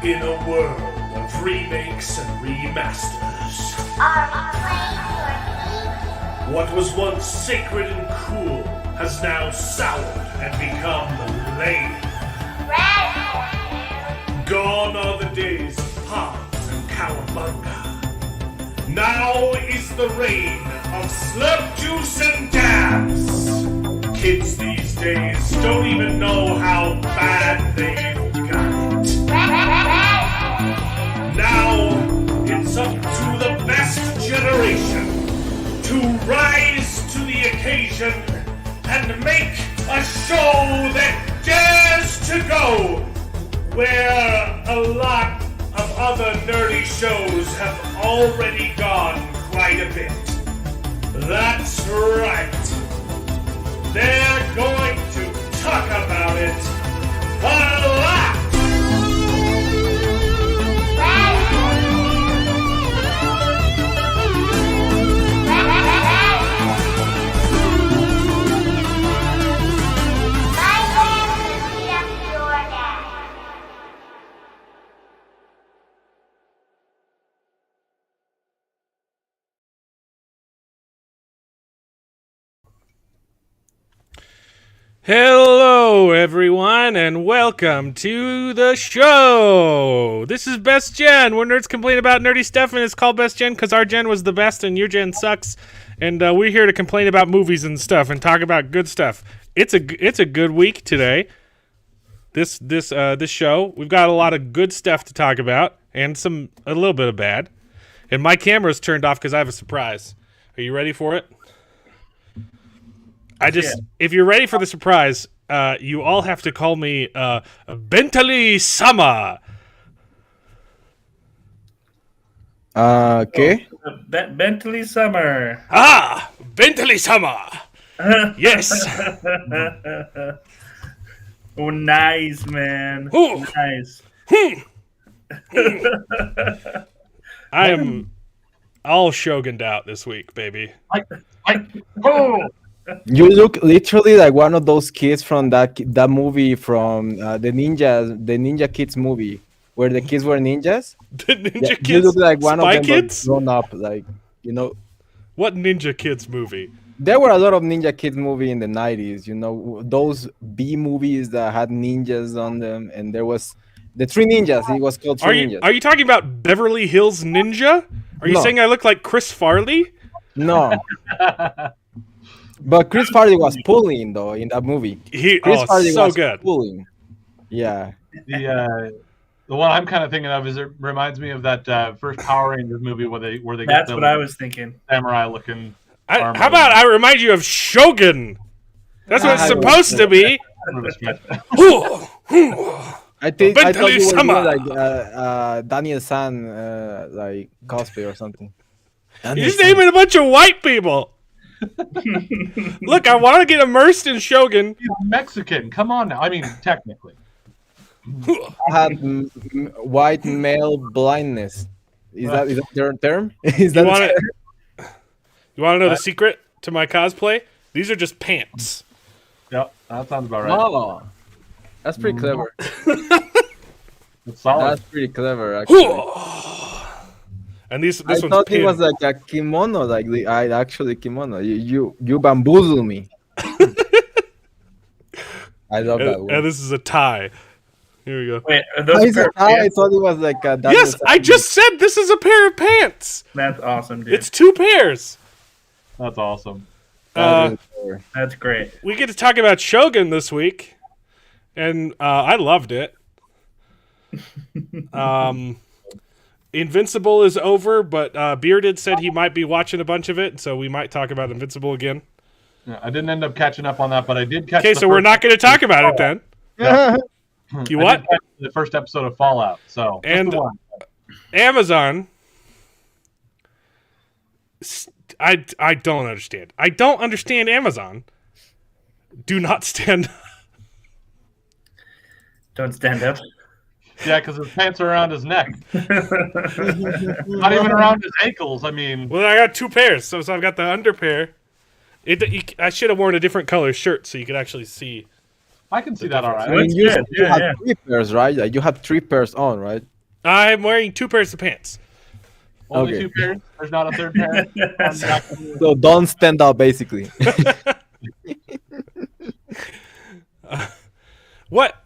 In a world of remakes and remasters, Are we playing for what was once sacred and cool has now soured and become lame. Red? Gone are the days of Pogs and Cowabunga. Now is the reign of slurp juice and dabs. Kids these days don't even know how bad they've got it. Now it's up to the best generation to rise to the occasion and make a show that dares to go where a lot of other nerdy shows have already gone quite a bit. That's right. They're going to talk about it a lot. Hello, everyone, and welcome to the show. This is Best Gen, where nerds complain about nerdy stuff, and it's called Best Gen because our gen was the best and your gen sucks. And we're here to complain about movies and stuff and talk about good stuff. It's a good week today. This show, we've got a lot of good stuff to talk about and a little bit of bad. And my camera's turned off because I have a surprise. Are you ready for it? If you're ready for the surprise, you all have to call me Bentley Sama. Okay. Bentley Summer. Ah, Bentley Sama. Yes. Oh, nice, man. Ooh. Nice. I am all shoguned out this week, baby. You look literally like one of those kids from that movie from the Ninja Kids movie, where the kids were ninjas. The Ninja Yeah, Kids? you look like one Spy of them Kids? grown up, like, you know. What Ninja Kids movie? There were a lot of Ninja Kids movie in the 90s, you know, those B movies that had ninjas on them, and there was the Three Ninjas. It was called Three Ninjas. Are you talking about Beverly Hills Ninja? Are you No. saying I look like Chris Farley? No. But Chris Farley was pulling though in that movie. Chris Farley so was good. pulling. Yeah. The one I'm kind of thinking of is it reminds me of that first Power Rangers movie where they get That's the what I was thinking. samurai looking. How about I remind you of Shogun? That's what it's supposed to be. I thought you Bentley were Sama. doing like Daniel San like cosplay or something. You're just naming a bunch of white people. Look, I want to get immersed in Shogun. He's Mexican. Come on now. I mean, technically. I had white male blindness. Is that their term? Is that You want to know the secret to my cosplay? These are just pants. Yep, that sounds about right. Oh, that's pretty clever. It's solid. That's pretty clever, actually. And this I one's thought it pinned. was like a kimono, like actually kimono. You bamboozle me. I love that And one. this is a tie. Here we go. Wait, are those pair of I pants? thought it was like a Daniel Yes, San. I just said this is a pair of pants. That's awesome, dude. It's two pairs. That's awesome. That's great. We get to talk about Shogun this week, and I loved it. Invincible is over, but Bearded said he might be watching a bunch of it, so we might talk about Invincible again. Yeah, I didn't end up catching up on that, but I did catch. Okay, so we're not going to talk about it then. Yeah. You I what? did catch the first episode of Fallout. So just And the one. Amazon. I don't understand. I don't understand Amazon. Do not stand. Don't stand up. Yeah, because his pants are around his neck, not even around his ankles. I mean, Well, I got two pairs, so I've got the underpair. I should have worn a different color shirt so you could actually see. I can see that all I right. mean, you good. you Yeah, have yeah. 3 pairs, right? Like, you have 3 pairs on, right? I'm wearing 2 pairs of pants. Only Okay. 2 pairs. There's not a third pair. So don't stand up, basically. What?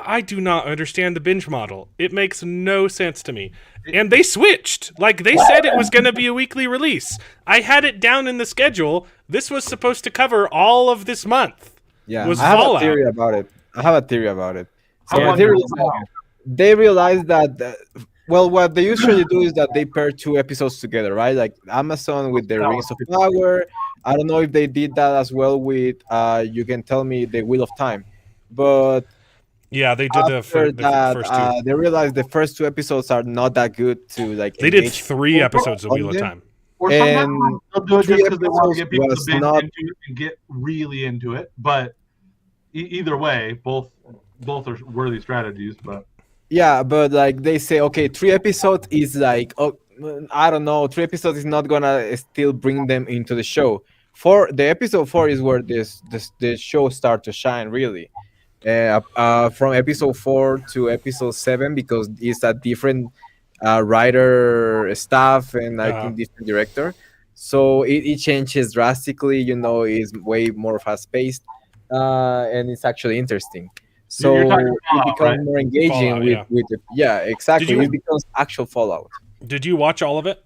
I do not understand the binge model. It makes no sense to me. And they switched. Like, they said it was going to be a weekly release. I had it down in the schedule. This was supposed to cover all of this month. Yeah, Was I have Fallout. a theory about it. I My wonder theory is why. they realized that. Well, what they usually do is that they pair 2 episodes together, right? Like Amazon with their Rings of Power. I don't know if they did that as well with You Can Tell Me the Wheel of Time, but Yeah, they did after the that, first 2. they realized the first 2 episodes are not that good to like. They did engage 3 people episodes of on Wheel of them. Time. Or And sometimes they'll do it just 3 because they want to get people to episodes binge was not- into it and get really into it. But either way, both are worthy strategies. But Yeah, but like they say, okay, 3 episodes is like, oh, I don't know, 3 episodes is not gonna still bring them into the show. The episode 4 is where the show start to shine really. From episode 4 to episode 7 because it's a different writer staff and I think different director, so it changes drastically. It's way more fast paced, and it's actually interesting. So You're talking it Fallout, becomes right? more engaging Fallout, with the, yeah, exactly. you- It becomes actual Fallout. Did you watch all of it?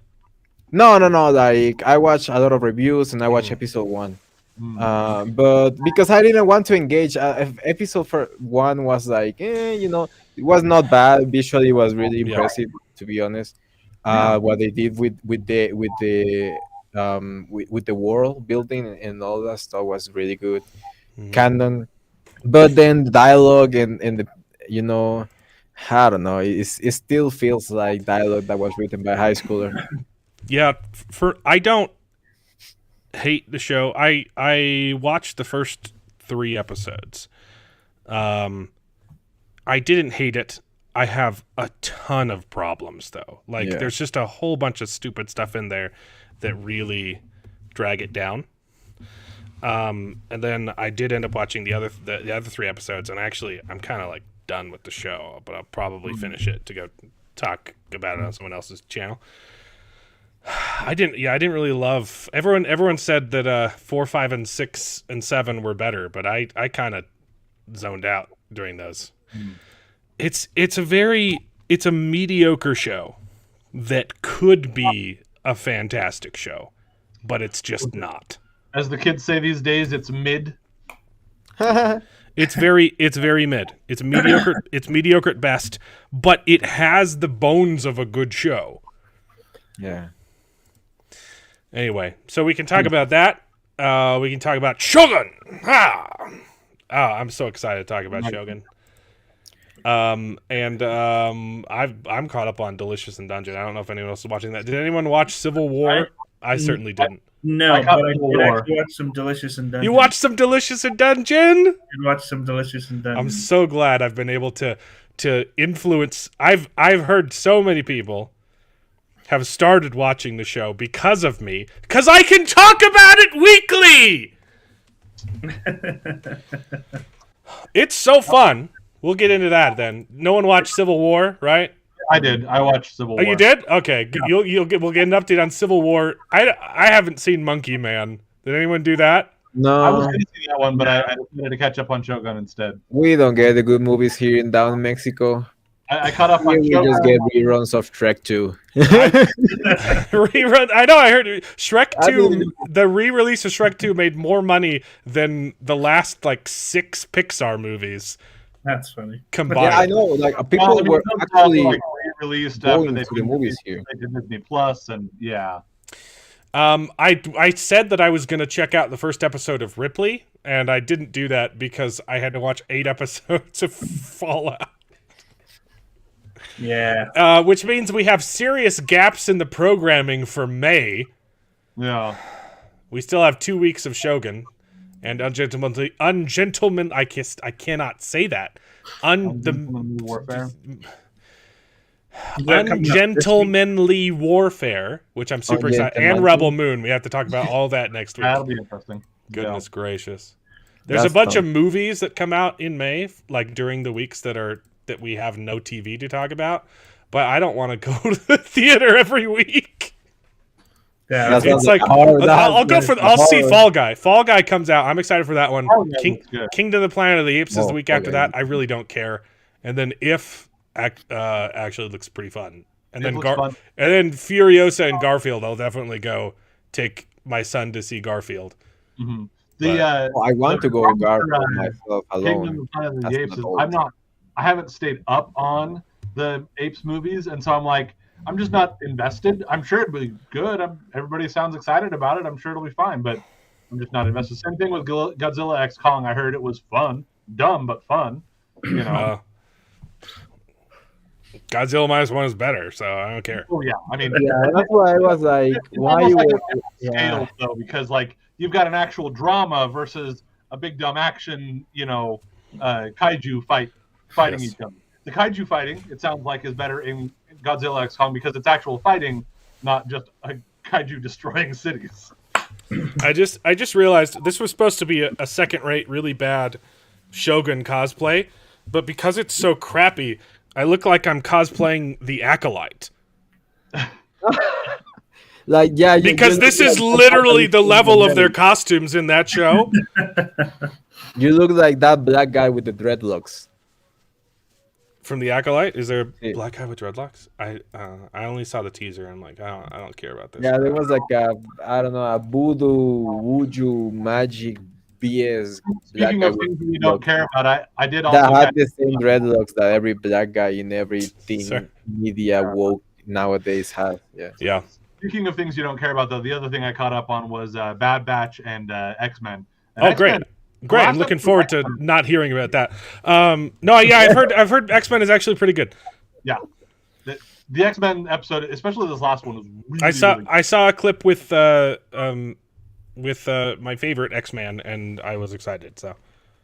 No. Like I watch a lot of reviews and I watch episode 1. But because I didn't want to engage, episode 1 was like, it was not bad. Visually, it was really impressive, to be honest. What they did with the world building and all that stuff was really good. Canon, but then the dialogue and the I don't know. It still feels like dialogue that was written by a high schooler. Yeah, I don't hate the show. I watched the first 3 episodes. I didn't hate it. I have a ton of problems though. Like there's just a whole bunch of stupid stuff in there that really drag it down. And then I did end up watching the other 3 episodes, and actually I'm kind of like done with the show, but I'll probably finish it to go talk about it on someone else's channel. I didn't really love everyone said that 4, 5, and 6 and 7 were better, but I kind of zoned out during those. It's a mediocre show that could be a fantastic show, but it's just not. as the kids say these days, it's mid. It's very mid. It's mediocre. It's mediocre at best, but it has the bones of a good show. Yeah. Anyway, so we can talk about that. We can talk about Shogun. I'm so excited to talk about Shogun. I'm caught up on Delicious and Dungeon. I don't know if anyone else is watching that. Did anyone watch Civil War? I certainly didn't. No, I but caught I Civil did War. actually watch some Delicious and Dungeon. You watched some Delicious and Dungeon? I did watch some Delicious and Dungeon. I'm so glad I've been able to influence. I've heard so many people have started watching the show because of me, because I can talk about it weekly. It's so fun. We'll get into that then. No one watched Civil War, right? I did. I watched Civil War. Oh, you did? Okay. Yeah. We'll get an update on Civil War. I haven't seen Monkey Man. Did anyone do that? No, I was going to see that one, but I decided to catch up on Shogun instead. we don't get the good movies here down in Mexico. I caught up Here on we Shogun. just get reruns of Trek 2. Rerun. I know. I heard Shrek I 2. mean- The re-release of Shrek 2 made more money than the last 6 Pixar movies That's funny. combined. Yeah, I know. Like people Well, I mean, were those actually were, released after going they to the movies here. they did Disney Plus, and yeah. I said that I was going to check out the first episode of Ripley, and I didn't do that because I had to watch 8 episodes of Fallout. Yeah. Which means we have serious gaps in the programming for May. Yeah. We still have 2 weeks of Shogun and ungentlemanly. I cannot say that. Warfare. Is that coming up this week? Ungentlemanly Warfare, which I'm super excited, and Ungentlemanly. Rebel Moon. We have to talk about all that next week. That'll be interesting. Goodness gracious. There's That's a bunch tough. of movies that come out in May, during the weeks that we have no TV to talk about. but I don't want to go to the theater every week. Yeah, That's It's not like horror. I'll go for. I'll see horror. Fall Guy. Fall Guy comes out. I'm excited for that one. Fall Guy looks good. Kingdom of the Planet of the Apes is the week Fall after Guy. that. I really don't care. And then If actually looks pretty fun. And It then looks fun. and then Furiosa and Garfield. I'll definitely go take my son to see Garfield. Mhm. I want to go the Garfield uh, myself Kingdom alone. of the Planet of That's the Apes. not old. I haven't stayed up on the Apes movies, and so I'm like, I'm just not invested. I'm sure it'll be good. Everybody sounds excited about it. I'm sure it'll be fine, but I'm just not invested. Same thing with Godzilla X Kong. I heard it was fun, dumb but fun. You know. Godzilla -1 is better, so I don't care. Oh yeah, I mean, Yeah, that's why I was like, it's why almost you like were? a scale though, because like you've got an actual drama versus a big dumb action, kaiju fighting Yes. each other. The kaiju fighting, it sounds like, is better in Godzilla X Kong because it's actual fighting, not just a kaiju destroying cities. I just realized this was supposed to be a second-rate, really bad Shogun cosplay, but because it's so crappy, I look like I'm cosplaying the Acolyte. Like, yeah, Because this is literally the level of their costumes in that show. You look like that black guy with the dreadlocks. From the Acolyte, is there a Yeah. black guy with dreadlocks? I only saw the teaser. I'm like, I don't care about this. Yeah, there was like a voodoo magic BS black Speaking guy of with things that you don't dreadlocks care about, I did also that had catch- the same dreadlocks that every black guy in every teen Sorry. media woke nowadays has. Yeah. Yeah. Speaking of things you don't care about, though, the other thing I caught up on was Bad Batch and X-Men. And Oh, great. X-Men, Great. I'm last looking episode- forward to not hearing about that. No, yeah, I've heard X-Men is actually pretty good. Yeah, the X-Men episode, especially this last one, was really. I saw a clip with my favorite X-Man, and I was excited. So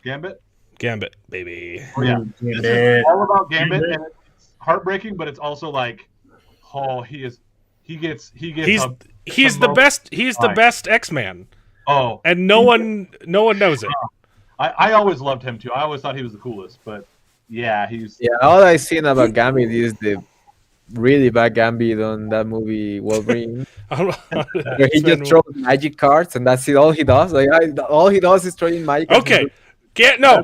Gambit. Gambit, baby. Oh yeah, this is all about Gambit, and it's heartbreaking, but it's also like, oh, he gets. He's a- he's some the mo- best. He's the Right. best X-Man, Oh, and no one knows it. I always loved him too. I always thought he was the coolest, but yeah, he's. Yeah, all I seen about Gambit is the really bad Gambit on that movie Wolverine, where he just throws magic cards and that's it. All he does, all he does is throwing magic cards. Okay, no,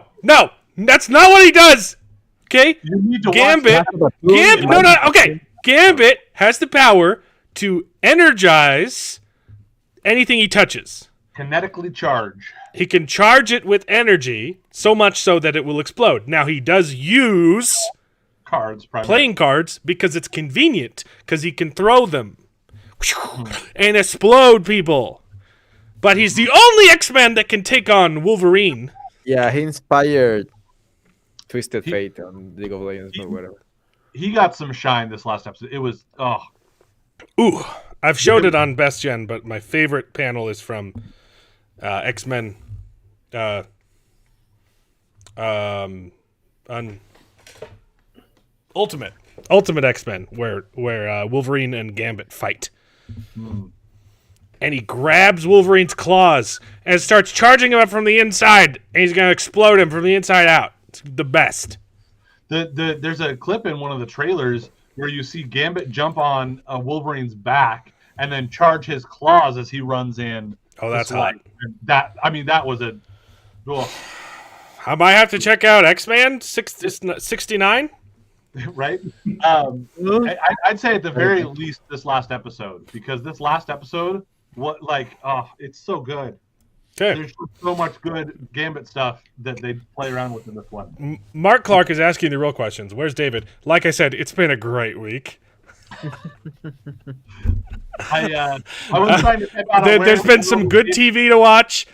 that's not what he does. Okay, You need to Gambit. watch Okay. Gambit has the power to energize anything he touches. kinetically charge. He can charge it with energy, so much so that it will explode. Now, he does use Cards, primarily. playing cards because it's convenient, because he can throw them and explode people. But he's the only X-Man that can take on Wolverine. Yeah, he inspired Twisted Fate on League of Legends or whatever. He got some shine this last episode. It was Ooh, I've showed it on Best Gen, but my favorite panel is from X-Men. Ultimate X-Men, where Wolverine and Gambit fight, and he grabs Wolverine's claws and starts charging him up from the inside, and he's gonna explode him from the inside out. It's the best. there's a clip in one of the trailers where you see Gambit jump on Wolverine's back and then charge his claws as he runs in. Oh, that's to hot. swipe. That was a. Oh, I might have to check out X-Man 69. right? I'd say at the very least this last episode, because this last episode, it's so good. Okay. There's so much good Gambit stuff that they play around with in this one. Mark Clark is asking the real questions. Where's David? Like I said, it's been a great week. I was trying to pick out There's been some good TV to watch.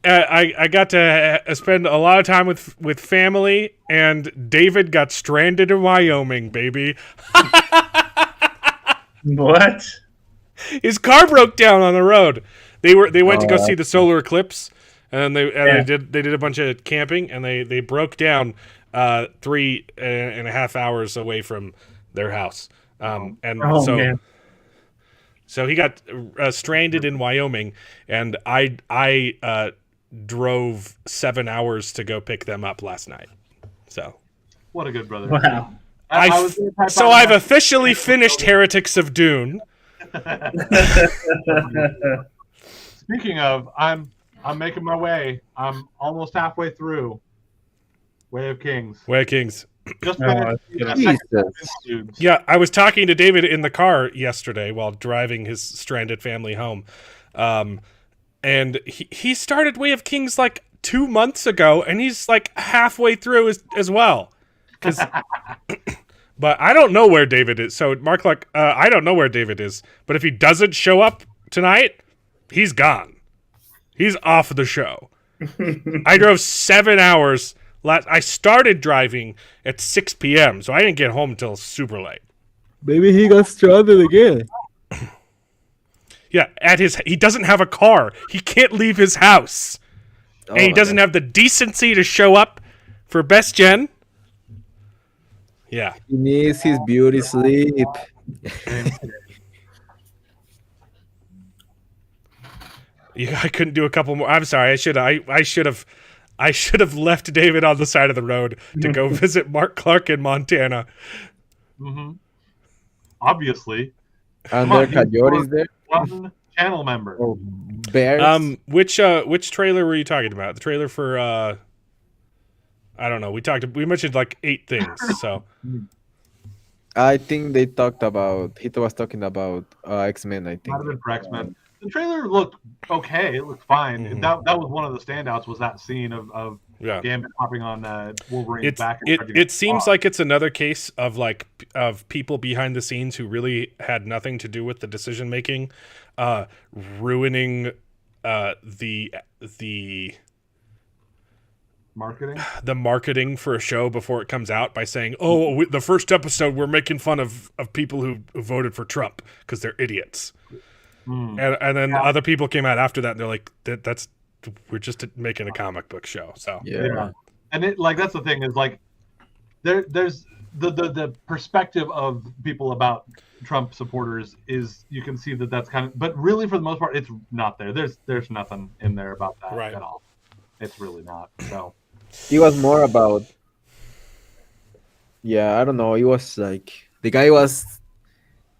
I got to spend a lot of time with family, and David got stranded in Wyoming, baby. What? His car broke down on the road. They went to go see the solar eclipse, and they did a bunch of camping, and they broke down 3.5 hours away from their house. So he got stranded in Wyoming, and I drove 7 hours to go pick them up last night. So What a good brother. Wow. I was gonna type So out I've that- officially finished Heretics of Dune. Speaking of, I'm making my way. I'm almost halfway through Way of Kings. Way of Kings. Just Oh, finished that's the good. second Jesus. dudes. Yeah, I was talking to David in the car yesterday while driving his stranded family home. And he started Way of Kings like 2 months ago, and he's like halfway through as well. 'Cause, but I don't know where David is. So Mark, like, I don't know where David is. But if he doesn't show up tonight, he's gone. He's off the show. I drove 7 hours. I started driving at 6 p.m., so I didn't get home until super late. Maybe he got stranded again. Yeah, he doesn't have a car. He can't leave his house. Oh And he my doesn't God. have the decency to show up for Best Gen. Yeah. He needs his beauty sleep. Yeah, I couldn't do a couple more. I'm sorry. I should have left David on the side of the road to go visit Mark Clark in Montana. Mm-hmm. Obviously, And Come there on, you Coyote's there. one channel member. Oh, bears. Which trailer were you talking about? The trailer for I don't know. We mentioned like 8 things. So I think they talked about. He was talking about X-Men. I Might think. have been for X-Men. The trailer looked okay. It looked fine. Mhm. That was one of the standouts. Was that scene of yeah. Gambit hopping on Wolverine's back? And It trying to get seems off. like it's another case of of people behind the scenes who really had nothing to do with the decision making, ruining the marketing. for a show before it comes out by saying, "Oh, the first episode we're making fun of people who voted for Trump because they're idiots," and then other people came out after that and they're like, "That's we're just making a comic book show." So Yeah. And it that's the thing is there's the perspective of people about Trump supporters is you can see that's kind of, but really for the most part it's not there. There's nothing in there about that Right. at all. It's really not. So He was more about. Yeah, I don't know. He was like the guy was,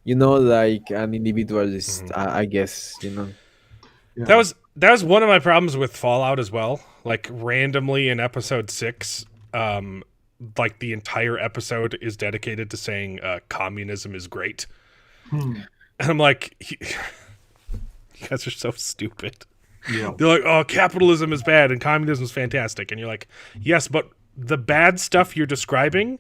like an individualist. I guess yeah. that was one of my problems with Fallout as well. Like randomly in episode 6, like the entire episode is dedicated to saying communism is great. And I'm like, you guys are so stupid. Yeah. They're like, oh, capitalism is bad and communism is fantastic. And you're like, yes, but the bad stuff you're describing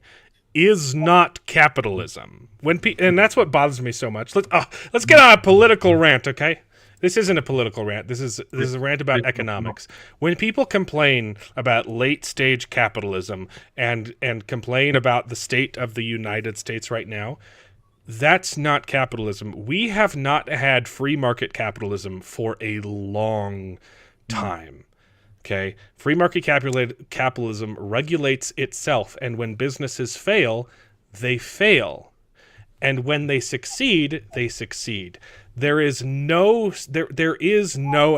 is not capitalism. And that's what bothers me so much. Let's get on a political rant, okay? This isn't a political rant. This is a rant about economics. When people complain about late stage capitalism and complain about the state of the United States right now, that's not capitalism. We have not had free market capitalism for a long time. Okay? Free market capitalism regulates itself, and when businesses fail, they fail. And when they succeed, they succeed. There is no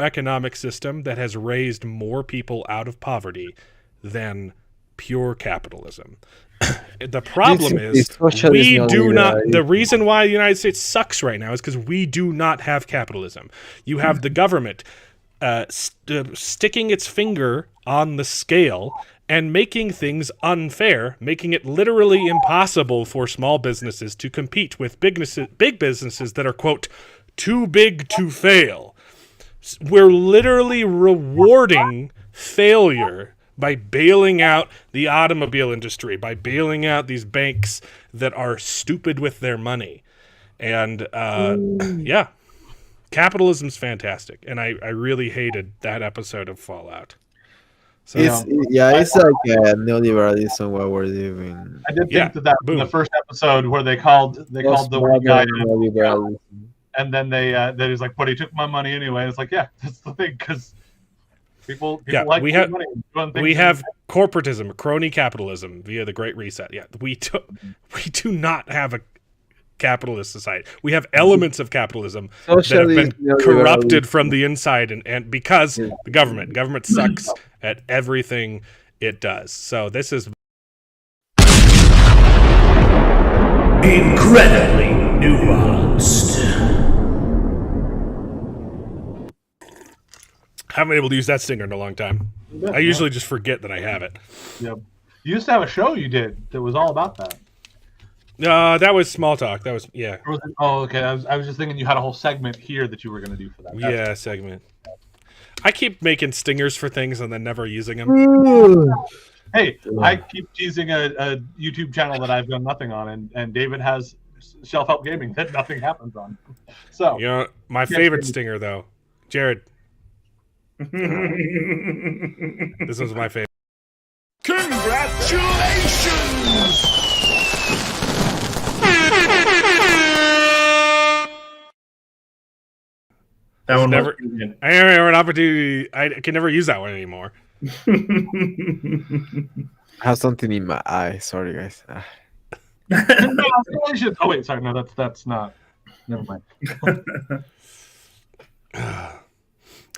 economic system that has raised more people out of poverty than pure capitalism. The problem is we do not. The reason why the United States sucks right now is because we do not have capitalism. You have the government sticking its finger on the scale and making things unfair, making it literally impossible for small businesses to compete with big businesses that are, quote, too big to fail. We're literally rewarding failure by bailing out the automobile industry, by bailing out these banks that are stupid with their money. And yeah, capitalism's fantastic. And I really hated that episode of Fallout. So, it's like neoliberalism what we're living. I did think that was in the first episode where they called the one guy in, and then they was like, but he took my money anyway. And it's like, yeah, that's the thing, because people like we have money. We have corporatism, crony capitalism via the Great Reset. Yeah, we do not have a capitalist society. We have elements of capitalism that have been corrupted from the inside, and because the government sucks at everything it does. So this is incredibly nuanced. Haven't been able to use that stinger in a long time. I usually just forget that I have it. Yep. You used to have a show you did that was all about that. That was small talk. That was Or was it, oh, okay. I was just thinking you had a whole segment here that you were going to do for that. That's- segment. I keep making stingers for things and then never using them. Hey, I keep teasing a YouTube channel that I've done nothing on, and David has Shelf Help Gaming that nothing happens on. So You know, my favorite stinger though, Jared. This was my favorite. Congratulations! That one never- was good. I never have an opportunity. I can never use that one anymore. I have something in my eye. Sorry, guys. congratulations. Oh wait, sorry, no, that's not. Never mind.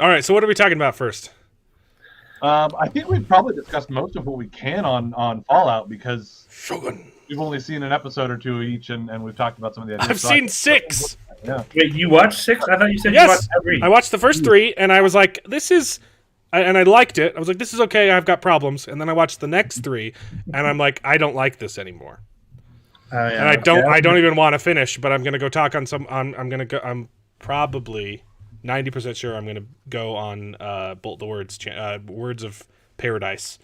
All right, so what are we talking about first? I think we've probably discussed most of what we can on Fallout because Shogun. we've only seen an episode or two each, and we've talked about some of the ideas. I've So seen 6. Yeah. Wait, you watched 6? I thought you said you Yes, watched every. I watched the first 3, and I was like, "This is," and I liked it. I was like, "This is okay. I've got problems." And then I watched the next 3, and I'm like, "I don't like this anymore." Yeah, And I don't even want to finish. But I'm gonna go talk on some. I'm probably 90% sure I'm gonna go on Bolt the Words of Paradise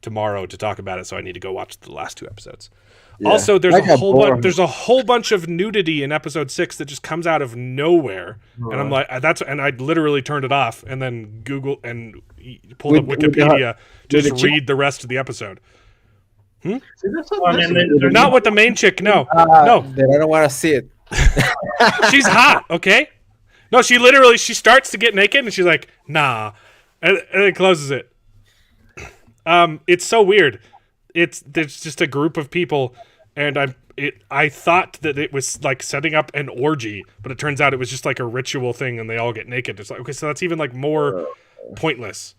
tomorrow to talk about it. So I need to go watch the last 2 episodes. Yeah. Also, there's I a got whole bored. there's a whole bunch of nudity in episode 6 that just comes out of nowhere, and I'm like, and I literally turned it off and then Google and pulled up With the- Wikipedia to with the just chick? read the rest of the episode. See, this is- Well, I this mean, is- they're Not with the main chick, no, no, Then I don't want to see it. she's hot, okay? No, she starts to get naked and she's like, nah, and then closes it. It's so weird. There's just a group of people, and I thought that it was like setting up an orgy, but it turns out it was just like a ritual thing, and they all get naked. It's like, okay, so that's even like more pointless.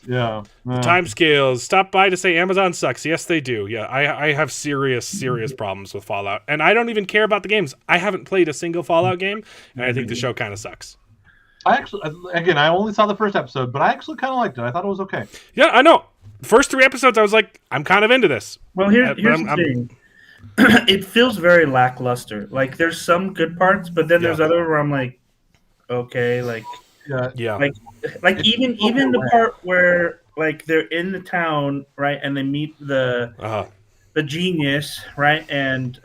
yeah. Time scales. Stop by to say Amazon sucks. Yes, they do. Yeah, I have serious problems with Fallout, and I don't even care about the games. I haven't played a single Fallout game, and I think the show kind of sucks. I actually, again, I only saw the first episode, but I actually kind of liked it. I thought it was okay. Yeah, I know. First 3 episodes, I was like, I'm kind of into this. Well, here's But the thing. It feels very lackluster. Like there's some good parts, but then there's other where I'm like, okay, like Yeah. like even the part where like they're in the town, right, and they meet the genius, right, and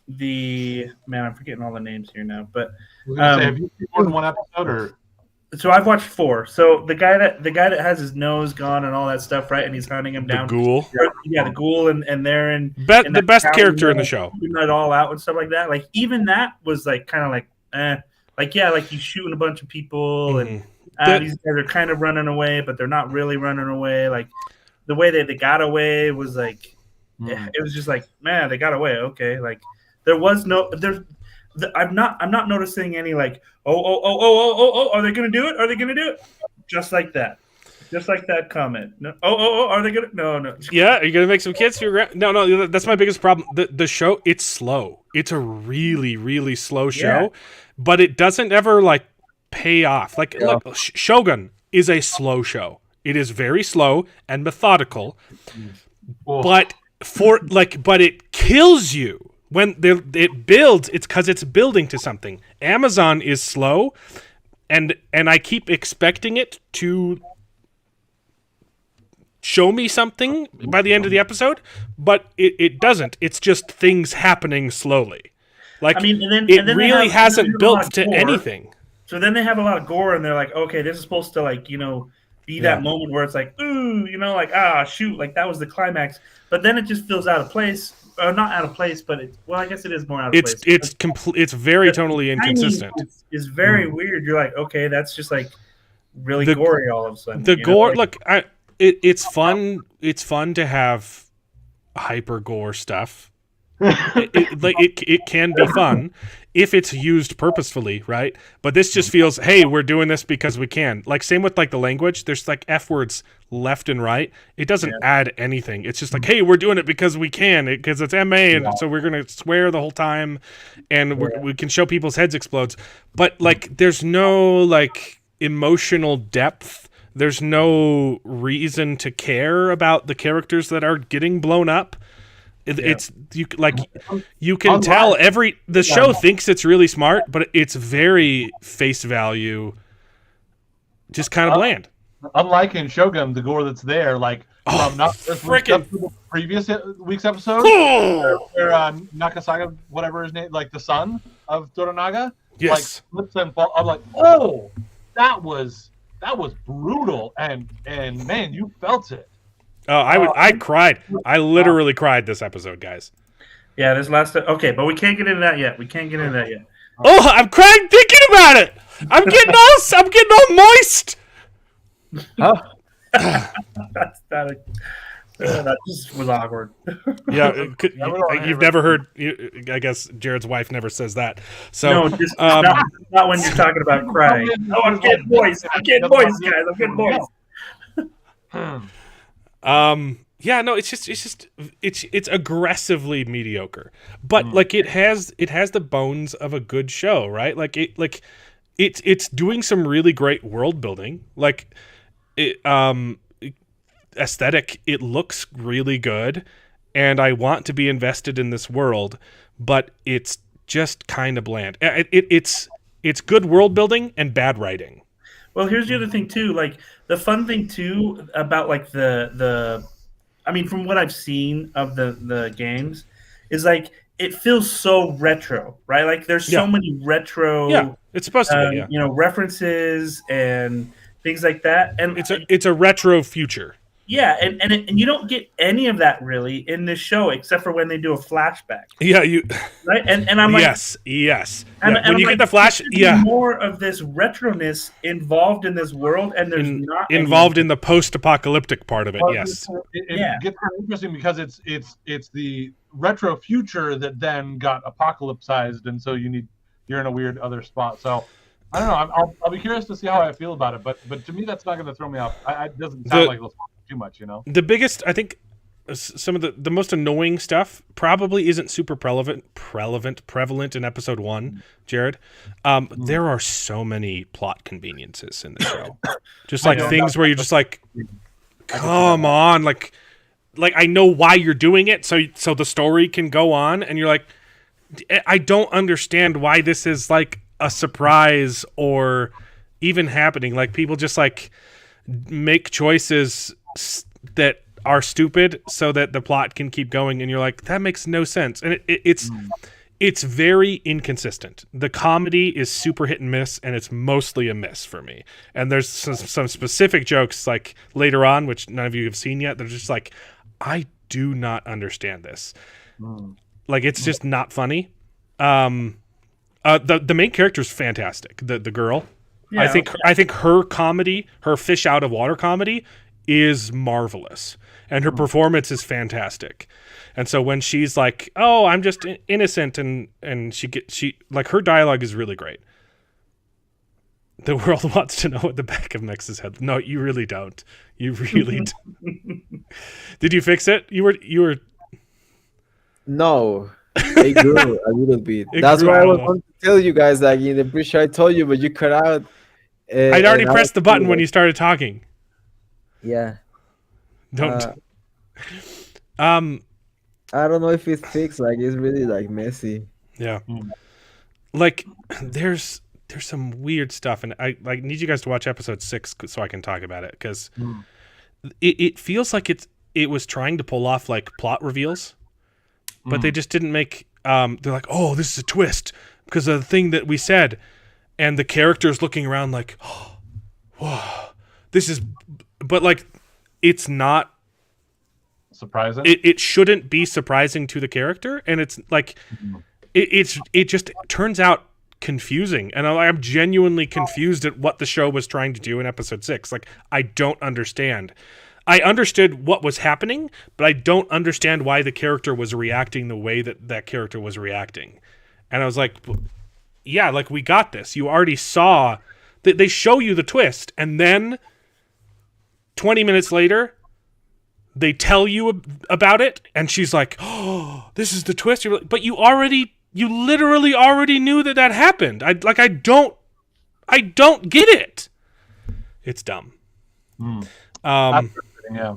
the man, I'm forgetting all the names here now, but I was gonna say, have you seen more than one episode, or so I've watched 4. So the guy that has his nose gone and all that stuff, right, and he's hunting him The down. ghoul. Yeah, the ghoul, and they're in The that best town, character in the show. shooting it all out and stuff like that. Like even that was like kind of like, like yeah, like he's shooting a bunch of people, and these guys are kind of running away, but they're not really running away. Like the way that they got away was like, it was just like, man, they got away. Okay, like there was no there's. I'm not noticing any like are they gonna do it? Are they gonna do it? Just like that comment. No, are they gonna? No. Yeah, are you gonna make some kids feel? No. That's my biggest problem. The show, it's slow. It's a really slow show, but it doesn't ever like pay off. Like look, Shogun is a slow show. It is very slow and methodical, but it kills you. When it builds, it's because it's building to something. Amazon is slow, and I keep expecting it to show me something by the end of the episode, but it doesn't. It's just things happening slowly. Like I mean, and it then really they hasn't have a lot built of to gore. anything. So then they have a lot of gore, and they're like, okay, this is supposed to like be that moment where it's like, ooh, like shoot, like that was the climax. But then it just feels out of place. Not out of place, but I guess it is more out of place. It's very tonally inconsistent. It's very weird. You're like, okay, that's just like really gory all of a sudden. The gore, it's fun. It's fun to have hyper gore stuff, It can be fun if it's used purposefully, right? But this just feels, hey, we're doing this because we can. Like same with like the language. There's like F words left and right. It doesn't add anything. It's just like, hey, we're doing it because we can, because it's MA, and so we're gonna swear the whole time, and we can show people's heads explodes. But like, there's no like emotional depth. There's no reason to care about the characters that are getting blown up. It's you can tell the show thinks it's really smart, but it's very face value, just kind of bland. Unlike in Shogun, the gore that's there, like from not frickin' previous week's episode, where Nakasaga, whatever his name, like the son of Toranaga, like slips and falls. I'm like, oh, that was brutal, and man, you felt it. Oh, I cried. I literally cried this episode, guys. Yeah, this last. Okay, but we can't get into that yet. Oh, I'm crying thinking about it. I'm getting all moist. That just was awkward. Yeah, you've never heard. I guess Jared's wife never says that. So no, just not when you're talking about crying. Oh, I'm getting moist. Guys. I'm getting moist. Yeah, no, it's aggressively mediocre, but like it has the bones of a good show, right? It's doing some really great world building, like aesthetic. It looks really good, and I want to be invested in this world, but it's just kind of bland. It's good world building and bad writing. Well, here's the other thing too. Like the fun thing too about like the I mean, from what I've seen of the games, is like it feels so retro, right? Like there's so many retro. Yeah, it's supposed to be. References and things like that, and it's a retro future. Yeah, and you don't get any of that really in this show except for when they do a flashback. Yeah, right, and I'm like, yes. And when you like, get the flash, more of this retroness involved in this world, and there's not involved in the post-apocalyptic part of it. Yes, it gets kind of interesting because it's the retro future that then got apocalypsized, and so you're in a weird other spot. So I don't know. I'll be curious to see how I feel about it, but to me that's not going to throw me off. It doesn't sound like it'll too much, The biggest, I think, some of the most annoying stuff probably isn't super prevalent in episode 1, Jared. There are so many plot conveniences in the show, just like things where you're just like, come on, like I know why you're doing it, so the story can go on, and you're like, I don't understand why this is like a surprise or even happening. Like people just like make choices that are stupid so that the plot can keep going, and you're like, that makes no sense. And it's very inconsistent. The comedy is super hit and miss, and it's mostly a miss for me. And there's some specific jokes like later on, which none of you have seen yet. They're just like, I do not understand this. Like it's just not funny. The main character is fantastic. The girl, I think her comedy, her fish out of water comedy, is marvelous, and her performance is fantastic. And so when she's like, "Oh, I'm just innocent," and she like her dialogue is really great. The world wants to know what the back of Mex's head. No, you really don't. You really don't. Did you fix it? You were. No. It grew a little bit. That's why I was going to tell you guys, like in the pre-show I told you, but you cut out. I'd already pressed the button when you started talking. Yeah. Don't. I don't know if it's fixed. Like it's really like messy. Yeah. Like there's some weird stuff, and I like need you guys to watch episode 6 so I can talk about it, because it feels like it was trying to pull off like plot reveals. But they just didn't make. They're like, oh, this is a twist because of the thing that we said, and the character's looking around like, oh, whoa, this is. But like, it's not surprising. It shouldn't be surprising to the character, and it's like, it just turns out confusing, and I'm genuinely confused at what the show was trying to do in episode 6. Like, I don't understand. I understood what was happening, but I don't understand why the character was reacting the way that character was reacting. And I was like, yeah, like, we got this. You already saw that they show you the twist, and then 20 minutes later, they tell you about it, and she's like, oh, this is the twist. You're like, but you literally already knew that happened. I don't get it. It's dumb. Yeah.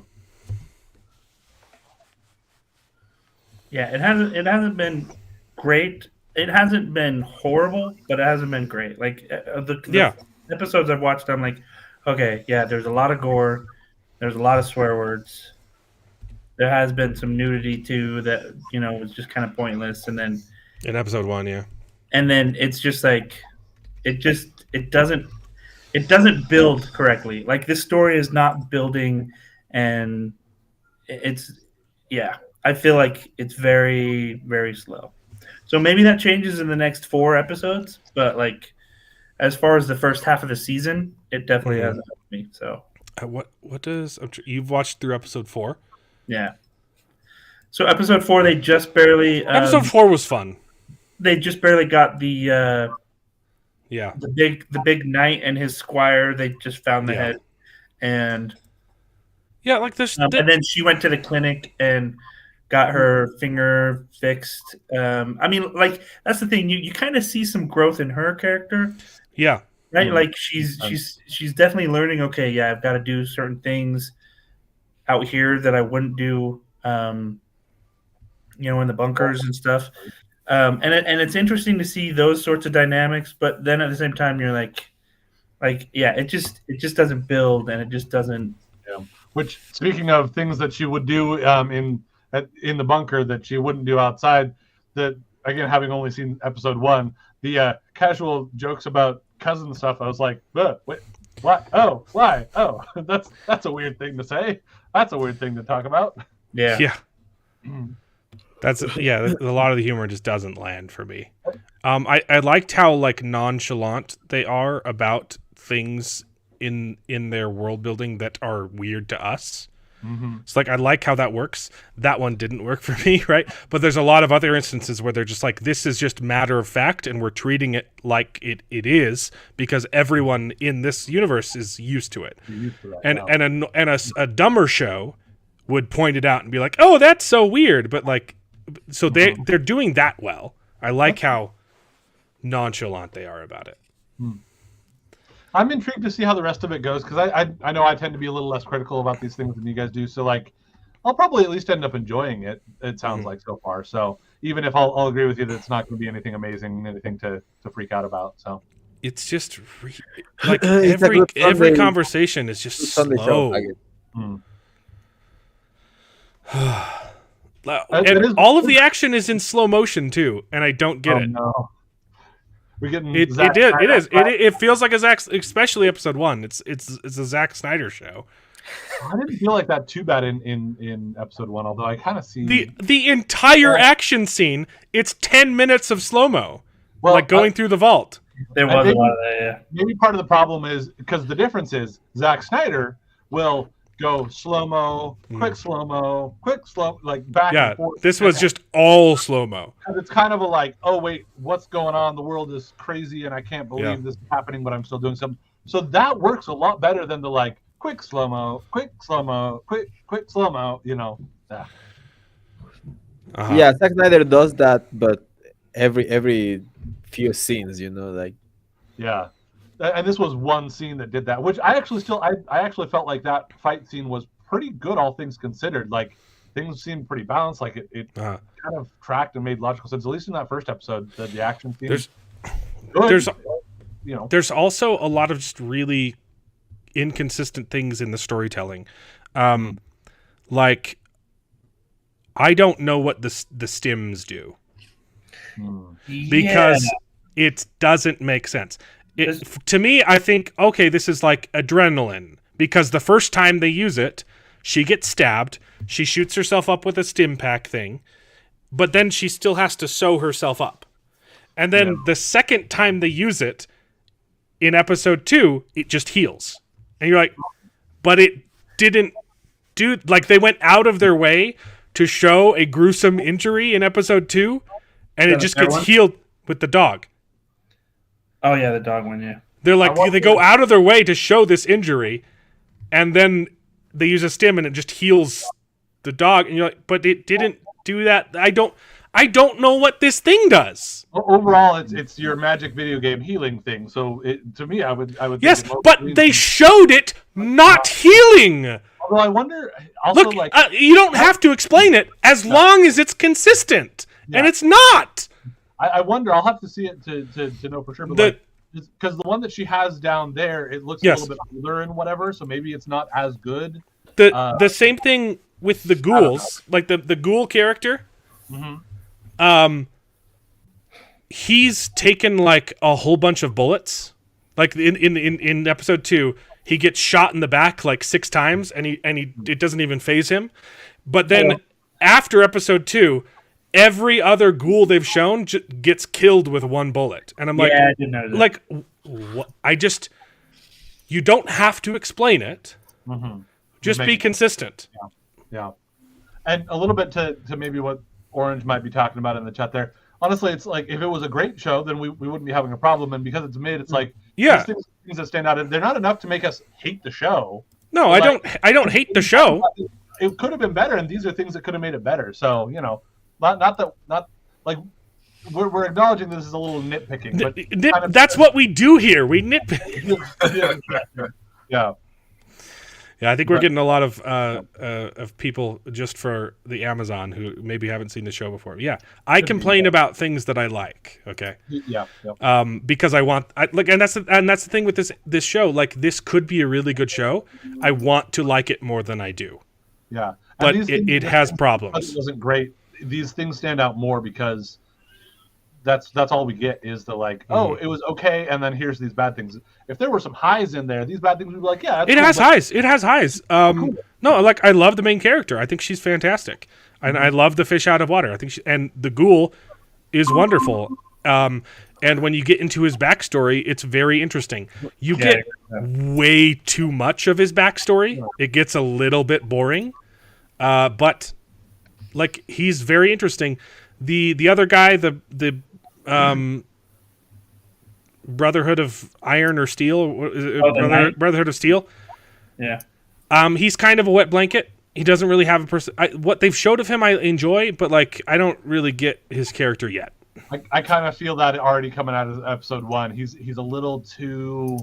Yeah, it hasn't been great. It hasn't been horrible, but it hasn't been great. Like the episodes I've watched, I'm like, okay, yeah, there's a lot of gore, there's a lot of swear words. There has been some nudity too that was just kind of pointless, and then in episode 1, yeah, and then it's just like it doesn't build correctly. Like, this story is not building, and I feel like it's very, very slow. So maybe that changes in the next 4 episodes, but like, as far as the first half of the season, it definitely hasn't helped me. So what does you've watched through episode 4? Yeah. So episode 4, they just barely episode 4 was fun. They just barely got the yeah, the big knight and his squire. They just found the head, and yeah, like this. And then she went to the clinic and got her finger fixed. I mean, like, that's the thing. You kind of see some growth in her character. Yeah. Right. Like, she's definitely learning. Okay, yeah, I've got to do certain things out here that I wouldn't do. In the bunkers and stuff. And it's interesting to see those sorts of dynamics, but then at the same time, you're like, it just doesn't build, and it just doesn't. Yeah. Which, speaking of things that she would do in the bunker that she wouldn't do outside, that, again, having only seen episode 1, the casual jokes about cousin stuff, I was like, wait, what? Oh, why? Oh, that's a weird thing to say. That's a weird thing to talk about. Yeah. Yeah. A lot of the humor just doesn't land for me. I liked how, like, nonchalant they are about things in their world building that are weird to us. Mm-hmm. It's like, I like how that works. That one didn't work for me, right? But there's a lot of other instances where they're just like, this is just matter of fact, and we're treating it like it is, because everyone in this universe is used to it. A dumber show would point it out and be like, oh, that's so weird. But, like, so they're doing that well. I like how nonchalant they are about it. I'm intrigued to see how the rest of it goes, because I know I tend to be a little less critical about these things than you guys do. So, like, I'll probably at least end up enjoying it. It sounds like so far. So even if I'll agree with you that it's not going to be anything amazing, anything to freak out about. So it's just like every conversation is just slow. And all of the action is in slow motion too, and I don't get it. No. We're getting it feels like a Zack, especially episode 1. It's a Zack Snyder show. I didn't feel like that too bad in episode 1, although I kind of see the entire action scene. It's 10 minutes of slow mo, like going through the vault. There was a lot of that. Yeah. Maybe part of the problem is because the difference is Zack Snyder will go slow-mo, quick slow-mo, quick slow, like back and forth. This was just all slow-mo. And it's kind of a like, oh, wait, what's going on? The world is crazy, and I can't believe this is happening, but I'm still doing something. So that works a lot better than the, like, quick slow-mo, quick slow-mo, quick slow-mo, Yeah. Uh-huh. Yeah, Zack Snyder does that, but every few scenes, like. Yeah. And this was one scene that did that, which I actually felt like that fight scene was pretty good, all things considered. Like, things seemed pretty balanced. Like, it kind of tracked and made logical sense, at least in that first episode, the action scene. There's also a lot of just really inconsistent things in the storytelling. Like, I don't know what the stims do. Because it doesn't make sense. To me, I think, okay, this is like adrenaline, because the first time they use it, she gets stabbed, she shoots herself up with a stim pack thing, but then she still has to sew herself up. And then the second time they use it, in episode 2, it just heals. And you're like, but it didn't dude, like they went out of their way to show a gruesome injury in episode 2, and it just gets healed with the dog. Oh yeah, the dog one. Yeah. They're like they go out of their way to show this injury, and then they use a stim and it just heals the dog. And you're like, but it didn't do that. I don't know what this thing does. Overall, it's your magic video game healing thing. So to me, I would. Yes, think but they showed it not healing. Although I wonder, also Look, you don't have to explain it as long as it's consistent, and it's not. I wonder. I'll have to see it to know for sure. But because the one that she has down there, it looks a little bit older and whatever, so maybe it's not as good. The same thing with the ghouls, like the ghoul character. Mm-hmm. He's taken like a whole bunch of bullets. Like in episode 2, he gets shot in the back like 6 times, and it doesn't even faze him. But then after episode 2, every other ghoul they've shown gets killed with 1 bullet, and I'm like, I didn't know that. Like, what? You don't have to explain it. Mm-hmm. Just be consistent. Yeah. And a little bit to maybe what Orange might be talking about in the chat there. Honestly, it's like if it was a great show, then we wouldn't be having a problem. And because it's mid, it's like these things that stand out. And they're not enough to make us hate the show. No, I don't hate the show. It could have been better, and these are things that could have made it better. So not like we're acknowledging this is a little nitpicking. But that's what we do here. We nitpick. Yeah. Yeah, I think we're getting a lot of people just for the Amazon who maybe haven't seen the show before. Yeah, I complain about things that I like. Okay. Yeah. Because and that's the thing with this show. Like, this could be a really good show. I want to like it more than I do. Yeah, but it has problems. It wasn't great. These things stand out more because that's all we get is the like, it was okay, and then here's these bad things. If there were some highs in there, these bad things would be like, yeah, it has highs. It has highs. Cool. No, like I love the main character. I think she's fantastic, and I love the fish out of water. I think and the ghoul is wonderful. And when you get into his backstory, it's very interesting. You get way too much of his backstory. It gets a little bit boring, but like he's very interesting. The other guy, the Brotherhood of Iron or Steel, Brotherhood of Steel. Yeah. He's kind of a wet blanket. He doesn't really have a person. What they've showed of him, I enjoy, but like I don't really get his character yet. I kind of feel that already coming out of episode 1. He's a little too,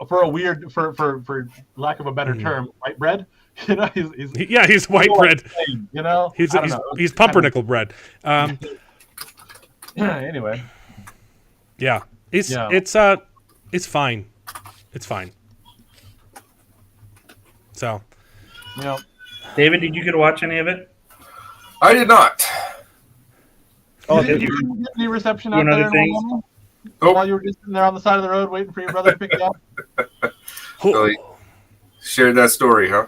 for lack of a better term, white bread. He's white bread. He's pumpernickel bread. Anyway. Yeah. It's fine. It's fine. So. David, did you get to watch any of it? I did not. Did you get any reception out there? While you were just sitting there on the side of the road waiting for your brother to pick you up? Really shared that story, huh?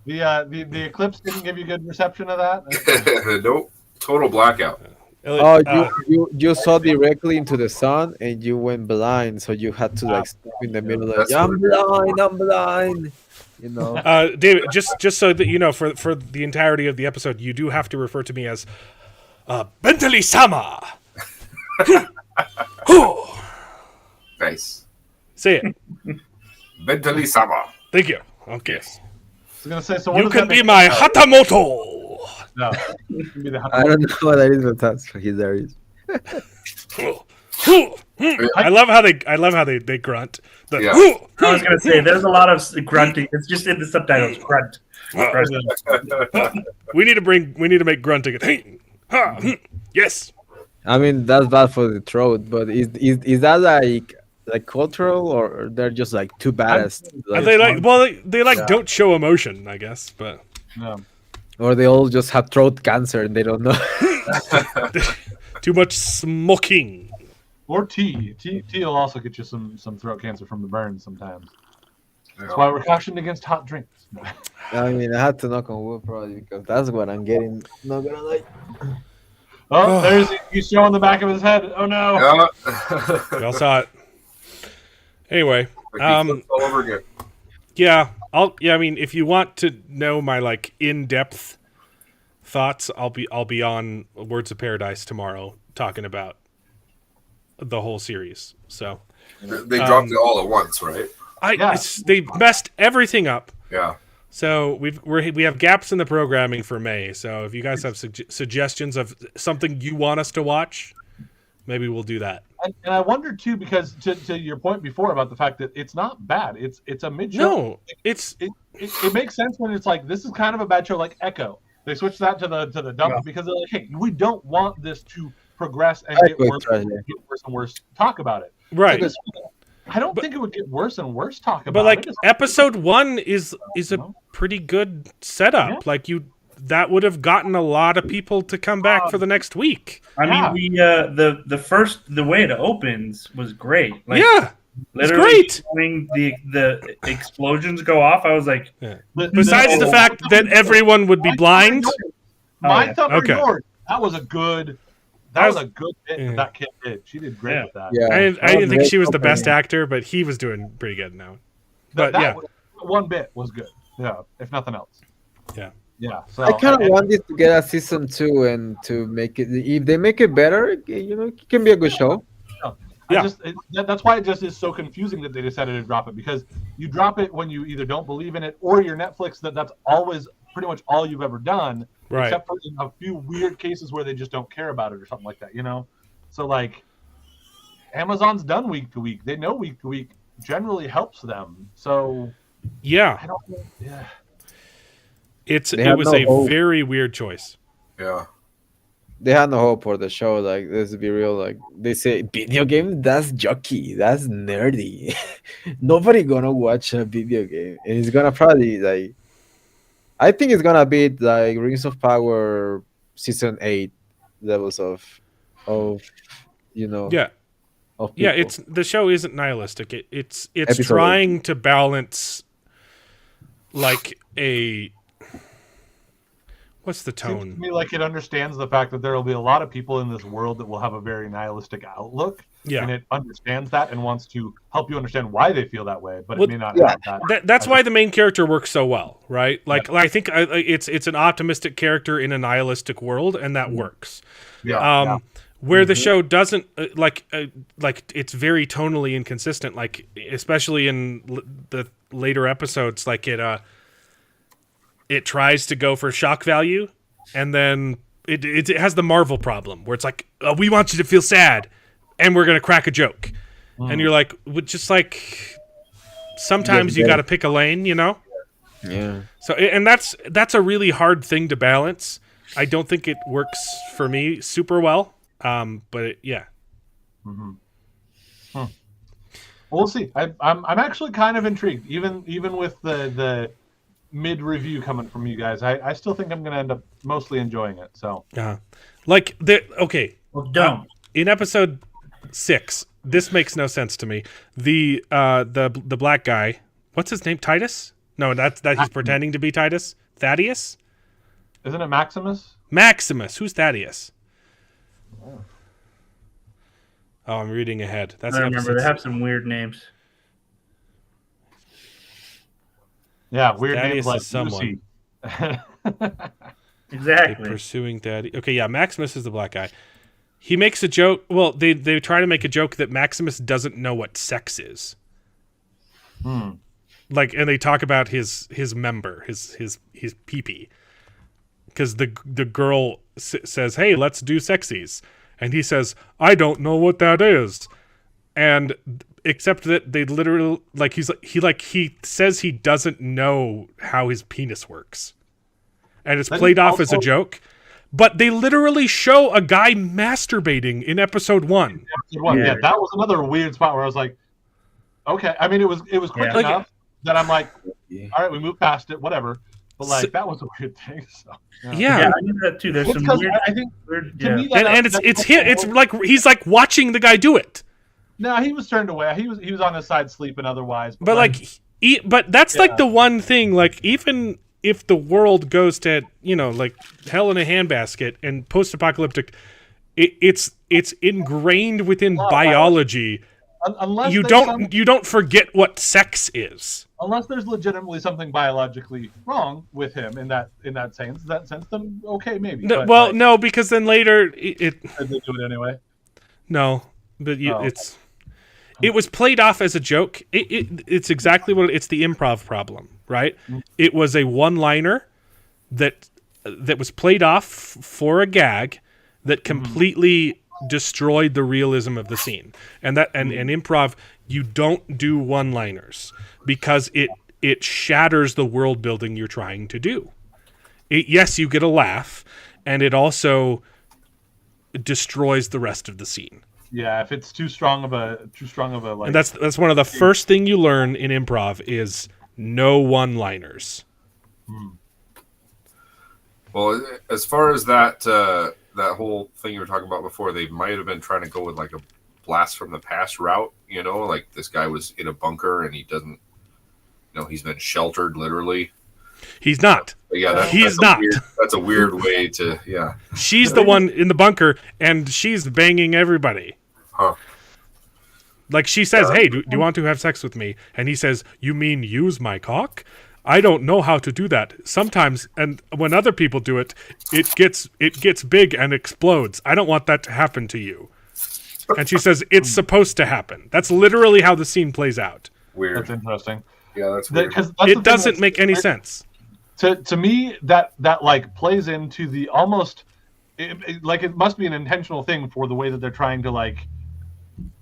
The eclipse didn't give you good reception of that? Nope. Total blackout. You saw directly into the sun and you went blind, so you had to like stop in the middle like, I'm blind. David, just so that you know, for the entirety of the episode, you do have to refer to me as Bentley Sama. Nice. Say it. Bentley Sama. Thank you. Okay. I was gonna say, so you can be my Hatamoto. No. I don't know what that is, but that's hilarious. I love how they grunt. I was gonna say there's a lot of grunting. It's just in the subtitles. Grunt. We need to make grunting. Yes. I mean that's bad for the throat, but is that like cultural, or they're just like too badass? They don't show emotion, I guess, but or they all just have throat cancer and they don't know. Too much smoking. Or tea. Tea will also get you some throat cancer from the burns sometimes. That's why we're cautioned against hot drinks. I mean, I had to knock on wood probably because that's what I'm getting. Not gonna lie. Oh, he's showing the back of his head. Oh no! We all saw it. Anyway, all over again. Yeah, I mean, if you want to know my like in-depth thoughts, I'll be on Words of Paradise tomorrow talking about the whole series. So They dropped it all at once, right? they messed everything up. Yeah. So we have gaps in the programming for May. So if you guys have suggestions of something you want us to watch, maybe we'll do that. And I wonder too, because to your point before about the fact that it's not bad. It's a mid show. No, it makes sense when it's like this is kind of a bad show, like Echo. They switched that to the dump because they're like, hey, we don't want this to progress and get worse and worse. Talk about it. Right. So I don't think it would get worse and worse. Talk about but like it. episode 1 is a pretty good setup. Yeah. Like that would have gotten a lot of people to come back for the next week. I mean, the way it opens was great. Like, yeah, it's literally great. When the explosions go off, I was like, Besides the fact that everyone would be blind. My thumb or Okay. yours. That was a good. That was a good bit that kid did. She did great with that. Yeah, I didn't think she was the best actor, but he was doing pretty good now. But that one bit was good. Yeah, if nothing else. Yeah. Yeah. So I kind of want this to get a season 2 and to make it. If they make it better, it can be a good show. That's why it just is so confusing that they decided to drop it, because you drop it when you either don't believe in it or your Netflix. That's always pretty much all you've ever done, Right. except for in a few weird cases where they just don't care about it or something like that. So like Amazon's done week to week. They know week to week generally helps them. So Yeah. I don't know. Yeah. It They have was no a hope. very weird choice. Yeah. They had no hope for the show. Like, let's be real. Like, they say video game, that's jockey, that's nerdy. Nobody gonna watch a video game, and it's gonna probably like. I think it's gonna be like Rings of Power season 8 levels of Yeah. of Yeah, people. the show isn't nihilistic. It's Episode trying to balance like what's the Seems tone? to me like it understands the fact that there will be a lot of people in this world that will have a very nihilistic outlook. Yeah. And it understands that and wants to help you understand why they feel that way, but Well, it may not yeah. have that. That's why the main character works so well, right? Like I think it's an optimistic character in a nihilistic world, and that works. Yeah. Where the show doesn't like it's very tonally inconsistent, like especially in the later episodes, like it tries to go for shock value, and then it has the Marvel problem where it's like, we want you to feel sad, and we're gonna crack a joke, and you're like, just like sometimes you got to pick a lane, Yeah. So and that's a really hard thing to balance. I don't think it works for me super well. But yeah. Well, we'll see. I'm actually kind of intrigued, even with the mid review coming from you guys. I still think I'm going to end up mostly enjoying it. So Like okay. well, don't. In episode 6, this makes no sense to me. The black guy, what's his name? Titus? No, that he's pretending to be Titus. Thaddeus? isn't it Maximus? Maximus. Who's Thaddeus? Oh, I'm reading ahead. That's I in remember episode they have some weird names. Yeah, weird Thaddeus names like is someone. Lucy. Exactly. Pursuing Thaddeus. Okay, yeah, Maximus is the black guy. He makes a joke. Well, they try to make a joke that Maximus doesn't know what sex is. Like, and they talk about his member, his pee-pee. Because the girl says, "Hey, let's do sexies," and he says, "I don't know what that is," and except that they literally he says he doesn't know how his penis works, and it's played off as a joke. But they literally show a guy masturbating in episode 1. Yeah, that was another weird spot where I was like, okay. I mean, it was quick enough that I'm like, all right, we moved past it, whatever. But like, that was a weird thing. So, Yeah, I knew that too. There's It's some 'cause weird. I think weird to me and it's him. It's like he's like watching the guy do it. No, he was turned away. He was on his side sleeping otherwise. But but that's like the one thing. Like, even if the world goes to like hell in a handbasket and post-apocalyptic, it's ingrained within biology. unless You they don't forget what sex is. unless there's legitimately something biologically wrong with him in that sense, then okay, maybe. No, But, well, like, no, because then later they do it anyway. no, but Oh. it was played off as a joke. It's exactly what it's the improv problem, right? It was a one-liner that was played off for a gag that completely destroyed the realism of the scene. And improv, you don't do one-liners because it shatters the world building you're trying to do. Yes, you get a laugh, and it also destroys the rest of the scene. Yeah, if it's too strong of a like. And that's one of the first thing you learn in improv is no one-liners. Well, as far as that that whole thing you were talking about before, they might have been trying to go with like a blast from the past route. You know, like this guy was in a bunker and he doesn't. You know, he's been sheltered literally. He's not. But yeah, He's not. That's a weird way to. Yeah. She's the one in the bunker, and she's banging everybody. Huh. Like she says, "Hey, do you want to have sex with me?" And he says, "You mean use my cock? I don't know how to do that. Sometimes, and when other people do it, it gets big and explodes. I don't want that to happen to you." And she says, "It's supposed to happen." That's literally how the scene plays out. Weird. That's interesting. Yeah, that's weird. It doesn't make any sense. To me, that like plays into the almost like it must be an intentional thing for the way that they're trying to like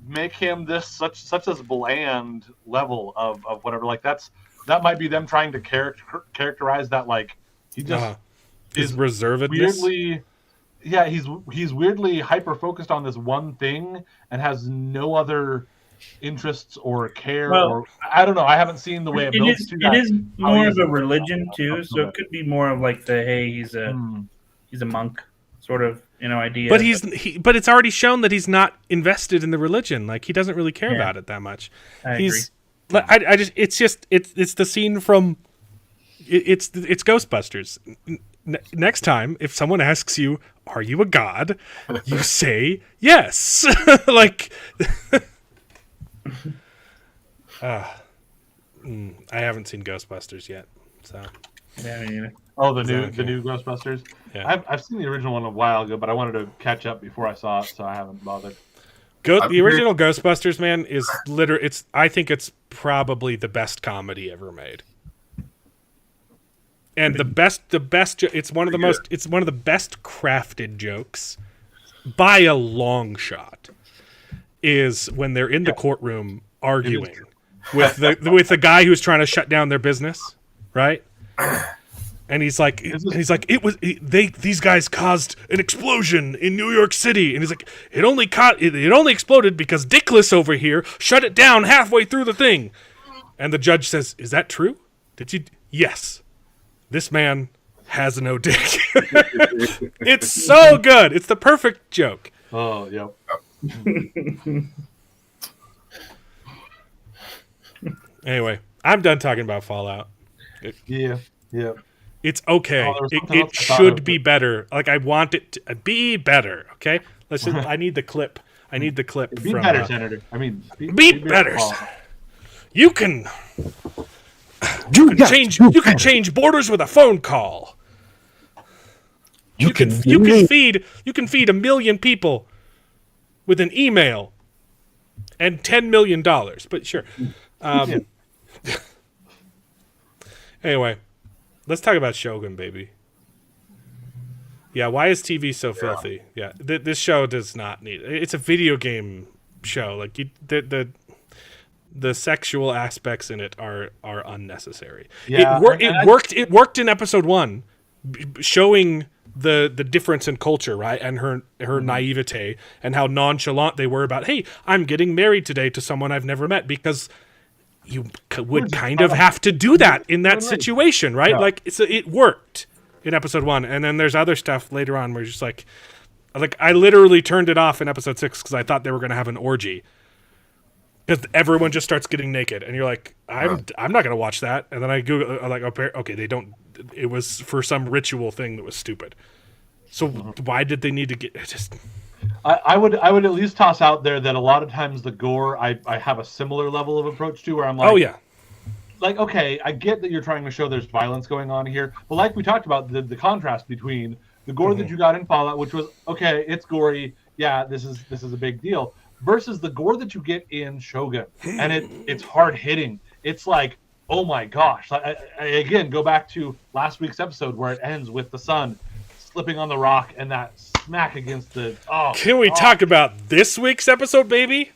make him this such as bland level of whatever. Like that might be them trying to characterize that like he just His reservedness. weirdly. Yeah, he's weirdly hyper focused on this one thing and has no other interests or care. Well, or I don't know. I haven't seen the way it builds to that. It is How more he of is a in- religion too, so it could be more of like the hey, he's a monk sort of idea. But but it's already shown that he's not invested in the religion. Like he doesn't really care about it that much. I He's it's the scene from it's Ghostbusters. Next time, if someone asks you, "Are you a god?" you say yes. Like, I haven't seen Ghostbusters yet, so. Yeah, me neither. Oh, the new Ghostbusters. Yeah. I've seen the original one a while ago, but I wanted to catch up before I saw it, so I haven't bothered. The original Ghostbusters, man, is I think it's probably the best comedy ever made. And the best. It's one of the best crafted jokes by a long shot. Is when they're in the courtroom arguing with the guy who's trying to shut down their business, right? And he's like, these guys caused an explosion in New York City, and he's like, it only exploded because Dickless over here shut it down halfway through the thing. And the judge says, "Is that true? Did you?" Yes. This man has no dick. It's so good. It's the perfect joke. Oh, yep. Anyway, I'm done talking about Fallout. Yeah. It's okay. Oh, there was something It else I thought should of. be better. Like I want it to be better. Okay, listen. I need the clip. Be from better, Senator. I mean, be better. Paul. You can change borders with a phone call. You can feed 1 million people with an email and $10 million. But sure. Anyway, let's talk about Shogun, baby. Yeah, why is TV so filthy? Yeah, this show does not need. It's a video game show. Like the sexual aspects in it are unnecessary. Yeah, It worked in episode 1, showing the difference in culture, right, and her naivete and how nonchalant they were about, hey, I'm getting married today to someone I've never met, because you would kind of have to do that in that situation, right? Yeah. Like it worked in episode 1, and then there's other stuff later on where you're just like I literally turned it off in episode 6 because I thought they were going to have an orgy. Because everyone just starts getting naked, and you're like, I'm not gonna watch that. And then I Google, I'm like, okay, they don't. It was for some ritual thing that was stupid. So why did they need to get? Just I would at least toss out there that a lot of times the gore I have a similar level of approach to, where I'm like, oh yeah, like, okay, I get that you're trying to show there's violence going on here, but like we talked about, the contrast between the gore that you got in Fallout, which was okay, it's gory, yeah, this is a big deal, versus the gore that you get in Shogun, and it's hard hitting. It's like, oh my gosh! I again go back to last week's episode where it ends with the sun slipping on the rock and that smack against the. Oh, Can we talk about this week's episode, baby?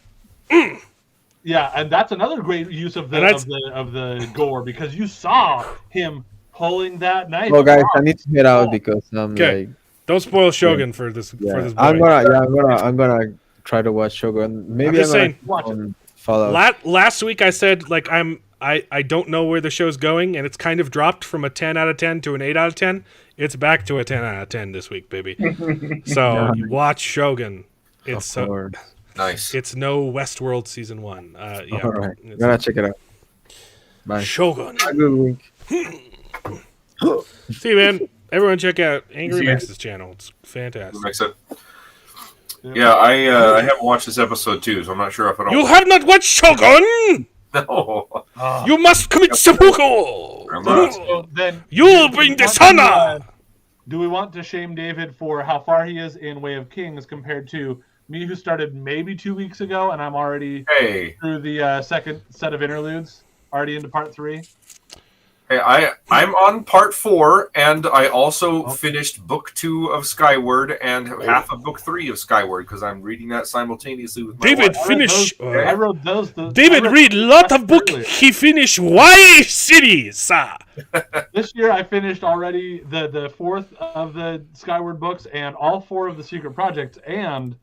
Yeah, and that's another great use of the gore, because you saw him pulling that knife. Well, guys, I need to get out because I'm like. Don't spoil Shogun for this. Yeah. For this boy. I'm gonna try to watch Shogun. Maybe I'm just saying. Watch it. Fallout. Last week I said like I don't know where the show's going, and it's kind of dropped from a 10 out of 10 to an 8 out of 10. It's back to a 10 out of 10 this week, baby. So you watch Shogun. It's so nice. It's no Westworld season 1. Yeah, all right. I'm gonna check it out. Bye. Shogun. Have a good week. See you, man. Everyone, check out Angry Max's channel. It's fantastic. Makes it. Yeah, I haven't watched this episode too, so I'm not sure if I don't. You have not watched Shogun. No. You must commit seppuku. So then You will bring dishonor. Do we want to shame David for how far he is in Way of Kings compared to me, who started maybe 2 weeks ago, and I'm already through the second set of interludes, already into part 3? Hey, I'm on part 4, and I also finished book 2 of Skyward and half of book 3 of Skyward because I'm reading that simultaneously with my David wife. finish. I wrote those. David read lot of book. He finish Y series. This year I finished already the 4th of the Skyward books and all 4 of the Secret Projects, and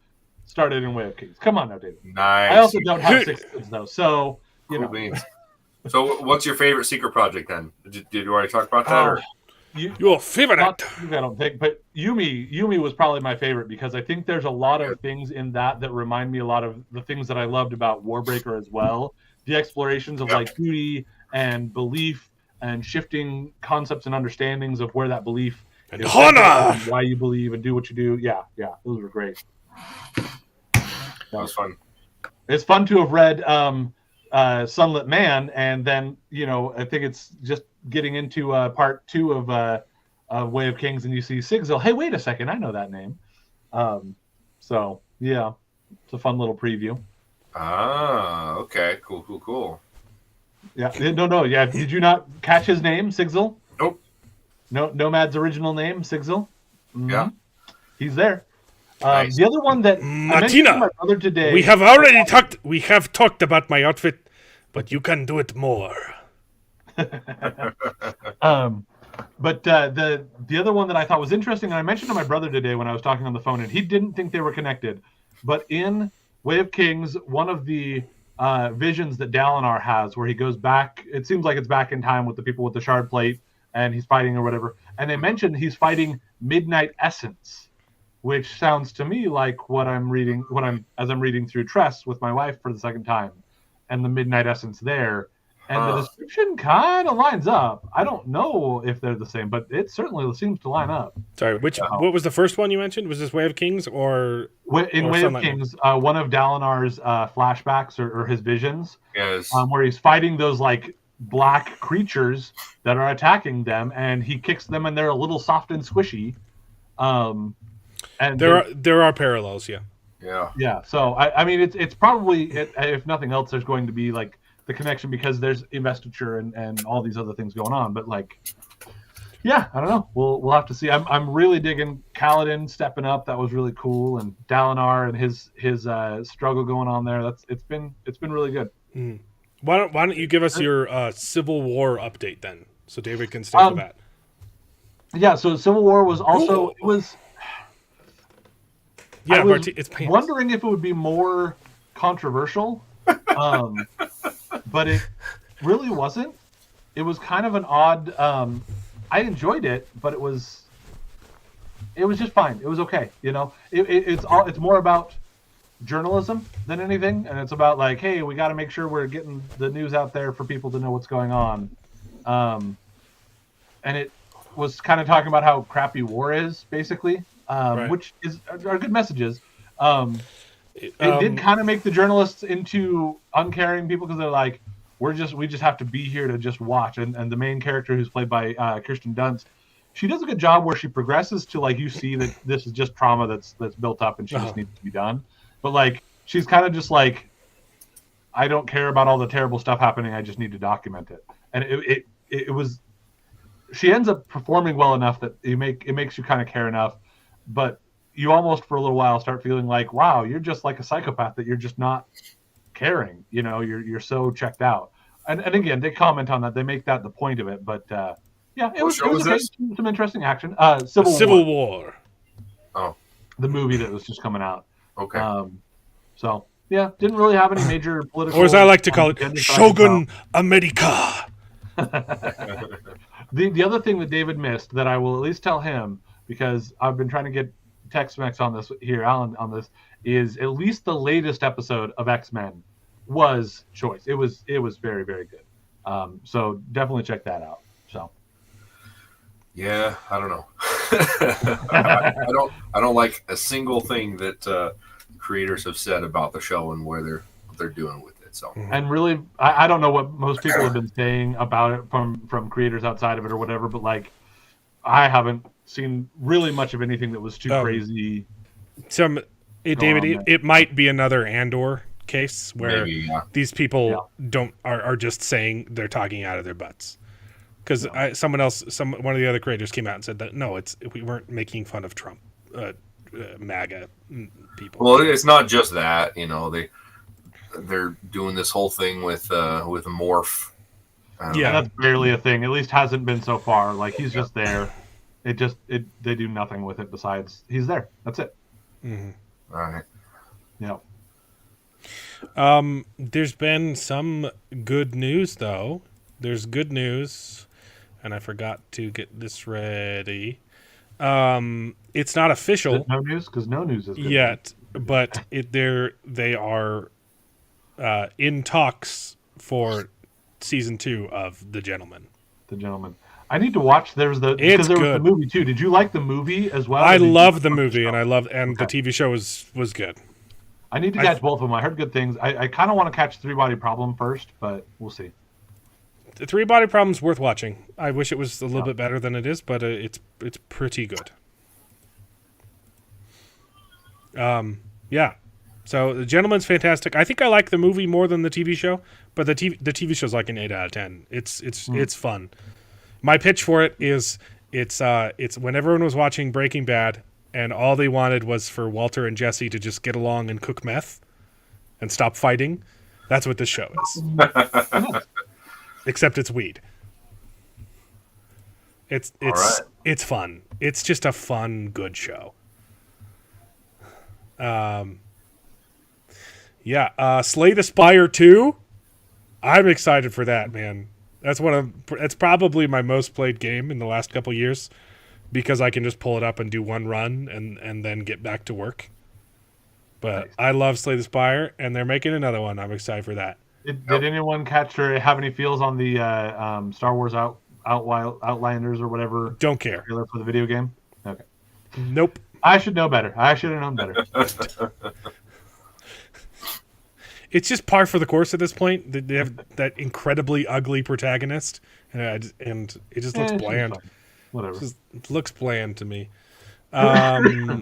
started in Way of Kings. Come on now, David. Nice. I also don't have 6 kids though, so you know. Beans. So, what's your favorite Secret Project then? Did you already talk about that? Or? Your favorite? I don't think, but Yumi was probably my favorite because I think there's a lot of things in that remind me a lot of the things that I loved about Warbreaker as well. The explorations of like duty and belief and shifting concepts and understandings of where that belief and honor, and why you believe and do what you do. Yeah, those were great. That was fun. It's fun to have read Sunlit Man, and then I think it's just getting into part 2 of Way of Kings, and you see Sigzil. Hey, wait a second, I know that name. So yeah, it's a fun little preview. Ah, okay, cool. Yeah, no, yeah. Did you not catch his name, Sigzil? Nope. No, Nomad's original name, Sigzil. Mm-hmm. Yeah, he's there. Nice. The other one that I mentioned to my brother today. We have already talked. We have talked about my outfit, but you can do it more. But the other one that I thought was interesting, and I mentioned to my brother today when I was talking on the phone, and he didn't think they were connected. But in Way of Kings, one of the visions that Dalinar has, where he goes back, it seems like it's back in time with the people with the shard plate, and he's fighting or whatever. And they mentioned he's fighting Midnight Essence, which sounds to me like what I'm reading as I'm reading through Tress with my wife for the second time, and the Midnight Essence there. And the description kind of lines up. I don't know if they're the same, but it certainly seems to line up. Sorry, what was the first one you mentioned? Was this Way of Kings or in Way of Kings? One of Dalinar's flashbacks or his visions, yes, where he's fighting those like black creatures that are attacking them, and he kicks them, and they're a little soft and squishy. And there are parallels, yeah. Yeah. So I mean, it's probably if nothing else, there's going to be like the connection because there's investiture and all these other things going on. But like, yeah, I don't know. We'll have to see. I'm really digging Kaladin stepping up. That was really cool, and Dalinar and his struggle going on there. It's been really good. Mm. Why don't you give us your Civil War update then, so David can stick to that. Yeah. So Civil War was also it was. Yeah, I was it's wondering if it would be more controversial, but it really wasn't. It was kind of an odd. I enjoyed it, but it was just fine. It was okay, It's more about journalism than anything, and it's about like, hey, we got to make sure we're getting the news out there for people to know what's going on. And it was kind of talking about how crappy war is, basically. Right. Which are good messages. It did kind of make the journalists into uncaring people because they're like, we just have to be here to just watch. And the main character, who's played by Kirsten Dunst, she does a good job where she progresses to, like, you see that this is just trauma that's built up and she just needs to be done. But, like, she's kind of just like, I don't care about all the terrible stuff happening. I just need to document it. And it was, she ends up performing well enough that it makes you kind of care enough, but you almost for a little while start feeling like, wow, you're just like a psychopath, that you're just not caring. You know, you're so checked out. And again, they comment on that. They make that the point of it. But yeah, it was okay. Some interesting action. Civil War. Oh, the movie that was just coming out. okay. So yeah, didn't really have any major political. Or as I like to call it, Shogun America. The other thing that David missed, that I will at least tell him, because I've been trying to get Tex-Mex on this here, Alan, on this, is at least the latest episode of X-Men was choice. It was very, very good. So definitely check that out. So yeah, I don't know. I don't like a single thing that creators have said about the show and what they're doing with it. So, and really, I don't know what most people have been saying about it from creators outside of it or whatever, but like, I haven't seen really much of anything that was too crazy. David, it might be another Andor case where maybe, yeah. these people are just saying, they're talking out of their butts. Because one of the other creators came out and said that no, we weren't making fun of Trump, MAGA people. Well, it's not just that, you know, they're doing this whole thing with Morph. Yeah, that's barely a thing. At least hasn't been so far. Like, he's just there. They do nothing with it besides he's there. That's it. Mm-hmm. All right. Yeah. There's been some good news, though. There's good news, and I forgot to get this ready. It's not official. No news, because no news is good yet, but they are in talks for season 2 of The Gentleman. The Gentleman. I need to watch. There was the movie too. Did you like the movie as well? I love the movie, and the TV show was good. I need to catch both of them. I heard good things. I kind of want to catch Three Body Problem first, but we'll see. The Three Body Problem's worth watching. I wish it was a little bit better than it is, but it's pretty good. Yeah. So The Gentleman's fantastic. I think I like the movie more than the TV show, but the TV show's like an 8 out of 10. It's fun. My pitch for it is it's when everyone was watching Breaking Bad and all they wanted was for Walter and Jesse to just get along and cook meth and stop fighting. That's what this show is. Except it's weed. It's fun. It's just a fun, good show. Slay the Spire 2. I'm excited for that, man. That's probably my most played game in the last couple years, because I can just pull it up and do one run and then get back to work. But nice. I love Slay the Spire, and they're making another one. I'm excited for that. Did anyone catch or have any feels on the Star Wars Outlanders or whatever? Don't care. Trailer for the video game? Okay. Nope. I should know better. I should have known better. It's just par for the course at this point. They have that incredibly ugly protagonist, and it just looks bland. Whatever. It looks bland to me. I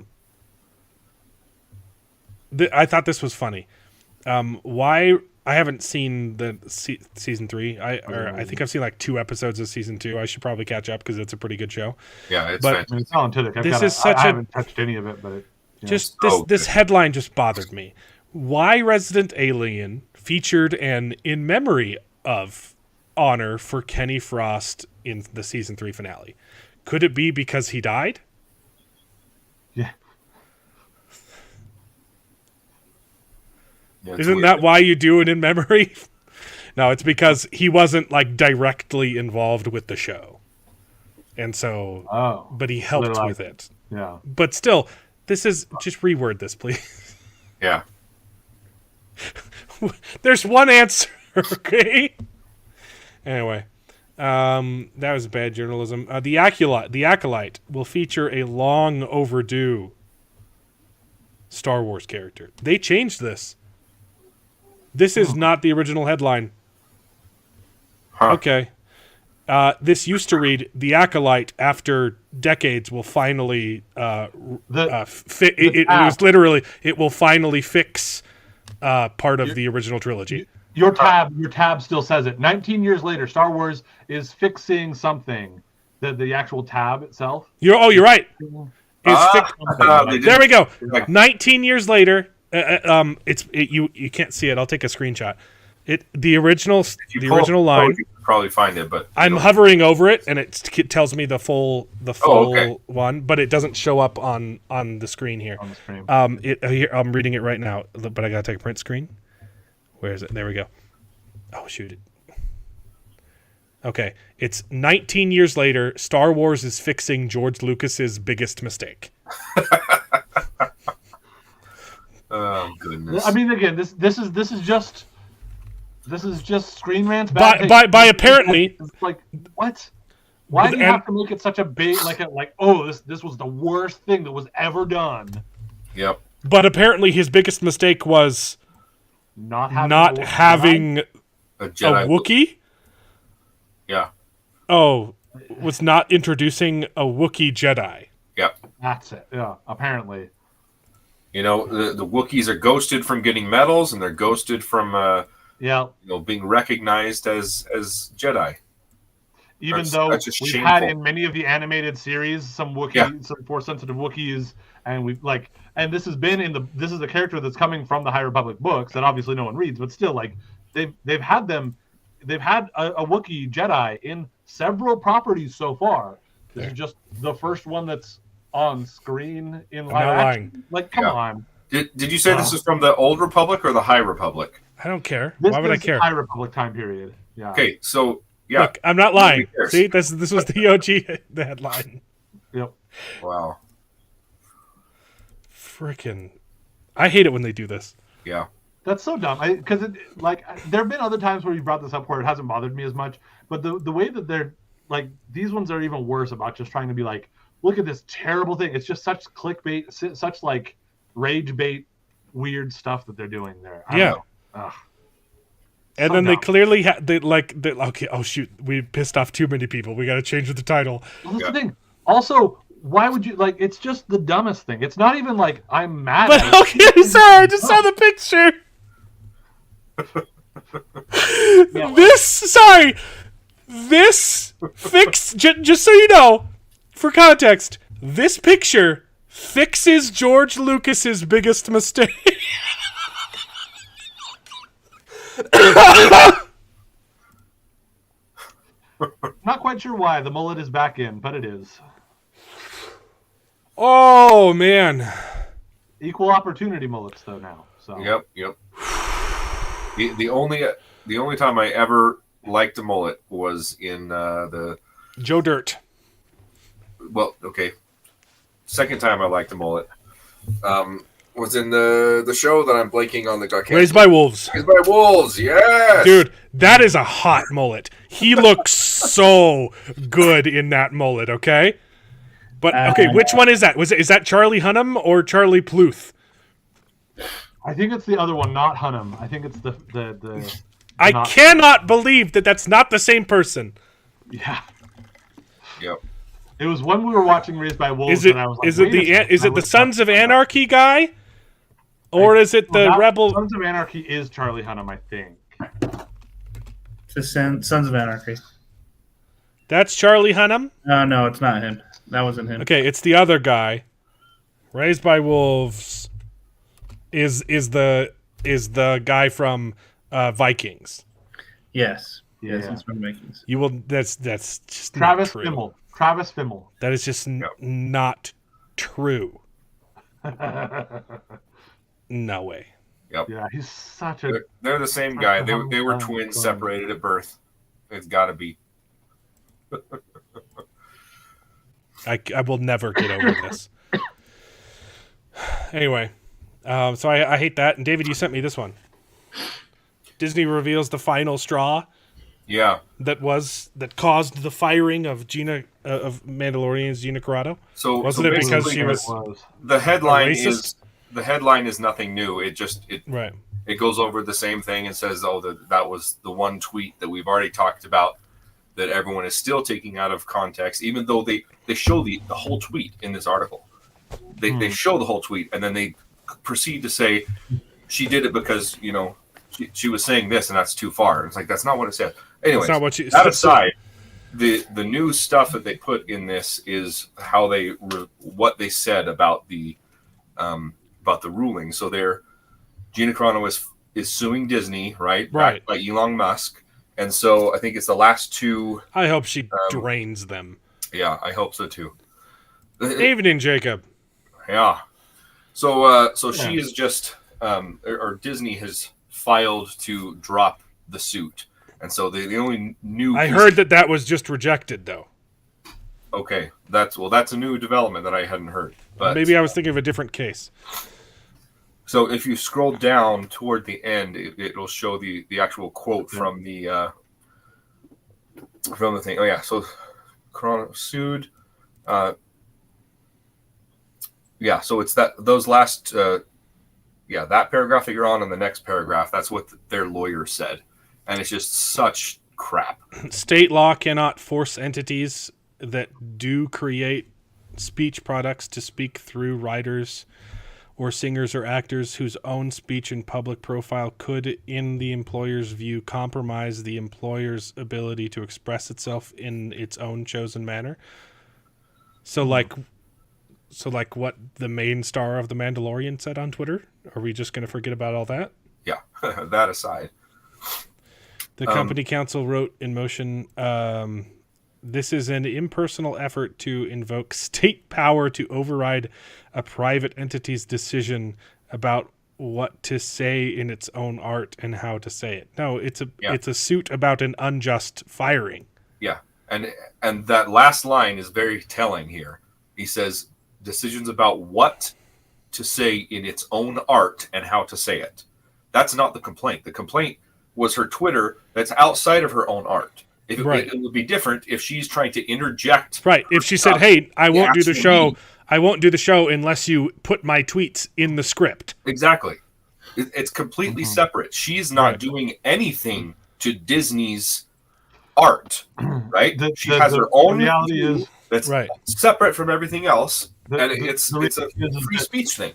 thought this was funny. Why I haven't seen the season 3. I think I've seen like 2 episodes of season 2. I should probably catch up because it's a pretty good show. Yeah, it's fantastic. I haven't touched any of it, but this headline just bothered me. Why Resident Alien featured an in memory of honor for Kenny Frost in the season 3 finale? Could it be because he died? Yeah. Isn't that why you do it in memory? No, it's because he wasn't like directly involved with the show. And so, but he helped with it. Yeah. But still, just reword this, please. Yeah. There's one answer, okay? Anyway, that was bad journalism. The Acolyte will feature a long overdue Star Wars character. They changed this. This is not the original headline. Huh. Okay. This used to read, "The Acolyte, after decades, will finally it was literally, it will finally fix part of the original trilogy." Your tab still says it. 19 years later, Star Wars is fixing something. The actual tab itself. You're right. They There we go. Like- 19 years later, you can't see it. I'll take a screenshot. The original line. You can probably find it, but I'm hovering over it, and it tells me the full okay. one, but it doesn't show up on the screen here. On the screen. Here, I'm reading it right now, but I gotta take a print screen. Where is it? There we go. Oh shoot! Okay, it's 19 years later. Star Wars is fixing George Lucas's biggest mistake. Oh goodness! I mean, again, this is just Screen Rant's By apparently, it's like what? Why do you have to make it such a big this was the worst thing that was ever done? Yep. But apparently, his biggest mistake was Not having A Jedi. a Wookiee. Yeah. Oh, was not introducing a Wookiee Jedi. Yep. That's it. Yeah, apparently. You know, the Wookiees are ghosted from getting medals, and they're ghosted from being recognized as Jedi. Even That's though just we've shameful. had in many of the animated series some some Force-sensitive Wookiees, and we've and this has been this is a character that's coming from the High Republic books that obviously no one reads, but still, they've had a Wookiee Jedi in several properties so far. This is just the first one that's on screen in live action. Come on. Did you say this is from the Old Republic or the High Republic? I don't care. This Why would I is care? High Republic time period. Yeah. Okay, so yeah. Look, I'm not lying. Who cares? See, this was the OG the headline. Yep. Wow. Frickin', I hate it when they do this. Yeah. That's so dumb. Because there have been other times where you brought this up where it hasn't bothered me as much, but the way that they're these ones are even worse about just trying to be look at this terrible thing. It's just such clickbait, such rage bait, weird stuff that they're doing there. I don't know. Ugh. And So then they dumb. clearly okay, oh shoot, we pissed off too many people. We got to change the title. Well, that's the thing. Also, why would you it's just the dumbest thing. It's not even I'm mad But at it. okay, sorry, I just saw the picture. This fix just so you know, for context, this picture fixes George Lucas's biggest mistake. Not quite sure why the mullet is back in, but it is. Oh man. Equal opportunity mullets though now. So Yep. The only time I ever liked a mullet was in the Joe Dirt. second time I liked a mullet was in the show that I'm blanking on Raised by Wolves. Raised by Wolves, yes. Dude, that is a hot mullet. He looks so good in that mullet, okay? But okay, which one is that? Is that Charlie Hunnam or Charlie Pluth? I think it's the other one, not Hunnam. I think it's the I cannot believe that that's not the same person. Yeah. Yep. It was when we were watching Raised by Wolves, Is it and I was is it the Sons of Anarchy guy? Or is it the Rebel? Sons of Anarchy is Charlie Hunnam, I think. The Sons of Anarchy. That's Charlie Hunnam? No, it's not him. That wasn't him. Okay, it's the other guy. Raised by Wolves is the guy from Vikings. Yes. Yeah. He's from Vikings. You will. That's just Travis not true. Fimmel. Travis Fimmel. That is just not true. No way. Yep. Yeah, he's such a. They're the same guy. They were twins separated at birth. It's got to be. I will never get over this. Anyway, so I hate that. And David, you sent me this one. Disney reveals the final straw. Yeah. That caused the firing of Mandalorian's Gina Carano. So wasn't it because she was the headline racist? is the headline is nothing new. It it goes over the same thing and says, "Oh, that was the one tweet that we've already talked about that everyone is still taking out of context, even though they show the whole tweet in this article. They show the whole tweet, and then they proceed to say she did it because she was saying this, and that's too far. It's like that's not what it says. Anyways, not what she that aside, the new stuff that they put in this is how what they said about the ruling. So Gina Carano is suing Disney, right? Right. By Elon Musk. And so I think it's the last two. I hope she drains them. Yeah, I hope so too. Evening, Jacob. Yeah. So she is just, or Disney has filed to drop the suit, and so the only new. I heard that was just rejected, though. Okay, that's a new development that I hadn't heard. But maybe I was thinking of a different case. So if you scroll down toward the end, it'll show the actual quote from the thing. Oh yeah, so Corona sued. Yeah, so it's those last that paragraph that you're on and the next paragraph. That's what their lawyer said, and it's just such crap. State law cannot force entities that do create speech products to speak through writers or singers or actors whose own speech and public profile could, in the employer's view, compromise the employer's ability to express itself in its own chosen manner. So like what the main star of The Mandalorian said on Twitter? Are we just going to forget about all that? Yeah, that aside. The company counsel wrote in motion, this is an impersonal effort to invoke state power to override a private entity's decision about what to say in its own art and how to say it. No, it's a suit about an unjust firing. Yeah, and that last line is very telling here. He says decisions about what to say in its own art and how to say it. That's not the complaint. The complaint was her Twitter that's outside of her own art. It would be different if she's trying to interject. Right. If she said, "Hey, I won't do the show. I won't do the show unless you put my tweets in the script." Exactly. It's completely separate. She's not doing anything to Disney's art, right? She has her own reality view is that's separate from everything else, and it's a free speech thing.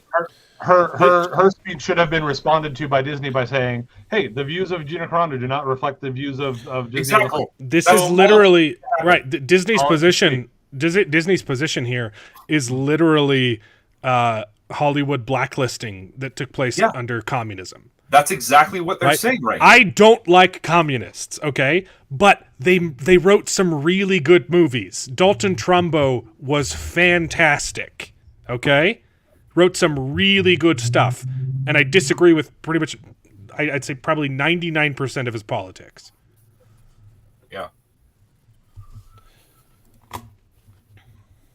Her speech should have been responded to by Disney by saying, "Hey, the views of Gina Carano do not reflect the views of Disney." Exactly. This is literally right. Disney's position. Disney's position here is literally Hollywood blacklisting that took place under communism. That's exactly what they're saying right now. I don't like communists, okay? But they wrote some really good movies. Dalton Trumbo was fantastic, okay? Wrote some really good stuff. And I disagree with pretty much, I'd say probably 99% of his politics. Yeah.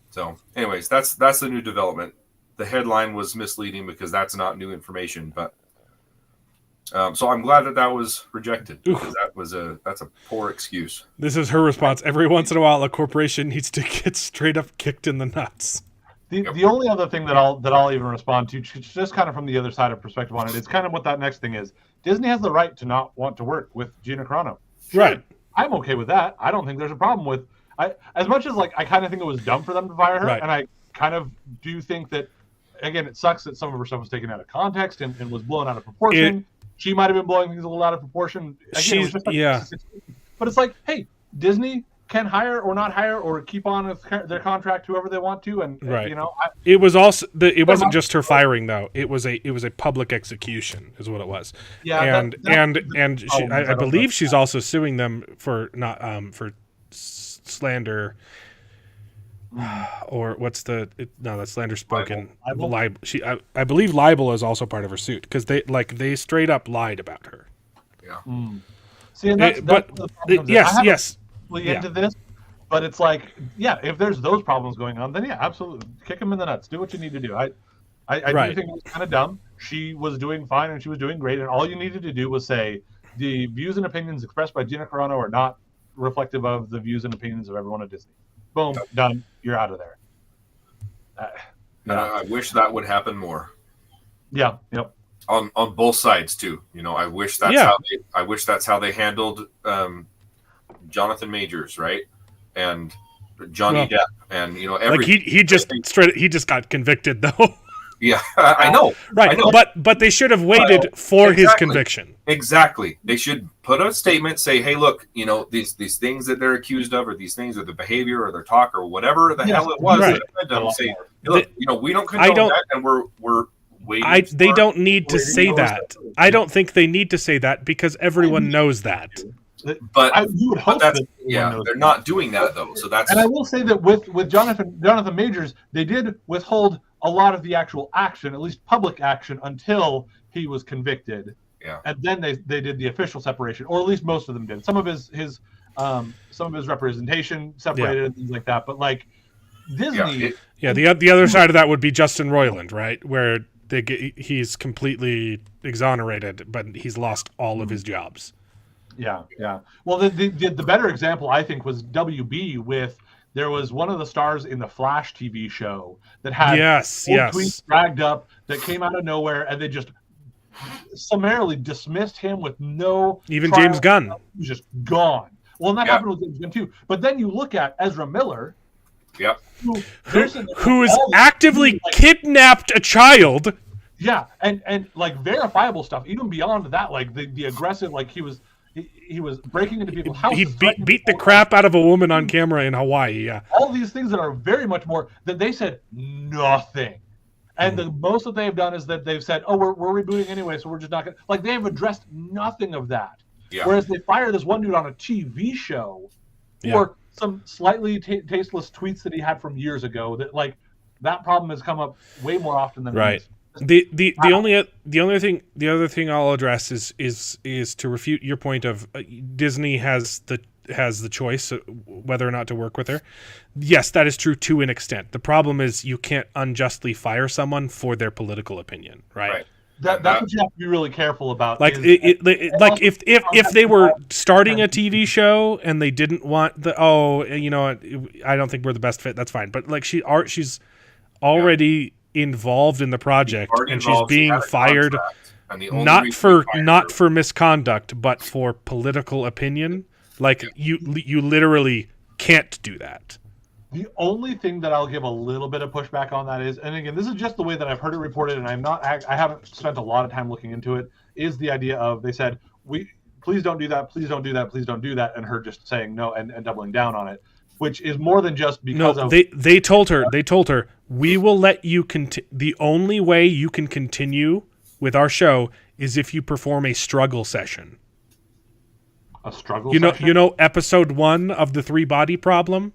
So, anyways, that's the new development. The headline was misleading because that's not new information, but so I'm glad that was rejected because that's a poor excuse. This is her response. Every once in a while, a corporation needs to get straight up kicked in the nuts. The only other thing that I'll even respond to, just kind of from the other side of perspective on it, is kind of what that next thing is. Disney has the right to not want to work with Gina Carano. Sure, right. I'm okay with that. I don't think there's a problem with. As much as I kind of think it was dumb for them to fire her, and I kind of do think that, again, it sucks that some of her stuff was taken out of context and was blown out of proportion. She might have been blowing things a little out of proportion. Again, but it's like, hey, Disney can hire or not hire or keep on with their contract whoever they want to, and it was also it wasn't just her firing though. It was a public execution is what it was. Yeah, and I believe she's also suing them for not for slander. Or what's that's slander spoken. Libel. I believe libel is also part of her suit because they straight up lied about her. Yeah. See, and yes. Into this, but it's like, if there's those problems going on, then absolutely kick them in the nuts. Do what you need to do. I do think it was kind of dumb. She was doing fine and she was doing great, and all you needed to do was say the views and opinions expressed by Gina Carano are not reflective of the views and opinions of everyone at Disney. Boom, done. You're out of there. I wish that would happen more. Yeah. Yep. on both sides too. You know, I wish that's how they handled Jonathan Majors, right? And Johnny Depp, and you know, like he just got convicted though. Yeah, I know. Right, I know. But they should have waited for his conviction. Exactly. They should put a statement, say, hey, look, you know, these things that they're accused of, or these things, or the behavior, or their talk, or whatever the hell it was. Right. Say, hey, look, you know, we don't condone that, and we're waiting. They don't need to say that. I don't think they need to say that because everyone knows that. But you would hope that they're not doing that though. So that's. And I will say that with Jonathan Majors, they did withhold a lot of the actual action, at least public action, until he was convicted. Yeah. And then they did the official separation, or at least most of them did. Some of his representation separated and things like that. But like Disney, the other side of that would be Justin Roiland, right, where he's completely exonerated, but he's lost all of his jobs. Yeah. Well, the better example I think was WB with. There was one of the stars in the Flash TV show that had tweets dragged up that came out of nowhere, and they just summarily dismissed him with no even trial. James Gunn. He was just gone. Well, and that happened with James Gunn too. But then you look at Ezra Miller, who's actively kidnapped a child. Yeah, and like verifiable stuff, even beyond that, like the aggressive, like he was breaking into people's houses. He beat the crap out of a woman on camera in Hawaii. Yeah, all these things that are very much more that they said nothing, and the most that they've done is that they've said, "Oh, we're rebooting anyway, so we're just not gonna." Like they have addressed nothing of that. Yeah. Whereas they fired this one dude on a TV show for some slightly tasteless tweets that he had from years ago. That problem has come up way more often than right. The other thing I'll address is to refute your point of Disney has the choice whether or not to work with her. Yes, that is true to an extent. The problem is you can't unjustly fire someone for their political opinion, right? That's what you have to be really careful about. Like if they were starting a TV show and they didn't want I don't think we're the best fit. That's fine, but like she's already involved in the project and she's being fired not for misconduct but for political opinion. Like you literally can't do that. The only thing that I'll give a little bit of pushback on that is, and again, this is just the way that I've heard it reported, and I haven't spent a lot of time looking into it, is the idea of they said, please don't do that, please don't do that, please don't do that, and her just saying no and doubling down on it, which is more than just because of... They told her, we will let you the only way you can continue with our show is if you perform a struggle session. A struggle session? You know episode 1 of the 3-body problem?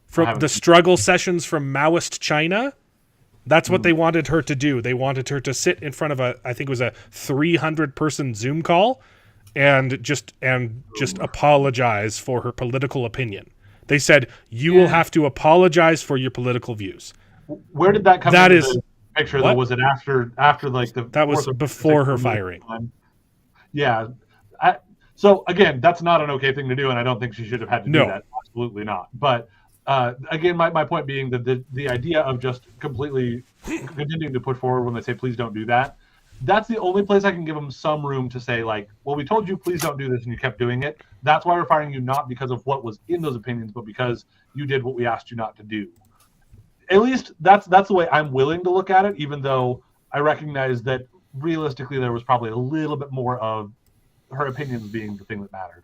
From the struggle sessions from Maoist China, that's what they wanted her to do. They wanted her to sit in front of I think it was a 300-person Zoom call, and just apologize for her political opinion. They said you will have to apologize for your political views. Where did that come? That is the picture. Though, was it after like the? That was before her firing. Yeah. So again, that's not an okay thing to do, and I don't think she should have had to do that. Absolutely not. But. Again, my point being that the idea of just completely continuing to push forward when they say please don't do that, that's the only place I can give them some room to say like, well, we told you please don't do this and you kept doing it. That's why we're firing you, not because of what was in those opinions, but because you did what we asked you not to do. At least that's the way I'm willing to look at it, even though I recognize that realistically there was probably a little bit more of her opinions being the thing that mattered.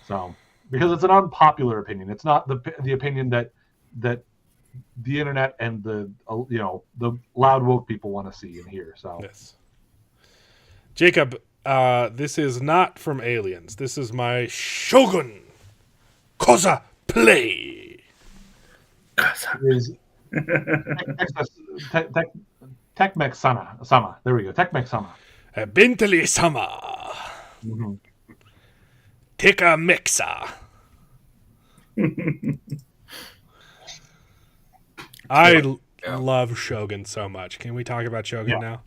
So. Because it's an unpopular opinion. It's not the opinion that the internet and the loud woke people want to see and hear. So, yes. Jacob, this is not from Aliens. This is my Shogun Koza play. Tekmek Sama. There we go. Tekmek Sama. Bintali Sama. Mm-hmm. Tika Mixa. I love Shogun so much. Can we talk about Shogun now?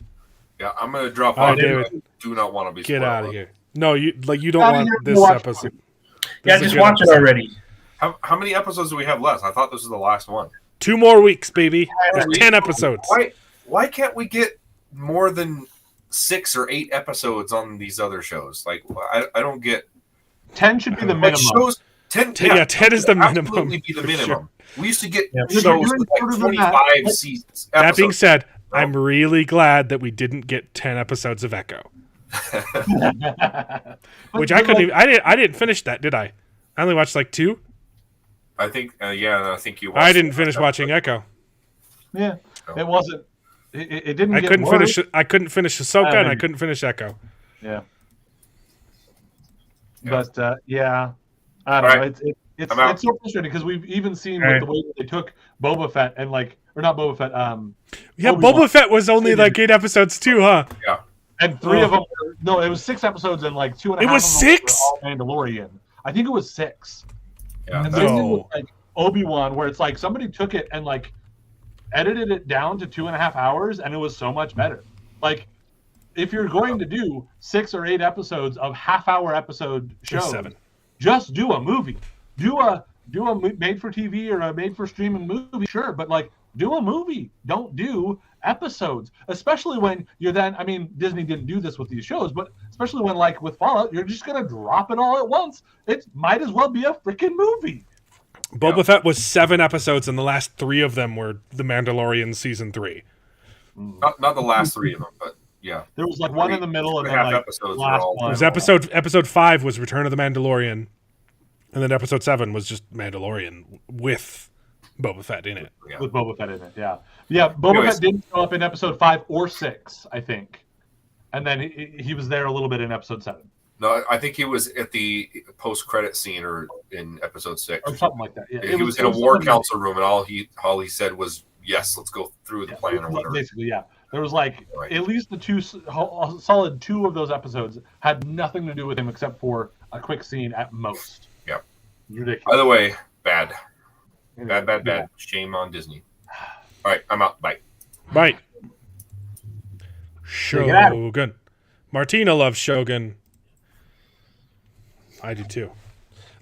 Yeah, I'm gonna drop off. David, do not want to be get out of here. No, you don't want this episode. Just watch it already. How many episodes do we have left? I thought this was the last one. 2 more weeks, baby. There's 10 episodes. Why can't we get more than 6 or 8 episodes on these other shows. Like, I don't get 10 should be the like minimum. shows. 10, 10 is the minimum. Absolutely be the for minimum. sure. We used to get You're shows doing with shorter like than that. 25 seasons. That being episodes. said, I'm really glad that we didn't get 10 episodes of Echo, which I couldn't. I didn't finish that, did I? I only watched like 2. I think, I think you. I didn't finish watching Echo. Yeah, it wasn't. It didn't. I get couldn't worse. finish. I couldn't finish Ahsoka, and I couldn't finish Echo. Yeah. Yeah. But yeah, I don't know. Right. It's I'm out. it's so frustrating because we've even seen All with the way that they took Boba Fett and like, or not Boba Fett. Yeah, Obi-Wan. Boba Fett was only like 8 episodes too, huh? Yeah. And 3 of them. No, it was 6 episodes and like 2.5. It was of them 6? were all Mandalorian. I think it was 6. Yeah. And No. then it was like Obi-Wan, where it's like somebody took it and like edited it down to 2.5 hours, and it was so much better. Like, if you're going to do 6 or 8 episodes of half-hour episode shows, 7. just do a movie. Do a made-for-TV or a made-for-streaming movie, sure, but like do a movie. Don't do episodes, especially when you're then. I mean, Disney didn't do this with these shows, but especially when like with Fallout, you're just gonna drop it all at once. It might as well be a freaking movie. Boba Fett was 7 episodes, and the last 3 of them were The Mandalorian season 3. Not the last 3 of them, but yeah. There was like one in the middle, and then 2.5 like episodes last were all. one. It was episode 5 was Return of the Mandalorian, and then episode 7 was just Mandalorian with Boba Fett in it. Yeah. With Boba Fett in it, yeah. Boba Anyways. Fett didn't show up in episode 5 or 6, I think, and then he was there a little bit in episode 7 No, I think he was at the post-credit scene or in episode 6 or something like that. Yeah, He was in a war council room, and all he said was, "Yes, let's go through the plan or whatever." Basically, yeah. There was like Right. at least a solid 2 of those episodes had nothing to do with him except for a quick scene at most. Yeah. Ridiculous. By the way, bad. Yeah. Bad. Shame on Disney. All right, I'm out. Bye. Right. it out. Shogun. Martina loves Shogun. I do too.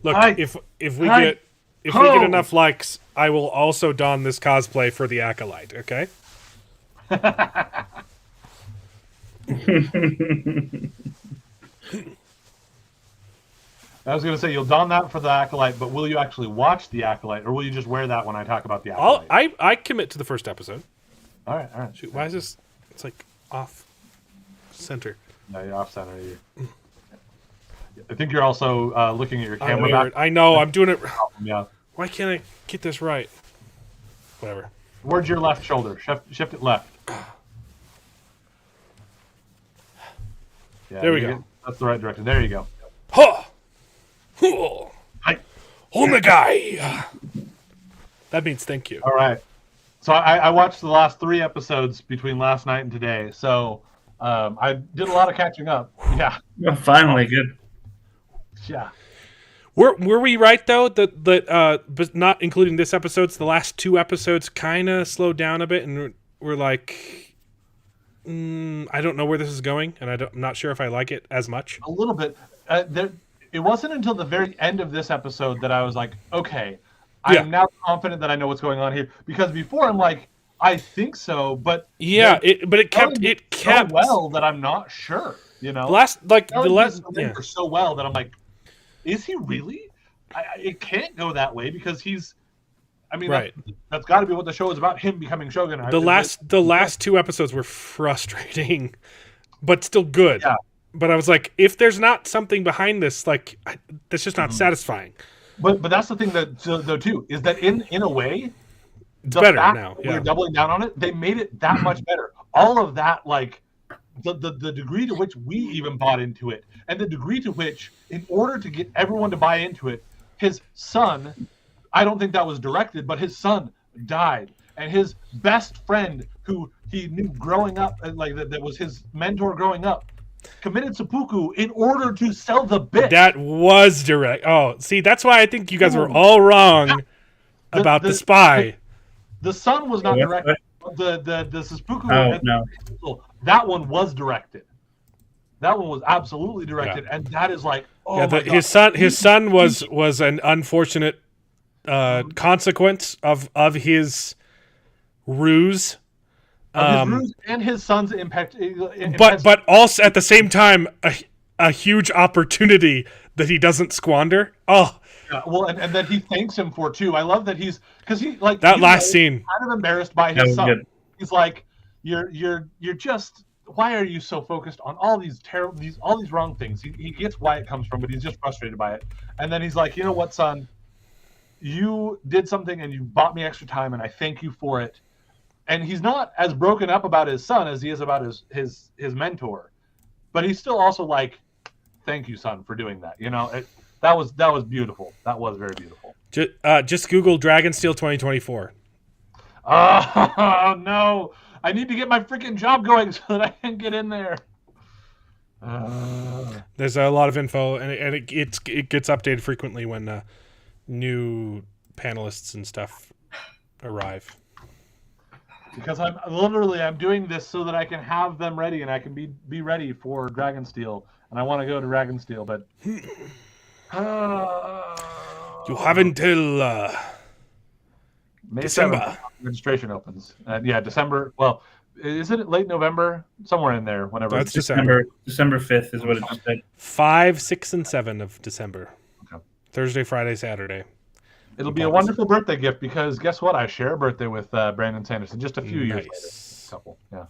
Look, Hi. if we Hi. get enough likes, I will also don this cosplay for the Acolyte. Okay. I was going to say you'll don that for the Acolyte, but will you actually watch the Acolyte, or will you just wear that when I talk about the Acolyte? I commit to the first episode. All right. Shoot, why is this? It's like off center. No, you're off center. I think you're also looking at your camera Weird. back. I know. I'm doing it. Yeah. Why can't I get this right? Whatever. Towards your left shoulder. Shift it left. Yeah, There we go. That's the right direction. There you go. Ha! Huh. Hi. Omegai. That means thank you. All right. So I watched the last 3 episodes between last night and today. So I did a lot of catching up. Yeah. Oh, finally, good. Yeah. Were we right though that but not including this episodes, the last 2 episodes kind of slowed down a bit, and we're like, I don't know where this is going, and I'm not sure if I like it as much. A little bit. It wasn't until the very end of this episode that I was like, okay, I am now confident that I know what's going on here. Because before I'm like, I think so, but Yeah, it kept so well that I'm not sure. You know, yeah. so well that I'm like, is he really? It can't go that way because he's. I mean, Right. that's got to be what the show is about. Him becoming Shogun. The last 2 episodes were frustrating, but still good. Yeah. But I was like, if there's not something behind this, like that's just not satisfying. But that's the thing that though too is that in a way, It's the better fact now. that Yeah. we're doubling down on it. They made it that much better. All of that, like the degree to which we even bought into it, and the degree to which, in order to get everyone to buy into it, his son, I don't think that was directed, but his son died, and his best friend, who he knew growing up, like that was his mentor growing up, committed seppuku in order to sell the bit. That was direct. Oh, see, that's why I think you guys were all wrong about the spy. The son was not What? directed. The seppuku. Oh, no. That one was directed. That one was absolutely directed, and that is like, oh Yeah, my God. his son was an unfortunate consequence of his ruse. His ruse and his son's impact. But also at the same time, a huge opportunity that he doesn't squander. Oh, yeah, well, and that he thanks him for too. I love that because he like that last scene. Kind of embarrassed by his son. Good. He's like, you're just. Why are you so focused on all these terrible, all these wrong things? He gets why it comes from, but he's just frustrated by it. And then he's like, you know what, son? You did something and you bought me extra time, and I thank you for it. And he's not as broken up about his son as he is about his mentor, but he's still also like, thank you, son, for doing that. You know, that was beautiful. That was very beautiful. Just Google Dragonsteel 2024. Oh no! I need to get my freaking job going so that I can get in there. There's a lot of info, and it gets updated frequently when new panelists and stuff arrive. Because I'm doing this so that I can have them ready and I can be ready for Dragonsteel, and I want to go to Dragonsteel, but you have until May December. 7th, registration opens. Yeah, December. Well, isn't it late November? Somewhere in there. Whenever. That's December. December 5th is what it just said. 5, 6, and 7 of December. Okay. Thursday, Friday, Saturday. It'll be a wonderful birthday gift because guess what? I share a birthday with Brandon Sanderson just a few years later. Couple. Yeah.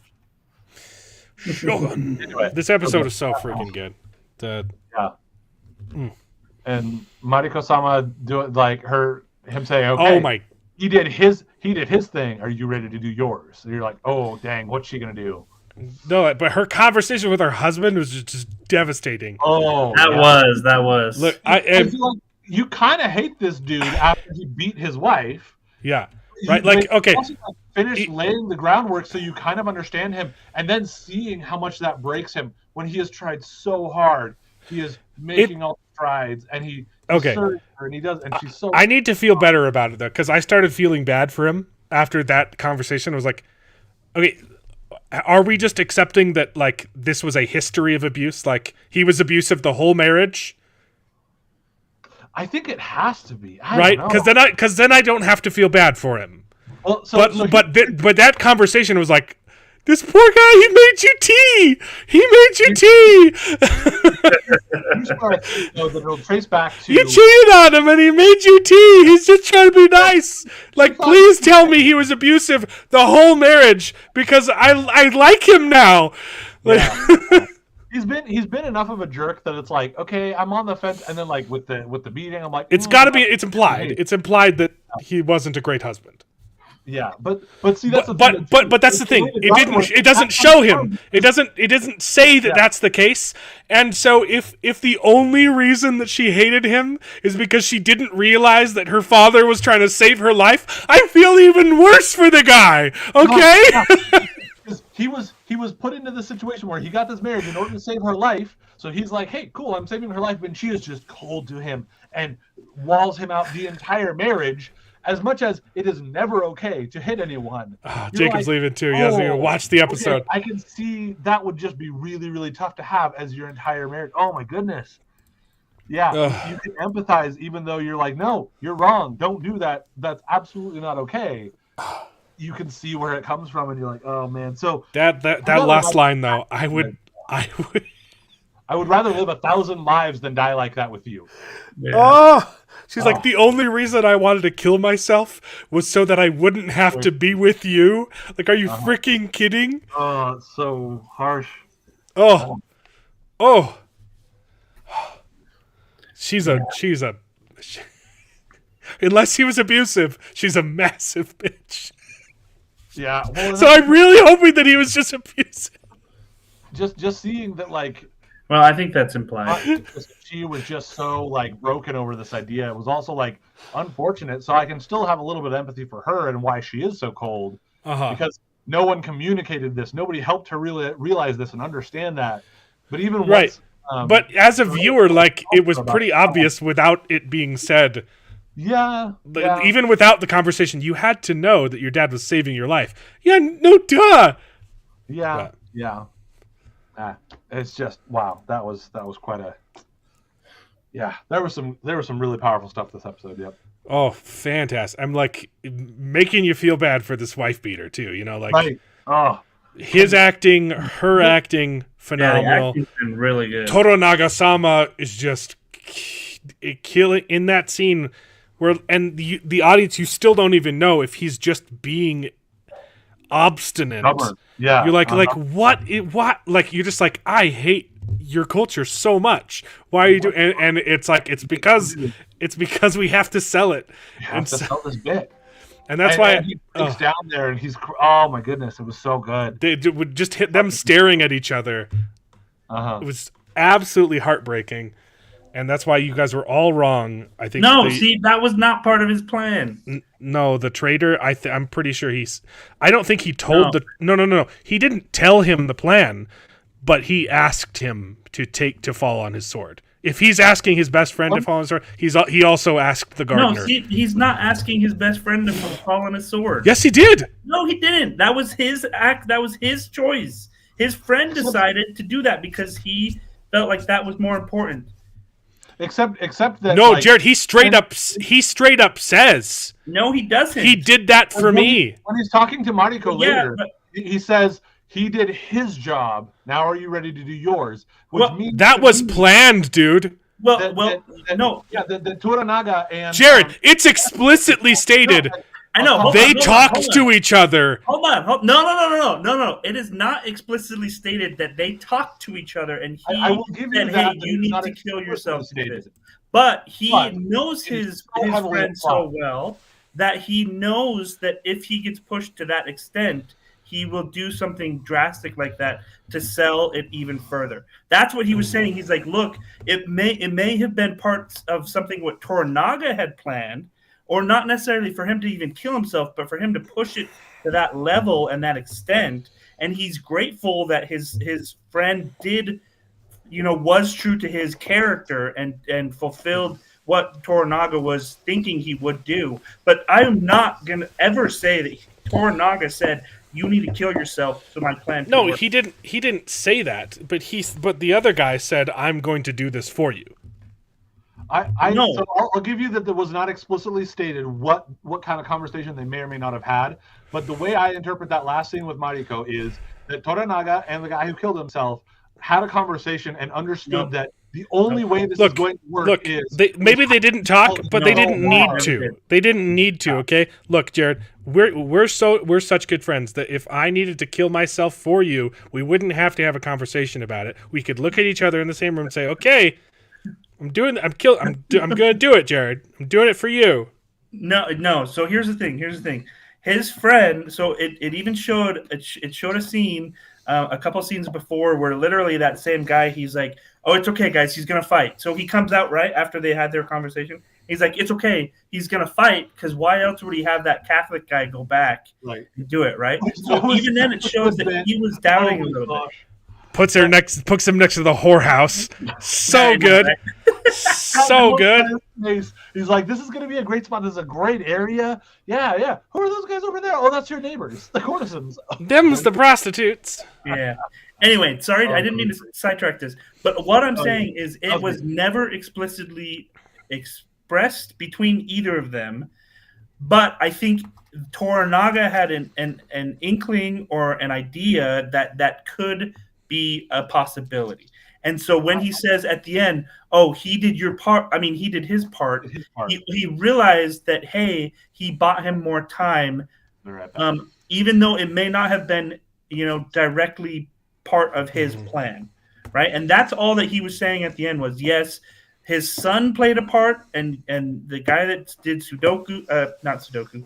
Anyway, this episode is so freaking good. And Mariko-sama do it like him saying, "Okay, oh my, he did his thing. Are you ready to do yours?" And you're like, "Oh dang, what's she gonna do?" No, but her conversation with her husband was just devastating. Oh, that was. Look, I feel like you kind of hate this dude after he beat his wife. Yeah. Right, like, okay. Also, finish laying the groundwork so you kind of understand him, and then seeing how much that breaks him when he has tried so hard. He is making all the strides, and he serves her, and he does, and she's so. I need to feel better about it though, because I started feeling bad for him after that conversation. I was like, okay, are we just accepting that like this was a history of abuse? Like he was abusive the whole marriage? I think it has to be, right? Because then I don't have to feel bad for him. Well, but that conversation was like, this poor guy, he made you tea. He made you tea. It'll trace back to you cheated on him and he made you tea. He's just trying to be nice. Like, please tell me he was abusive the whole marriage because I like him now. Like, yeah. He's been enough of a jerk that it's like, okay, I'm on the fence, and then like with the beating, I'm like, it's got to be. It's implied. It's implied that he wasn't a great husband. Yeah, but see that's but that's the thing. It doesn't show him. It doesn't say that that's the case. And so if the only reason that she hated him is because she didn't realize that her father was trying to save her life, I feel even worse for the guy. Okay. He was put into the situation where he got this marriage in order to save her life. So he's like, hey, cool, I'm saving her life. But she is just cold to him and walls him out the entire marriage. As much as it is never okay to hit anyone. Oh, Jacob's leaving too. He hasn't even watched the episode. Okay, I can see that would just be really, really tough to have as your entire marriage. Oh my goodness. Yeah, you can empathize even though you're like, no, you're wrong. Don't do that. That's absolutely not okay. You can see where it comes from, and you're like, oh man. So that last line though, I would rather live 1,000 lives than die like that with you. Yeah. Oh. She's like, the only reason I wanted to kill myself was so that I wouldn't have to be with you. Like, are you freaking kidding? Oh, it's so harsh. Oh. She's unless he was abusive, she's a massive bitch. Yeah. Well, so I'm really hoping that he was just abusive. Just seeing that, like. Well, I think that's implied. She was just so like broken over this idea. It was also like unfortunate. So I can still have a little bit of empathy for her and why she is so cold because no one communicated this. Nobody helped her really realize this and understand that. But even once, but as a viewer, like it was pretty obvious without it being said. Yeah. Even without the conversation, you had to know that your dad was saving your life. Yeah. No. Duh. Yeah. But, yeah. It's just wow. That was quite a. Yeah, there was some really powerful stuff this episode. Yep. Oh, fantastic! I'm like making you feel bad for this wife beater too. You know, like right. Oh, His acting, her acting, Yeah, the phenomenal. acting's been really good. Toranaga-sama is just killing in that scene where, and the audience, you still don't even know if he's just being obstinate. stubborn. Yeah. You're like what? Like you're just like, I hate your culture so much. Why are you doing? And it's like it's because we have to sell it, You have and to so, sell this bit. and that's And why he breaks down there, and he's oh my goodness, it was so good. they would just hit them staring at each other. Uh-huh. It was absolutely heartbreaking, and that's why you guys were all wrong. I think. No, see, that was not part of his plan. No, the traitor. I'm pretty sure he's. I don't think he told No. No. He didn't tell him the plan, but he asked him to fall on his sword. If he's asking his best friend to fall on his sword, he also asked the gardener. No, see, he's not asking his best friend to fall on his sword. Yes, he did. No, he didn't. That was his act. That was his choice. His friend decided to do that because he felt like that was more important. Except that No, like, Jared. He straight up says No, he doesn't. he did that for me. when he's talking to Mariko Yeah, later, but- he says he did his job. Now are you ready to do yours? Which Well, means That to was me planned, dude. Well, no. Yeah, the Toranaga and Jared, it's explicitly stated I know. Hold they on, talked hold on. to each other. Hold on. No. It is not explicitly stated that they talked to each other and he I will give you said, that, hey, but you it's need not to kill explicitly yourself. stated. But he But knows it is his so heavily friend so implied. well that he knows that if he gets pushed to that extent, he will do something drastic like that to sell it even further. That's what he was saying. He's like, look, it may have been parts of something what Toranaga had planned, or not necessarily for him to even kill himself, but for him to push it to that level and that extent. And he's grateful that his friend did, was true to his character and fulfilled what Toranaga was thinking he would do. But I'm not going to ever say that Toranaga said, you need to kill yourself so my plan can No, work. he didn't say that, but the other guy said, I'm going to do this for you. No. So I'll give you that there was not explicitly stated what kind of conversation they may or may not have had, but the way I interpret that last scene with Mariko is that Toranaga and the guy who killed himself had a conversation and understood that the only way this is going to work is maybe they didn't talk, but they didn't need no, to. they didn't. They didn't need to. Okay, look, Jared, we're such good friends that if I needed to kill myself for you, we wouldn't have to have a conversation about it. We could look at each other in the same room and say, okay, I'm gonna do it, Jared. I'm doing it for you. No. So here's the thing. His friend. So it even showed a scene, a couple scenes before, where literally that same guy. He's like, "Oh, it's okay, guys. He's gonna fight." So he comes out right after they had their conversation. He's like, "It's okay. He's gonna fight because why else would he have that Catholic guy go back and do it, right?" So even then, it shows that he was doubting a little bit. Puts him next to the whorehouse. So Yeah, good. right? So good. He's like, this is going to be a great spot. This is a great area. Yeah. Who are those guys over there? Oh, that's your neighbors, the courtesans. Them's the prostitutes. Yeah. Anyway, sorry, I didn't mean to sidetrack this, but what I'm saying is it was never explicitly expressed between either of them. But I think Toranaga had an inkling or an idea that could be a possibility. And so when he says at the end, "Oh, he did your part," I mean, he did his part. He realized that, hey, he bought him more time, even though it may not have been, directly part of his plan, right? And that's all that he was saying at the end was, yes, his son played a part, and the guy that did not Sudoku,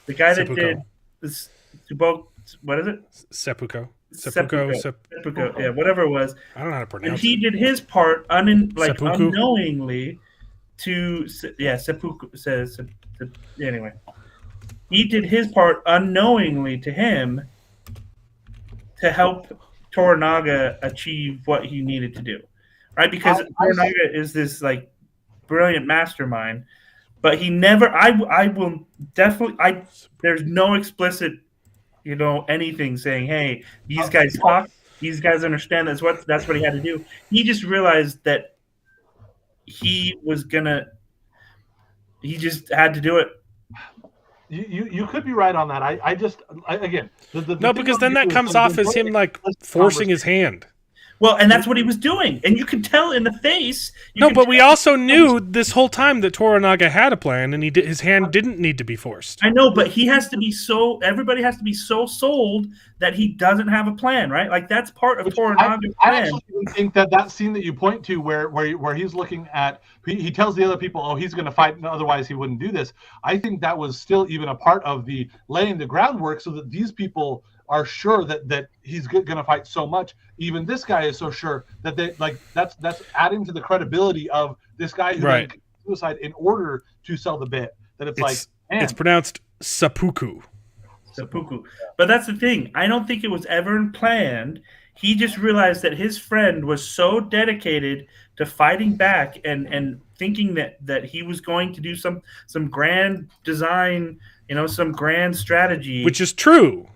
the guy that did this, what is it? Seppuku. Seppuku, yeah, whatever it was. I don't know how to pronounce And he it. did his part Seppuku? unknowingly seppuku says anyway. He did his part unknowingly to him to help Toranaga achieve what he needed to do. Right? Because Toranaga is this brilliant mastermind, but he never I will definitely there's no explicit anything saying, hey, these guys talk, these guys understand that's what he had to do. He just realized that he just had to do it. You could be right on that. Again, the No, thing because I'm then that doing is comes I'm off as him enjoying like this forcing his hand. Well, and that's what he was doing, and you could tell in the face. No, but we also knew this whole time that Toranaga had a plan, and his hand didn't need to be forced. I know, but he has to be so. Everybody has to be so sold that he doesn't have a plan, right? Like that's part of Toranaga's I plan. actually even think that scene that you point to, where he's looking at, he tells the other people, oh, he's going to fight, otherwise he wouldn't do this. I think that was still even a part of the laying the groundwork so that these people are sure that he's going to fight so much. Even this guy is so sure that they like that's adding to the credibility of this guy who then commits suicide in order to sell the bit. That it's pronounced seppuku. Seppuku. But that's the thing. I don't think it was ever planned. He just realized that his friend was so dedicated to fighting back and thinking that he was going to do some grand design, some grand strategy. Which is true.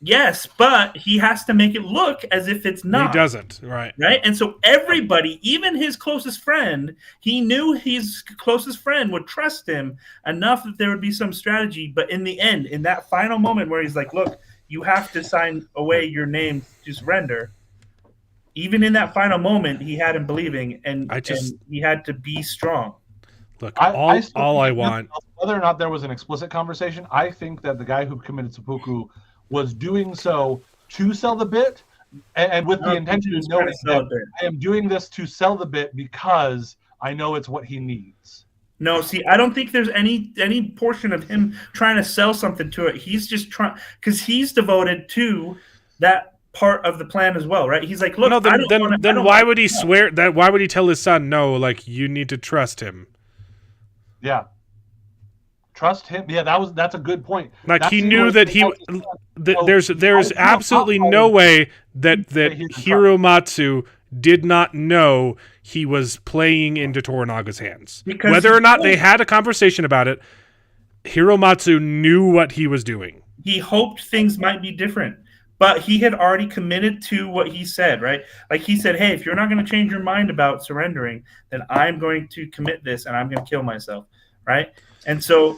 Yes, but he has to make it look as if it's not. He doesn't, right? Right? And so everybody, even his closest friend, he knew his closest friend would trust him enough that there would be some strategy. But in the end, in that final moment where he's like, look, you have to sign away your name to surrender. Even in that final moment, he had him believing, and he had to be strong. Look, all I want, whether or not there was an explicit conversation, I think that the guy who committed seppuku was doing so to sell the bit, and with the intention of knowing that I am doing this to sell the bit because I know it's what he needs. No, see, I don't think there's any portion of him trying to sell something to it. He's just trying because he's devoted to that part of the plan as well, right? He's like, look, then why would he swear that? Why would he tell his son no? Like you need to trust him. Yeah. Trust him. Yeah, that's a good point. Like he knew that there's absolutely no way that Hiromatsu did not know he was playing into Toranaga's hands. Because whether or not they had a conversation about it, Hiromatsu knew what he was doing. He hoped things might be different, but he had already committed to what he said, right? Like he said, hey, if you're not going to change your mind about surrendering, then I'm going to commit this and I'm going to kill myself, right? So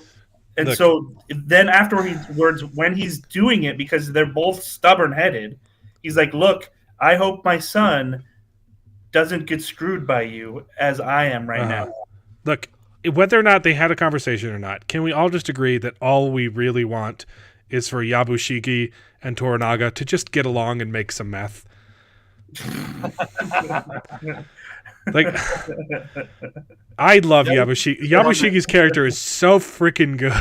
then afterwards, when he's doing it, because they're both stubborn-headed, he's like, look, I hope my son doesn't get screwed by you as I am right now. Look, whether or not they had a conversation or not, can we all just agree that all we really want is for Yabushiki and Toranaga to just get along and make some meth? Like, I love Yabushiki. Yabushiki's character is so freaking good.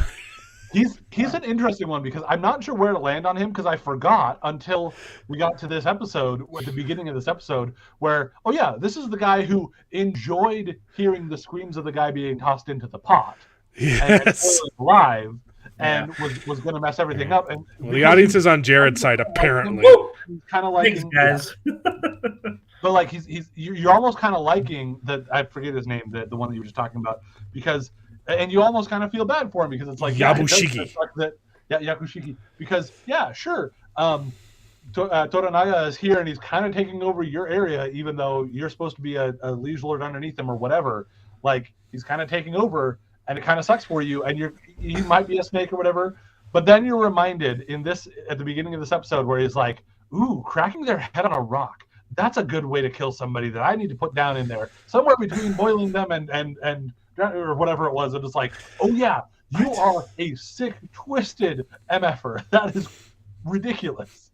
He's an interesting one because I'm not sure where to land on him because I forgot until we got to this episode, at the beginning of this episode, where, oh yeah, this is the guy who enjoyed hearing the screams of the guy being tossed into the pot. Yes. And live and was going to mess everything up. And the audience is on Jared's side, apparently. Kind of like guys. But like you're almost kind of liking that. I forget his name, the one that you were just talking about, because and you almost kind of feel bad for him because it's like Yabushiki. Yakushiki. Because sure. Toranaga is here and he's kind of taking over your area, even though you're supposed to be a liege lord underneath him or whatever. Like he's kind of taking over, and it kind of sucks for you. And he might be a snake or whatever. But then you're reminded at the beginning of this episode where he's like, "Ooh, cracking their head on a rock. That's a good way to kill somebody that I need to put down in there somewhere between boiling them and or whatever it was." It was like, oh yeah, you are a sick, twisted MFer. That is ridiculous.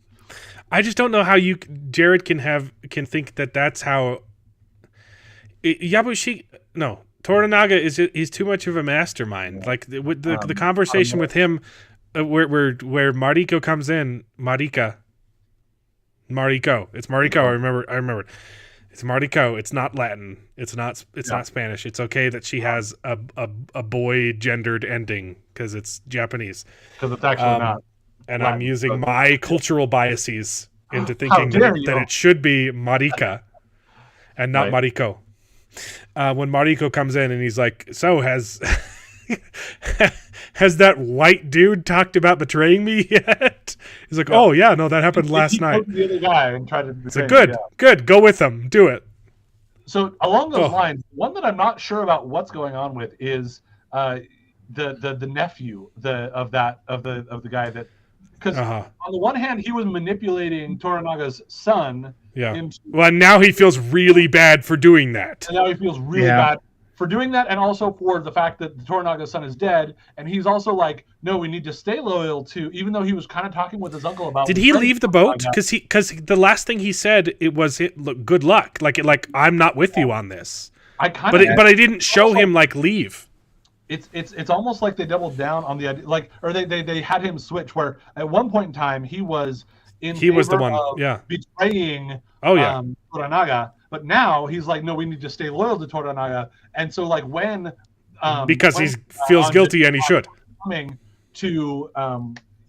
I just don't know how Jared can think that that's how Toranaga he's too much of a mastermind. Like with the conversation with him, where Mariko comes in, Mariko. It's Mariko. I remember. It's Mariko. It's not Latin. It's not Spanish. It's okay that she has a boy gendered ending because it's Japanese. Because it's actually not. And Latin, I'm using my cultural biases into thinking that it should be Marika and not Mariko. When Mariko comes in and he's like, "So has that white dude talked about betraying me yet?" He's like, "Oh yeah, no, that happened last night." The other guy and tried to betray him. Good, go with him, do it. So along those lines, one that I'm not sure about what's going on with is the nephew of the guy that, because on the one hand he was manipulating Toranaga's son. Yeah. Well, now he feels really bad for doing that. And now he feels really bad for doing that, and also for the fact that Toranaga's son is dead. And he's also like, no, we need to stay loyal to, even though he was kind of talking with his uncle about. Did he leave the boat? Because the last thing he said look, good luck. Like I'm not with you on this. But I didn't show him like leave. It's almost like they doubled down on the idea, like, or they had him switch, where at one point in time he was the one betraying Toranaga, but now he's like, no, we need to stay loyal to Toranaga. And so like when because he feels guilty and he should coming to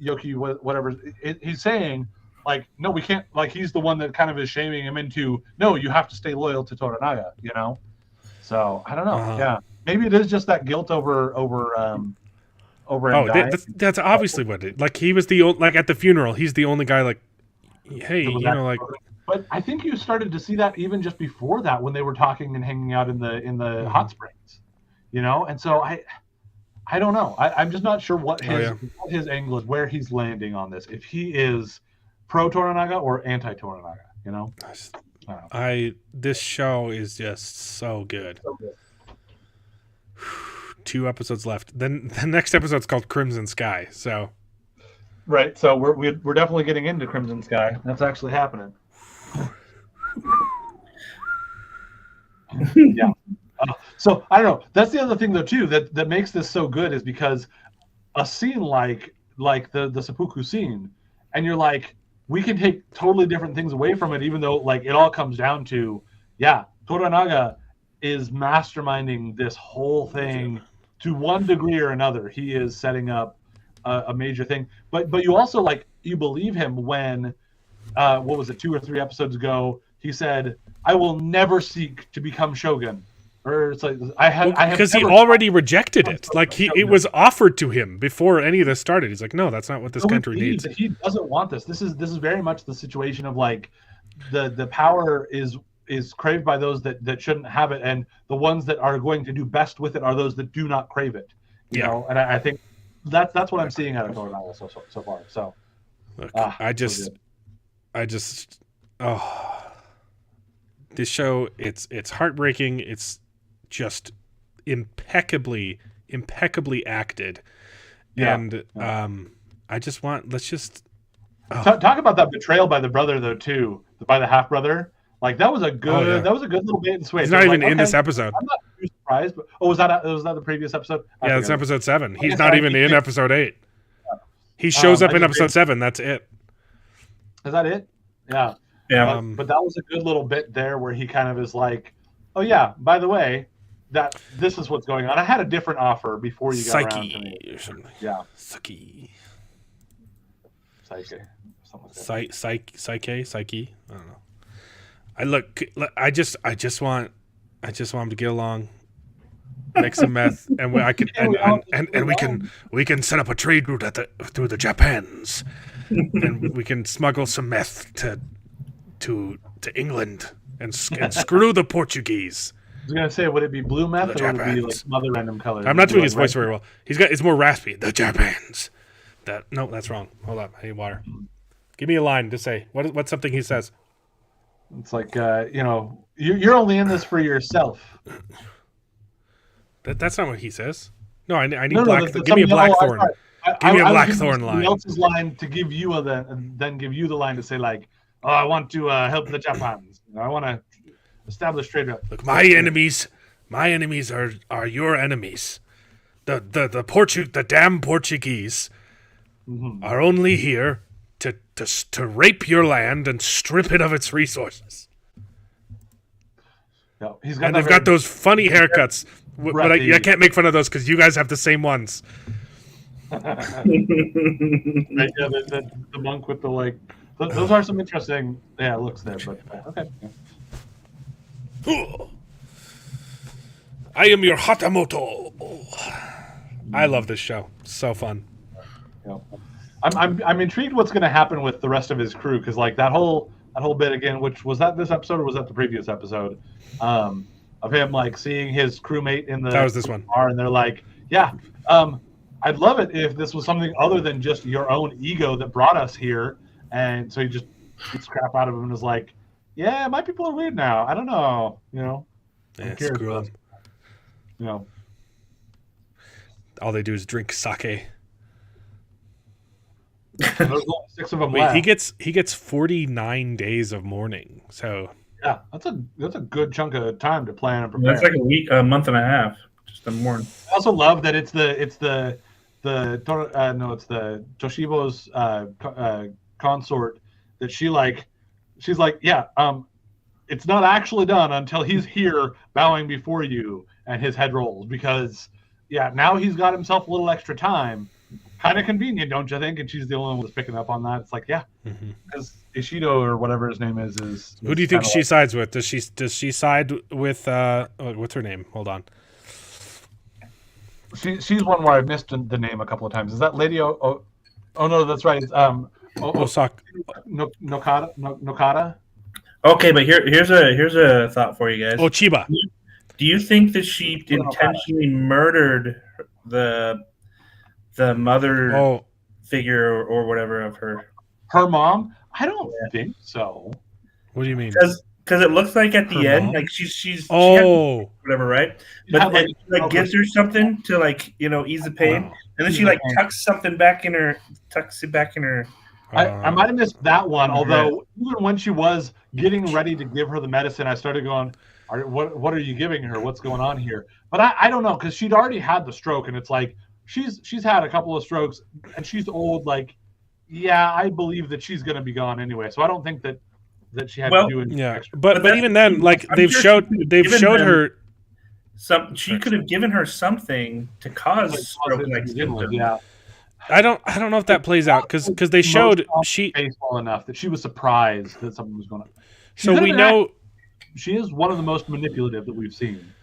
Yoki, whatever he's saying, like, no, we can't, like, he's the one that kind of is shaming him into, no, you have to stay loyal to Toranaga, you know. So I don't know. Maybe it is just that guilt over that's obviously what it. Like he was like at the funeral, he's the only guy like, hey, you know, like. But I think you started to see that even just before that, when they were talking and hanging out in the hot springs, you know. And so I don't know. I'm just not sure what his angle is, where he's landing on this. If he is pro Toranaga or anti Toranaga, you know. This show is just so good. 2 episodes left. Then the next episode's called Crimson Sky. So, right. So we're definitely getting into Crimson Sky. That's actually happening. Yeah. So I don't know. That's the other thing though too that makes this so good, is because a scene like the seppuku scene, and you're like, we can take totally different things away from it, even though like it all comes down to, Toranaga is masterminding this whole thing to one degree or another. He is setting up a major thing, but you also like, you believe him when what was it, 2 or 3 episodes ago, he said, I will never seek to become shogun. Or it's like, because he already rejected it. Like it was offered to him before any of this started. He's like, no, that's not what this country needs. He doesn't want this. This is very much the situation of like the power is craved by those that shouldn't have it, and the ones that are going to do best with it are those that do not crave it. You know, and I think that's what I'm seeing out of Toranaga so far. So look, this show, it's heartbreaking. It's just impeccably acted, and I just want talk about that betrayal by the brother though too, by the half brother. Like that was a good little bait and switch. He's not even in this episode. I'm not too surprised, but was that the previous episode? Yeah, it's episode 7. He's not even in episode 8. He shows up in episode 7. That's it. Is that it? Yeah. Yeah. But that was a good little bit there where he kind of is like, oh yeah, by the way, that this is what's going on. I had a different offer before you got around to me. Or something. Yeah. Psyche. Something like that. Psyche. I don't know. I just want him to get along, make some meth, and we can set up a trade route through the Japans, and we can smuggle some meth to England and screw the Portuguese. I was gonna say, would it be blue meth or would it be like some other random color? I'm not doing his voice very well. It's more raspy. The Japans. No, that's wrong. Hold up. I need water. Give me a line to say. What's something he says? It's like, you're only in this for yourself. That's not what he says. No, I need black. Give me a blackthorn. Give me a blackthorn line. Else's line to give you and then give you the line to say like, oh, I want to help the Japans. I want to establish trade. Look, my enemies are your enemies. The damn Portuguese are only here to rape your land and strip it of its resources. No, they've got those funny haircuts, but I can't make fun of those because you guys have the same ones. The monk with the like. Those are some interesting looks there, but okay. I am your Hatamoto. I love this show. So fun. Yeah. I'm intrigued what's going to happen with the rest of his crew, because like that whole bit again, which was that this episode or was that the previous episode, of him like seeing his crewmate in the that was this one bar, and they're like, Yeah. I'd love it if this was something other than just your own ego that brought us here, and so he just beats crap out of him and is like, "Yeah, my people are weird now. I don't know, you know." I'm curious Screw about them. you know. All they do is drink sake. And there's only 6 of them Wait, left. he gets 49 days of mourning. So Yeah, that's a good chunk of time to plan and prepare. That's like a week, a month and a half, just a morning. I also love that it's the Toshibo's consort that she's like, yeah, it's not actually done until he's here bowing before you and his head rolls, because yeah, now he's got himself a little extra time. Kind of convenient, don't you think? And she's the only one that's picking up on that. It's like, yeah, because Ishido or whatever his name is who do you think kinda she sides with? Does she side with what's her name? Hold on. She's one where I've missed the name a couple of times. Is that Lady oh no, that's right. It's Osaka. Nokata. Okay, but here's a thought for you guys. Oh, Chiba. Do you think that she intentionally murdered the mother figure or whatever of her Mom? I don't think so. What do you mean? Because it looks like at the Her end, mom? like she has whatever, right? But like, it gives her something to ease the pain, and then she tucks it back in her. I might have missed that one. Although even when she was getting ready to give her the medicine, I started going, "What are you giving her? What's going on here?" But I don't know, because she'd already had the stroke, and it's like she's had a couple of strokes, and she's old. Like, yeah, I believe that she's going to be gone anyway. So I don't think that she had to do anything extra. But even then, like they've showed her. She could have given her something to cause stroke-like symptoms. Yeah. I don't know if that plays out because they showed she baseball enough that she was surprised that something was going on. So we know she is one of the most manipulative that we've seen.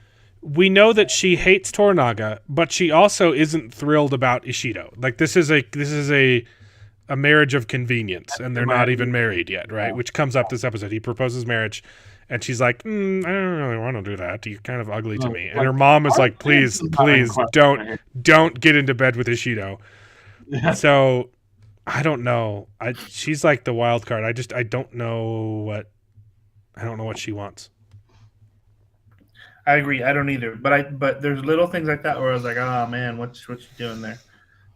We know that she hates Toranaga, but she also isn't thrilled about Ishido. Like this is a marriage of convenience, and they're not even married yet, right? Which comes up this episode. He proposes marriage, and she's like, I don't really want to do that. You're kind of ugly to me. And her mom is like, please, don't get into bed with Ishido. Yeah. So I don't know. She's like the wild card. I don't know what she wants. I agree. I don't either. But there's little things like that where I was like, oh man, what you doing there?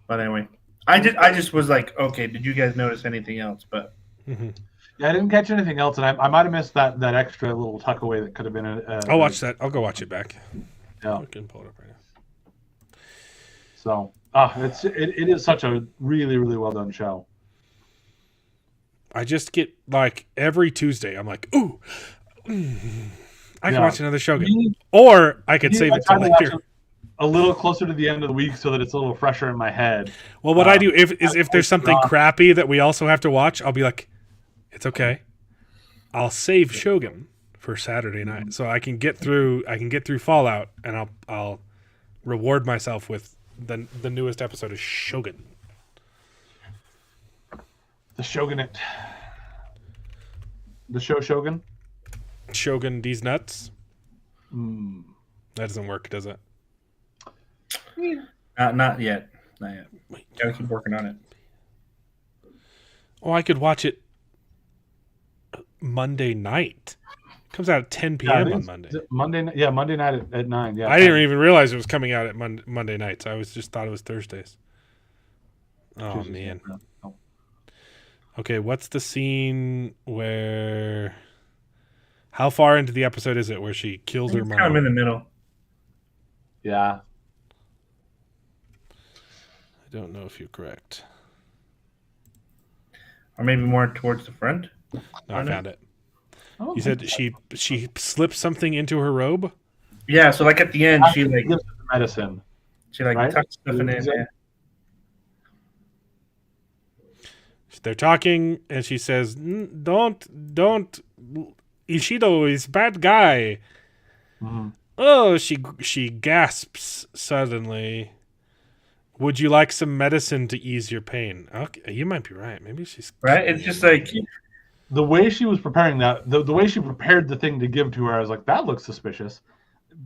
But anyway, I just was like, okay, did you guys notice anything else? But yeah, I didn't catch anything else, and I might have missed that extra little tuck away that could have been. I'll watch that. I'll go watch it back. Yeah, I can pull it up right now. So. It is such a really, really well done show. I just get like every Tuesday, I'm like, ooh, I can watch another Shogun, or I could save it till later. A little closer to the end of the week so that it's a little fresher in my head. Well, what I do if there's something crappy that we also have to watch, I'll be like, it's okay. I'll save Shogun for Saturday night, so I can get through Fallout, and I'll reward myself with. The newest episode is Shogun. The Shogunate. The show Shogun? Shogun these nuts? Mm. That doesn't work, does it? Not yet. Not yet. Gotta keep working on it. Oh, I could watch it Monday night. It comes out at 10 p.m. on Monday. Monday night at 9. Yeah, I didn't even realize it was coming out at Monday nights. I just thought it was Thursdays. Oh, man. Okay, what's the scene where... How far into the episode is it where she kills her mom? Kind of in the middle. Yeah. I don't know if you're correct. Or maybe more towards the front? No, I found it. Oh, you said she slipped something into her robe? Yeah, so like at the end, she like gives the medicine. She like tucks stuff in it. Yeah. They're talking, and she says, "Don't. Ishido is bad guy." Mm-hmm. Oh, she gasps suddenly. Would you like some medicine to ease your pain? Okay, you might be right. Maybe she's right. It's just like. The way she was preparing that, the way she prepared the thing to give to her, I was like, that looks suspicious.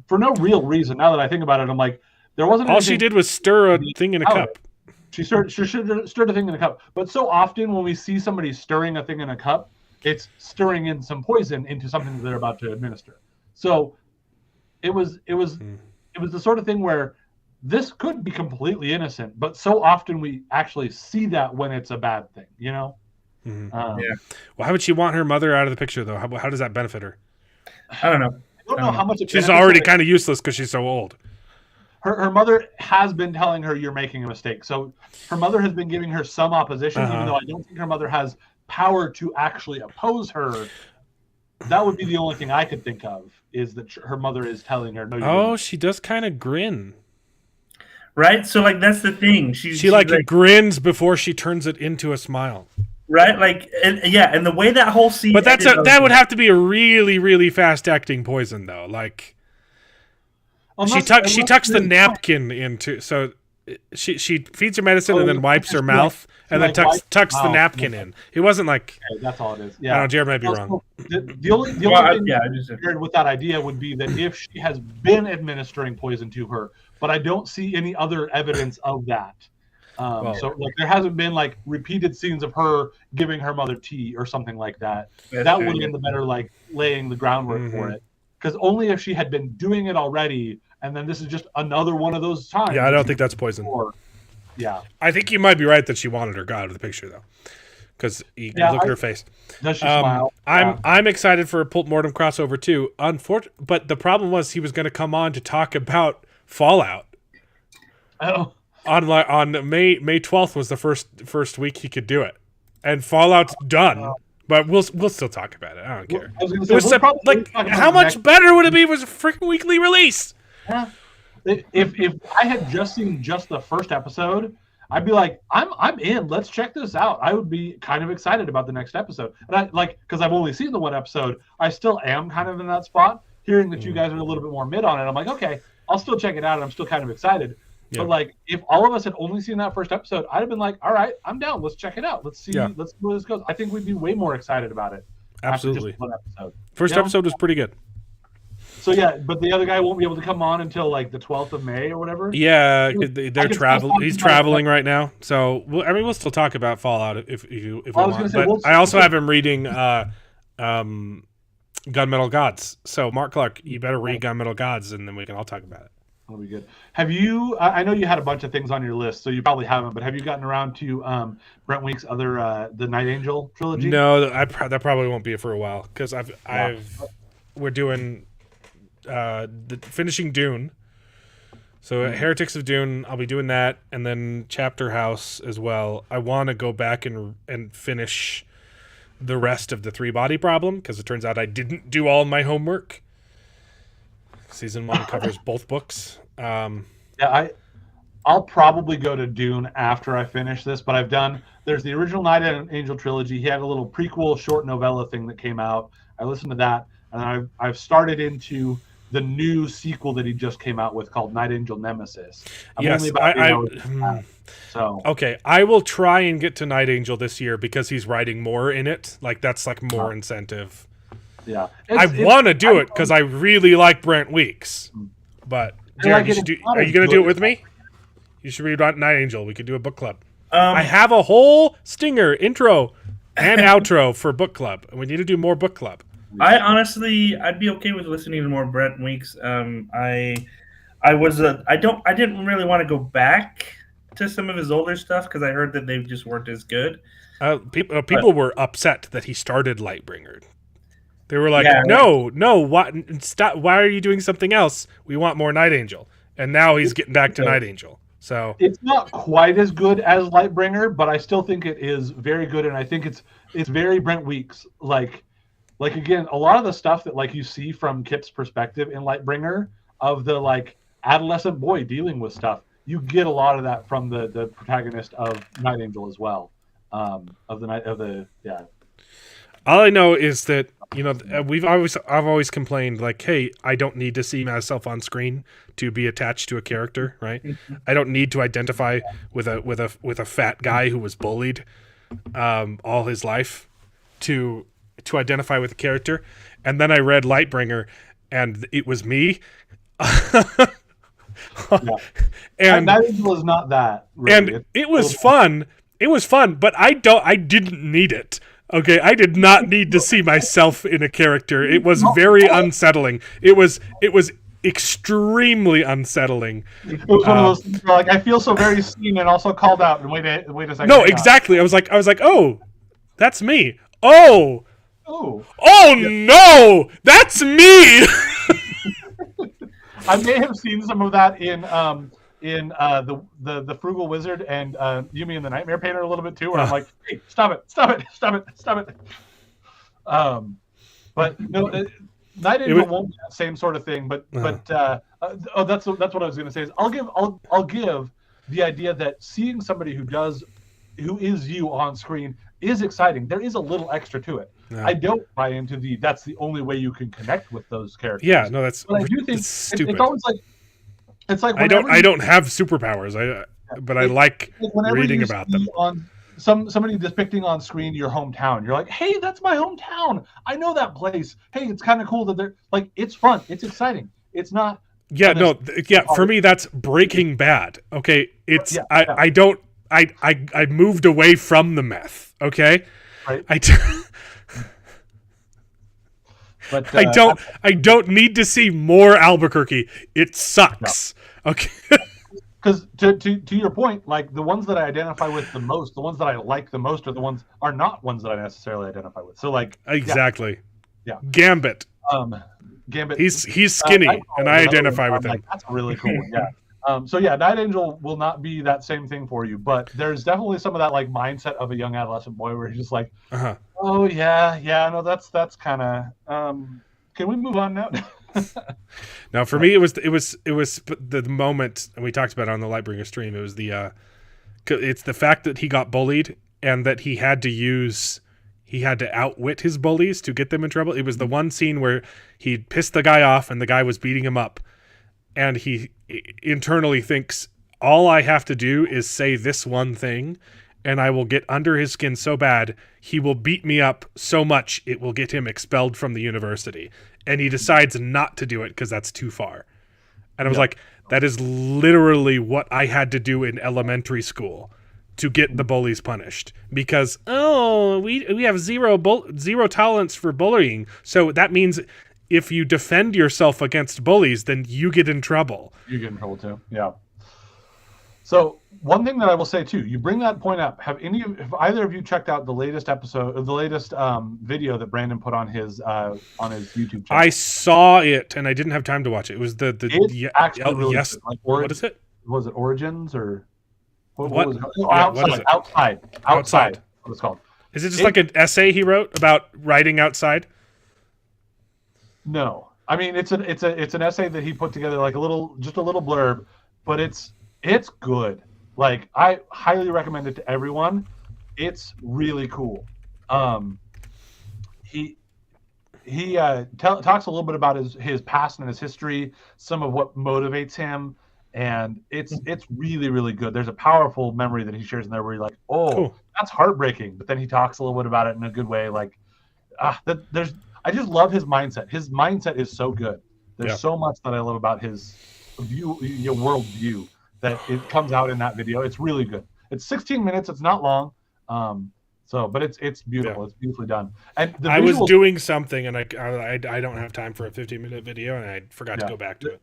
For no real reason. Now that I think about it, I'm like, There wasn't All she anything- did was stir a thing in a powder. cup. She stirred a thing in a cup. But so often when we see somebody stirring a thing in a cup, it's stirring in some poison into something that they're about to administer. So it was the sort of thing where this could be completely innocent, but so often we actually see that when it's a bad thing, you know? Well, how would she want her mother out of the picture, though? How does that benefit her? I don't know. I don't know how much it She's benefits already her. kind of useless because she's so old. Her mother has been telling her you're making a mistake. So her mother has been giving her some opposition, even though I don't think her mother has power to actually oppose her. That would be the only thing I could think of, is that her mother is telling her, no, you're Oh, doing she does kind of grin. Right? So like that's the thing. She like grins before she turns it into a smile. right? Like and the way that whole scene. But ended that would have to be a really, really fast acting poison, though. Like she tucks the napkin into, so she feeds her medicine and then wipes her mouth and then tucks the napkin in. It wasn't like Okay, that's all it is. I Yeah. don't know, Jared might be wrong. The only thing weird with that idea would be that if she has been administering poison to her, but I don't see any other evidence of that. So like there hasn't been like repeated scenes of her giving her mother tea or something like that. That would have been the better like laying the groundwork for it. Because only if she had been doing it already, and then this is just another one of those times. Yeah, I don't think that's poison. Yeah, I think you might be right that she wanted her out of the picture, though, because you can look at her face. Does she smile? I'm excited for a Pulp Mortem crossover too. But the problem was he was going to come on to talk about Fallout. Oh. On May 12th was the first week he could do it, and Fallout's done. But we'll still talk about it. I don't care. I was gonna say, How much better would it be if it was a freaking weekly release? Yeah. If I had just seen just the first episode, I'd be like, I'm in. Let's check this out. I would be kind of excited about the next episode. And because I've only seen the one episode, I still am kind of in that spot. Hearing that you guys are a little bit more mid on it, I'm like, okay, I'll still check it out. And I'm still kind of excited. Yeah. But like, if all of us had only seen that first episode, I'd have been like, all right, I'm down. Let's check it out. Let's see where this goes. I think we'd be way more excited about it. Absolutely. After just one episode. First episode was pretty good. So yeah, but the other guy won't be able to come on until like the 12th of May or whatever. Yeah, they're traveling. He's traveling right now, so we'll still talk about Fallout if we want. But I also have him reading Gunmetal Gods. So Mark Clark, you better read Gunmetal Gods, and then we can all talk about it. That'll be good. Have you? I know you had a bunch of things on your list, so you probably haven't. But have you gotten around to Brent Week's other the Night Angel trilogy? No, that probably won't be for a while because we're doing finishing Dune. So Heretics of Dune, I'll be doing that, and then Chapter House as well. I want to go back and finish the rest of the Three Body Problem because it turns out I didn't do all my homework. Season 1 covers both books. I'll probably go to Dune after I finish this, but there's the original Night Angel trilogy. He had a little prequel short novella thing that came out. I listened to that, and I've started into the new sequel that he just came out with called Night Angel Nemesis. Okay, I will try and get to Night Angel this year because he's writing more in it. Like that's like more incentive. Yeah, I want to do it because I really like Brent Weeks. But Jared, are you going to do it with me? You should read Night Angel. We could do a book club. I have a whole stinger intro and outro for book club, and we need to do more book club. I'd be okay with listening to more Brent Weeks. I didn't really want to go back to some of his older stuff because I heard that they just weren't as good. People were upset that he started Lightbringer. They were like, no, what? Stop! Why are you doing something else? We want more Night Angel, and now he's getting back to Night Angel. So it's not quite as good as Lightbringer, but I still think it is very good, and I think it's very Brent Weeks. Like again, a lot of the stuff that like you see from Kip's perspective in Lightbringer of the like adolescent boy dealing with stuff, you get a lot of that from the protagonist of Night Angel as well. All I know is that I've always complained like, hey, I don't need to see myself on screen to be attached to a character, right? I don't need to identify with a fat guy who was bullied all his life to identify with a character. And then I read Lightbringer, and it was me. And Night Angel is not that. Really. and it was fun. It was fun, but I didn't need it. Okay, I did not need to see myself in a character. It was very unsettling. It was extremely unsettling. It was one of those things where, like, I feel so very seen and also called out. And wait a second. No, exactly. I was like, oh, that's me. Oh, no, that's me. I may have seen some of that in the Frugal Wizard and Yumi and the Nightmare Painter a little bit too, where I'm like, hey, stop it. But no, Night Angel won't be that same sort of thing. But that's what I was going to say is I'll give the idea that seeing somebody who is you on screen is exciting. There is a little extra to it. Yeah. I don't buy into that's the only way you can connect with those characters. Yeah, no, but I do think stupid. It's always like I don't have superpowers. I like reading about them. On somebody depicting on screen your hometown, you're like, hey, that's my hometown. I know that place. Hey, it's kind of cool that they're like, it's fun. It's exciting. It's not. Yeah, no, for me that's Breaking Bad. Okay, it's I moved away from the meth. Okay, right. But I don't need to see more Albuquerque. It sucks. No. Okay. Because to your point, like the ones that I identify with the most, the ones that I like the most are not ones that I necessarily identify with. So like exactly. Yeah. Gambit. Gambit. He's skinny, and I identify with him. Like, that's really cool. Yeah. So yeah, Night Angel will not be that same thing for you, but there's definitely some of that like mindset of a young adolescent boy where he's just like, oh yeah, no, that's kind of. Can we move on now? Now, for me, it was the moment, and we talked about it on the Lightbringer stream. It was it's the fact that he got bullied and that he had to outwit his bullies to get them in trouble. It was the one scene where he pissed the guy off and the guy was beating him up, and he internally thinks, all I have to do is say this one thing and I will get under his skin so bad, he will beat me up so much it will get him expelled from the university. And he decides not to do it because that's too far. And I was like, that is literally what I had to do in elementary school to get the bullies punished. Because, we have zero tolerance for bullying. So that means if you defend yourself against bullies, then you get in trouble. You get in trouble too, yeah. So one thing that I will say too, you bring that point up. Have either of you checked out the latest video that Brandon put on his YouTube channel? I saw it and I didn't have time to watch it. It was really yes. Like, what is it? Was it Origins or what was it? Outside. Outside. What it's called? Is it just like an essay he wrote about writing outside? No, I mean it's an essay that he put together, like a little blurb, but it's good. Like, I highly recommend it to everyone. It's really cool. He talks a little bit about his past and his history, some of what motivates him, and it's really, really good. There's a powerful memory that he shares in there where you're like, cool. That's heartbreaking, but then he talks a little bit about it in a good way. Like, I just love his mindset. His mindset is so good. There's so much that I love about his world view that it comes out in that video. It's really good. It's 16 minutes. It's not long. But it's beautiful. Yeah. It's beautifully done. And I was doing something, and I don't have time for a 15-minute video, and I forgot to go back to it.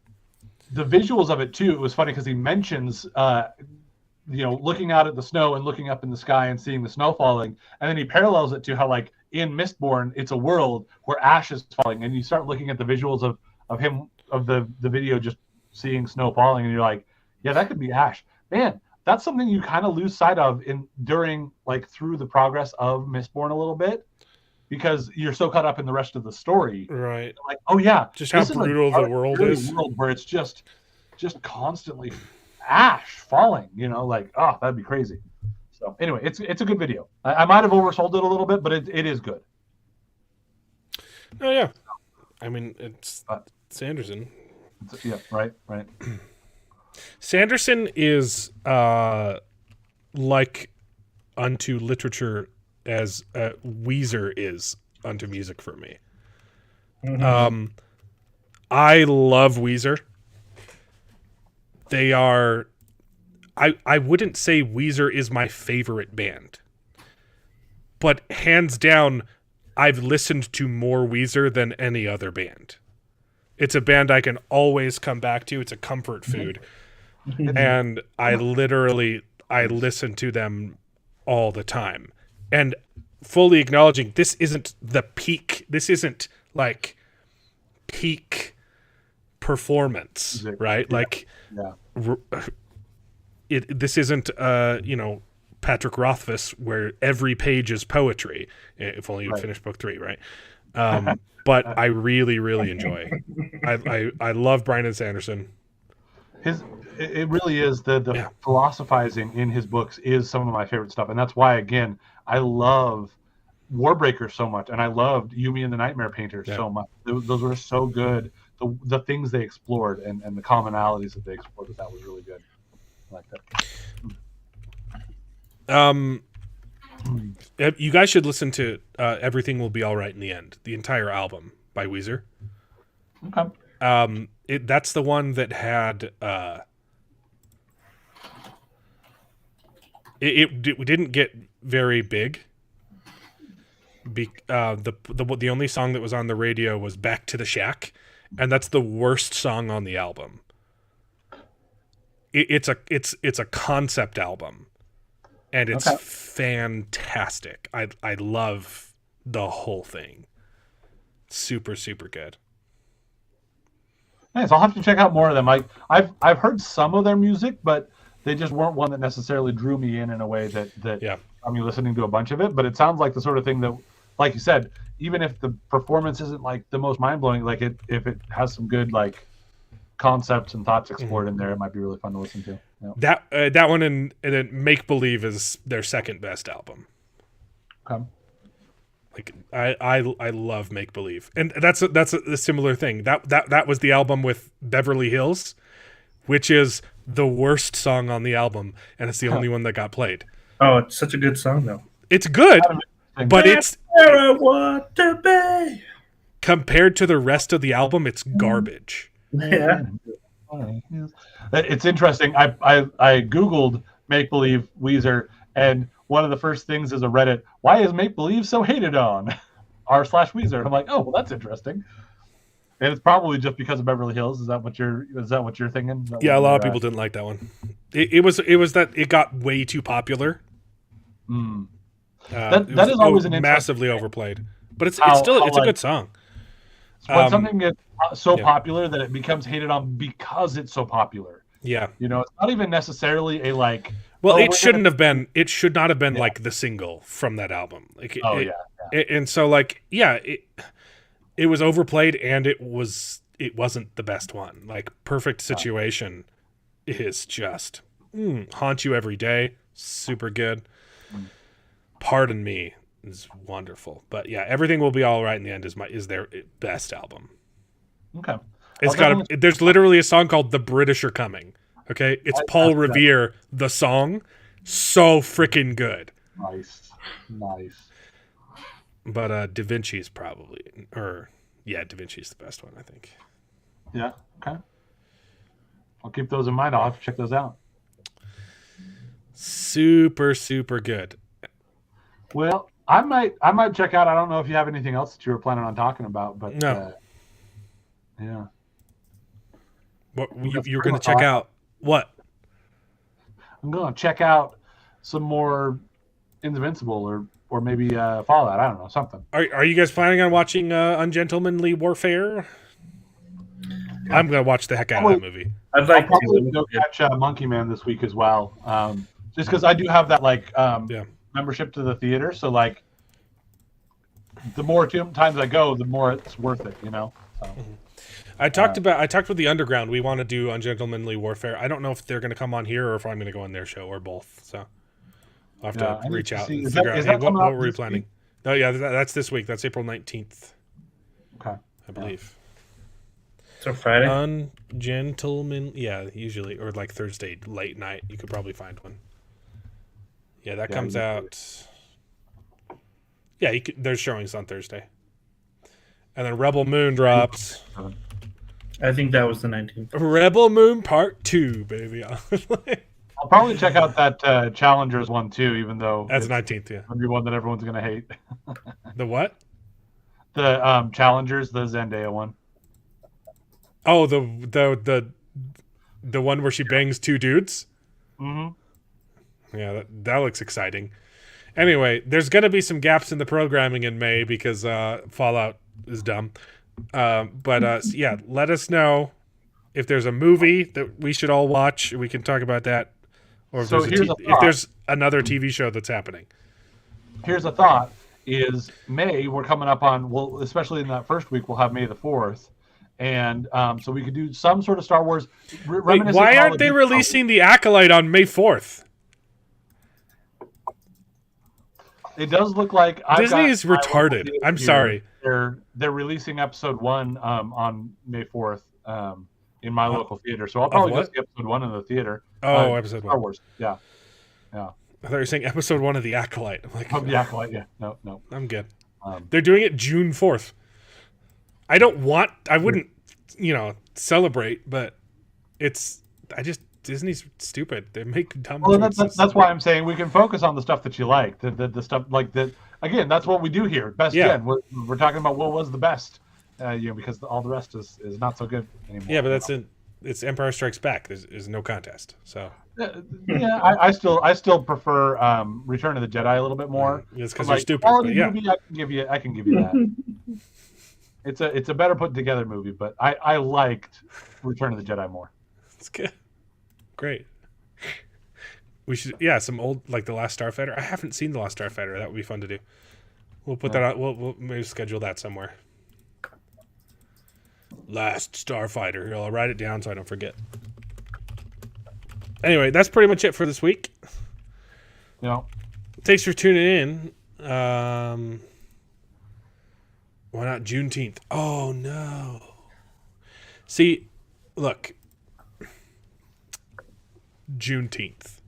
The visuals of it too. It was funny because he mentions, looking out at the snow and looking up in the sky and seeing the snow falling, and then he parallels it to how, like, in Mistborn, it's a world where ash is falling, and you start looking at the visuals of the video, just seeing snow falling, and you're like, yeah, that could be ash. Man, that's something you kind of lose sight of through the progress of Mistborn a little bit, because you're so caught up in the rest of the story. Right. Like, oh yeah, just how brutal the world is. World where it's just constantly ash falling. That'd be crazy. So anyway, it's a good video. I might have oversold it a little bit, but it is good. Oh yeah, I mean it's Sanderson. Yeah, right. Sanderson is like unto literature as Weezer is unto music for me. Mm-hmm. I love Weezer. They are. I wouldn't say Weezer is my favorite band, but hands down, I've listened to more Weezer than any other band. It's a band I can always come back to. It's a comfort food. And I listen to them all the time. And fully acknowledging this isn't the peak. This isn't like peak performance, right? Yeah. Like Yeah. this isn't Patrick Rothfuss where every page is poetry. If only you'd finished book 3, right? But I really, really enjoy. I love Brandon Sanderson. It really is the philosophizing in his books is some of my favorite stuff, and that's why again I love Warbreaker so much, and I loved Yumi and the Nightmare Painter so much. Those were so good. The things they explored and the commonalities that they explored, that was really good. I like that. You guys should listen to Everything Will Be All Right in the End, the entire album by Weezer. Okay. That's the one that had it didn't get very big. The only song that was on the radio was Back to the Shack, and that's the worst song on the album. It's a concept album, and it's fantastic. I love the whole thing. Super, super good. Nice. I'll have to check out more of them. I've heard some of their music, but they just weren't one that necessarily drew me in a way that I mean, listening to a bunch of it. But it sounds like the sort of thing that, like you said, even if the performance isn't like the most mind blowing, like if it has some good like concepts and thoughts explored in there, it might be really fun to listen to. Yeah. That one and then Make Believe is their second best album. Okay. Like I love Make Believe, and that's a similar thing. That was the album with Beverly Hills, which is the worst song on the album, and it's the only one that got played. Oh, it's such a good song though. It's good, but it's where I want to be. Compared to the rest of the album, it's garbage. Yeah. It's interesting. I Googled Make Believe Weezer, and one of the first things is a Reddit, why is Make Believe so hated on r/Weezer? I'm like, oh, well, that's interesting. And it's probably just because of Beverly Hills. Is that what you're thinking? Yeah, a lot of people didn't like that one. It was that it got way too popular. That is always an massively overplayed, but it's still a good song. When something is so popular that it becomes hated on because it's so popular. Yeah, it's not even necessarily a like. Well, it shouldn't have been. It should not have been like the single from that album. Like, and so like, it was overplayed, and it wasn't the best one. Like, Perfect Situation is just Haunt You Every Day, super good. Pardon Me is wonderful, but yeah, Everything Will Be All Right in the End is their best album. Okay, there's literally a song called "The British Are Coming." Okay, it's Paul Revere, the song, so freaking good. Nice. But Da Vinci's probably, Da Vinci's the best one, I think. Yeah. Okay. I'll keep those in mind. I'll have to check those out. Super, super good. Well, I might check out. I don't know if you have anything else that you were planning on talking about, but no. Yeah. What you're going to check out? What? I'm going to check out some more Invincible or maybe Fallout. I don't know, something. Are you guys planning on watching Ungentlemanly Warfare? I'm going to watch the heck out of that movie. I'd like to go catch Monkey Man this week as well. Just because I do have that membership to the theater, so like the more times I go, the more it's worth it, So. I talked with the Underground. We want to do Ungentlemanly Warfare. I don't know if they're going to come on here or if I'm going to go on their show or both. So I'll have to reach out and figure out what were we planning. Oh yeah, that's this week. That's April 19th. Okay, I believe. So Friday. Ungentleman, usually, or like Thursday late night. You could probably find one. Yeah, that comes out. Yeah, there's showings on Thursday, and then Rebel Moon drops. I think that was the 19th. Rebel Moon Part 2, baby. I'll probably check out that Challengers one too, even though That's it's 19th, yeah. gonna be one that everyone's gonna hate. The what? The Challengers, the Zendaya one. Oh, the one where she bangs two dudes? Mm-hmm. Yeah, that looks exciting. Anyway, there's going to be some gaps in the programming in May because Fallout is dumb. Yeah, let us know if there's a movie that we should all watch. We can talk about that. Or if, if there's another TV show that's happening. Here's a thought. Is May, we're coming up on, well, especially in that first week, we'll have May the 4th. And so we could do some sort of Star Wars. Wait, why aren't they releasing The Acolyte on May 4th? It does look like Disney is retarded. I'm sorry. They're releasing episode 1 on May 4th in my local theater. So I'll probably go see episode 1 in the theater. Oh, episode 1. Star Wars. Yeah. I thought you were saying episode 1 of The Acolyte. I'm like, The Acolyte. Yeah. No. I'm good. They're doing it June 4th. I wouldn't, celebrate, but Disney's stupid. They make dumb choices. That's why I'm saying we can focus on the stuff that you like. The stuff like that. Again, that's what we do here. Best Gen. We're talking about what was the best, because all the rest is not so good anymore. Yeah, but it's Empire Strikes Back. There's no contest. So yeah, I still prefer Return of the Jedi a little bit more. It's because you're stupid. Quality movie, I can give you that. It's a better put together movie, but I liked Return of the Jedi more. It's good. Great. We should, some old, like The Last Starfighter. I haven't seen The Last Starfighter. That would be fun to do. We'll put that out. We'll maybe schedule that somewhere. Last Starfighter. Here, I'll write it down so I don't forget. Anyway, that's pretty much it for this week. Yeah. Thanks for tuning in. Why not Juneteenth? Oh, no. See, look. Juneteenth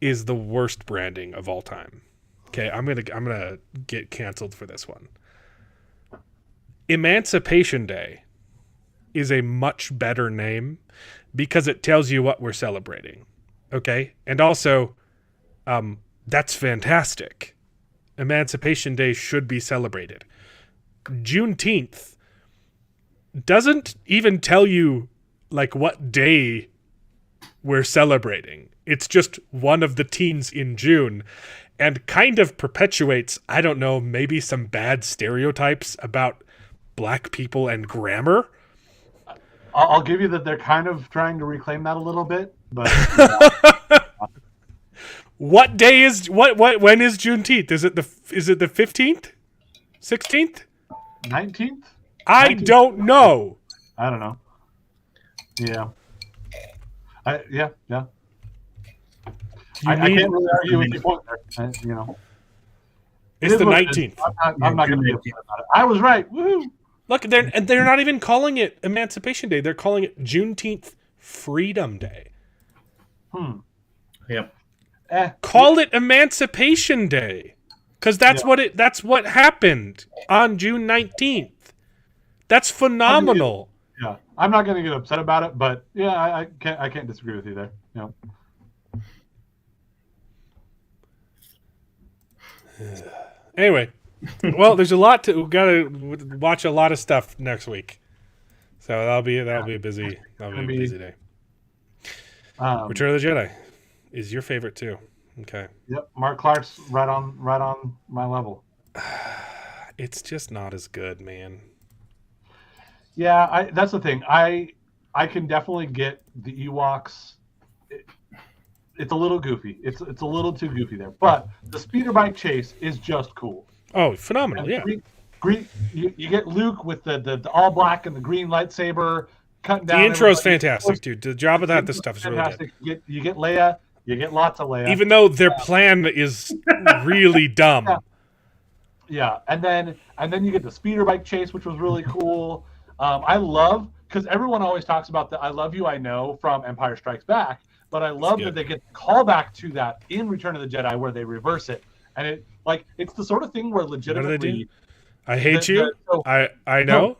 is the worst branding of all time. Okay, I'm gonna get canceled for this one. Emancipation Day is a much better name because it tells you what we're celebrating. Okay, and also, that's fantastic. Emancipation Day should be celebrated. Juneteenth doesn't even tell you like what day we're celebrating. It's just one of the teens in June and kind of perpetuates, I don't know, maybe some bad stereotypes about black people and grammar. I'll give you that they're kind of trying to reclaim that a little bit, but What day is when is Juneteenth? Is it the 15th? 16th? 19th? I don't know. I don't know. Yeah. Yeah. I can't really argue with your point there. It's the 19th. I'm not going to be upset about it. I was right. Woo! Look, they're not even calling it Emancipation Day. They're calling it Juneteenth Freedom Day. Yep. Call it Emancipation Day, because that's what happened on June 19th. That's phenomenal. Yeah, I'm not going to get upset about it, but yeah, I can't disagree with you there. Yeah. Anyway, well, there's a lot to. We gotta watch a lot of stuff next week, so that'll be a busy day. Return of the Jedi is your favorite too. Okay. Yep, Mark Clark's right on my level. It's just not as good, man. Yeah, that's the thing. I can definitely get the Ewoks. It's a little goofy. It's a little too goofy there. But the speeder bike chase is just cool. Oh, phenomenal! And yeah. Green, you get Luke with the all black and the green lightsaber cutting down. The intro is fantastic, dude. The job of this stuff is fantastic. really good. You get Leia. You get lots of Leia. Even though their plan is really dumb. Yeah, and then you get the speeder bike chase, which was really cool. I love, because everyone always talks about the "I love you, I know" from Empire Strikes Back, but I love that they get the callback to that in Return of the Jedi, where they reverse it, and it's the sort of thing where legitimately, what do they do? I hate you. I know.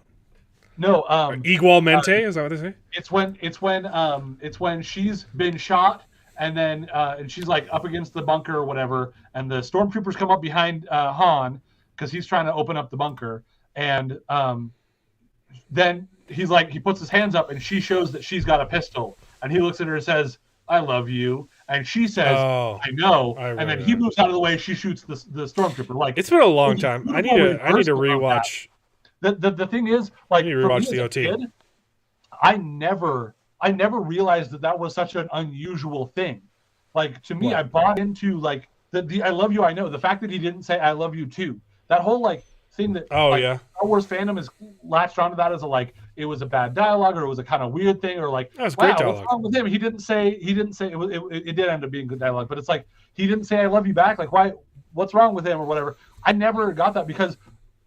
No, Igualmente, is that what they say? it's when she's been shot, and then and she's like up against the bunker or whatever, and the stormtroopers come up behind Han because he's trying to open up the bunker, and then he's like, he puts his hands up, and she shows that she's got a pistol, and he looks at her and says, "I love you," and she says, Oh, "I know," I and then remember he that. moves out of the way. She shoots the stormtrooper. Like, It's been a long It's a time. I beautiful need to reversal of rewatch. The thing is, like, You need to for me rewatch as the a OT. kid, I never realized that was such an unusual thing. Like, to me, What? I bought into like the "I love you, I know." The fact that he didn't say "I love you too." That whole like thing that Oh, like, yeah. Star Wars fandom is latched onto that as a like it was a bad dialogue or it was a kind of weird thing or like That was wow, great what's dialogue. wrong with him? He didn't say it did end up being good dialogue, but it's like he didn't say "I love you" back. Like, why? What's wrong with him or whatever? I never got that because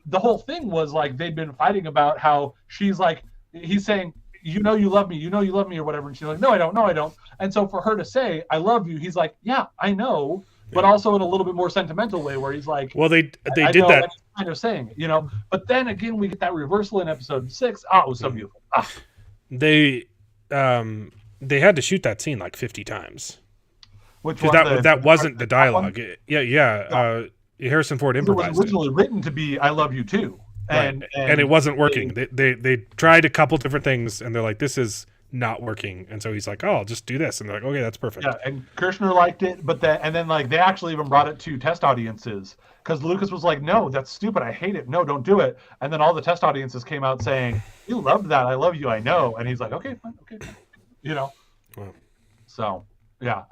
the whole thing was like they'd been fighting about how she's like he's saying you know you love me or whatever, and she's like no I don't, and so for her to say "I love you," he's like yeah I know, but also in a little bit more sentimental way where he's like Well, they I did know, that. and he's kind of saying it, you know, but then again we get that reversal in episode 6. Oh, it was so beautiful. They had to shoot that scene like 50 times Which because one, that wasn't the one? dialogue. Yeah. Harrison Ford It was improvised it. originally written to be "I love you too," And it wasn't working. They tried a couple different things, and they're like, "This is not working." And so he's like, "Oh, I'll just do this," and they're like, "Okay, that's perfect." Yeah, and Kirshner liked it, but then like they actually even brought it to test audiences because Lucas was like, "No, that's stupid. I hate it. No, don't do it." And then all the test audiences came out saying, "You loved that. I love you. I know." And he's like, "Okay, fine. Okay, fine." You know. Wow. So yeah,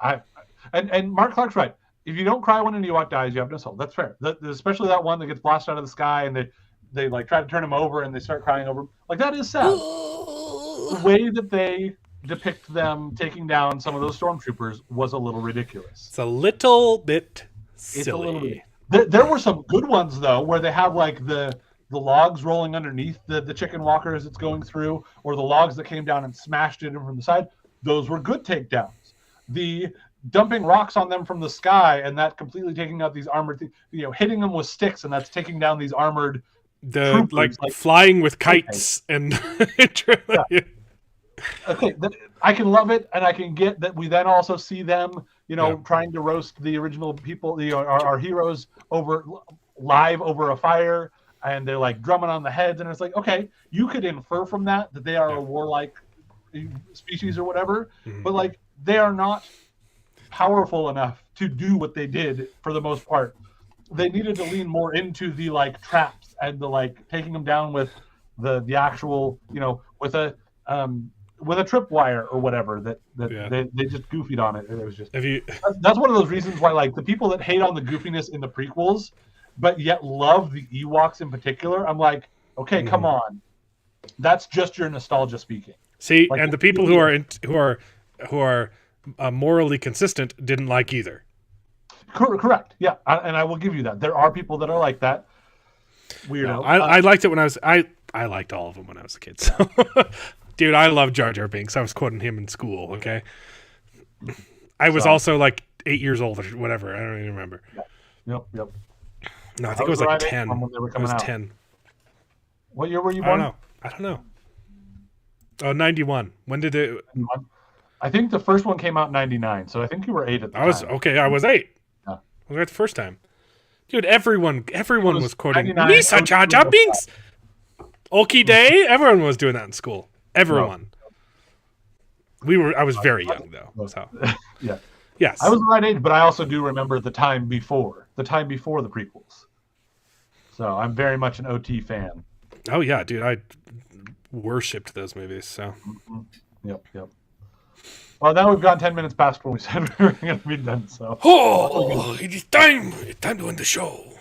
and Mark Clark's right. If you don't cry when an Ewok dies, you have no soul. That's fair. Especially that one that gets blasted out of the sky and they like try to turn him over and they start crying over him. Like that is sad. The way that they depict them taking down some of those stormtroopers was a little ridiculous. It's a little bit silly. It's a little bit. There were some good ones though, where they have like the logs rolling underneath the chicken walkers it's going through, or the logs that came down and smashed it in from the side. Those were good takedowns. The dumping rocks on them from the sky and that completely taking out these armored, hitting them with sticks and that's taking down these armored. The troopers, like flying with kites and Yeah. Okay, I can love it, and I can get that we then also see them, trying to roast the original people, our heroes live over a fire, and they're like drumming on the heads, and it's like, okay, you could infer from that they are a warlike species or whatever, but like they are not powerful enough to do what they did for the most part. They needed to lean more into the like traps and the like taking them down with the actual, with a tripwire or whatever that they just goofied on it. It was just that's one of those reasons why like the people that hate on the goofiness in the prequels, but yet love the Ewoks in particular. I'm like, okay, come on, that's just your nostalgia speaking. See, like, and the people who are morally consistent didn't like either. Correct. Yeah, and I will give you that. There are people that are like that. Weirdo. No, I liked it when I was I liked all of them when I was a kid. So, dude, I love Jar Jar Binks. I was quoting him in school. Okay, I was also like 8 years old or whatever. I don't even remember. Yep. No, I think it was like 10. When they were It coming was out. 10. What year were you I born? don't know. Oh, 91. When did it? I think the first one came out in 99, so I think you were 8 at the time. I was 8. Yeah. I was right the first time. Dude, everyone was quoting 99, Lisa Jar Jar Binks. Okie Day. Everyone was doing that in school. Everyone. I was very young though. So. Yeah. Yes. I was the right age, but I also do remember the time before the prequels. So I'm very much an OT fan. Oh yeah, dude, I worshipped those movies. So. Yep. Well, now we've gone 10 minutes past when we said we were going to be done. So. Oh, it is time! It's time to end the show.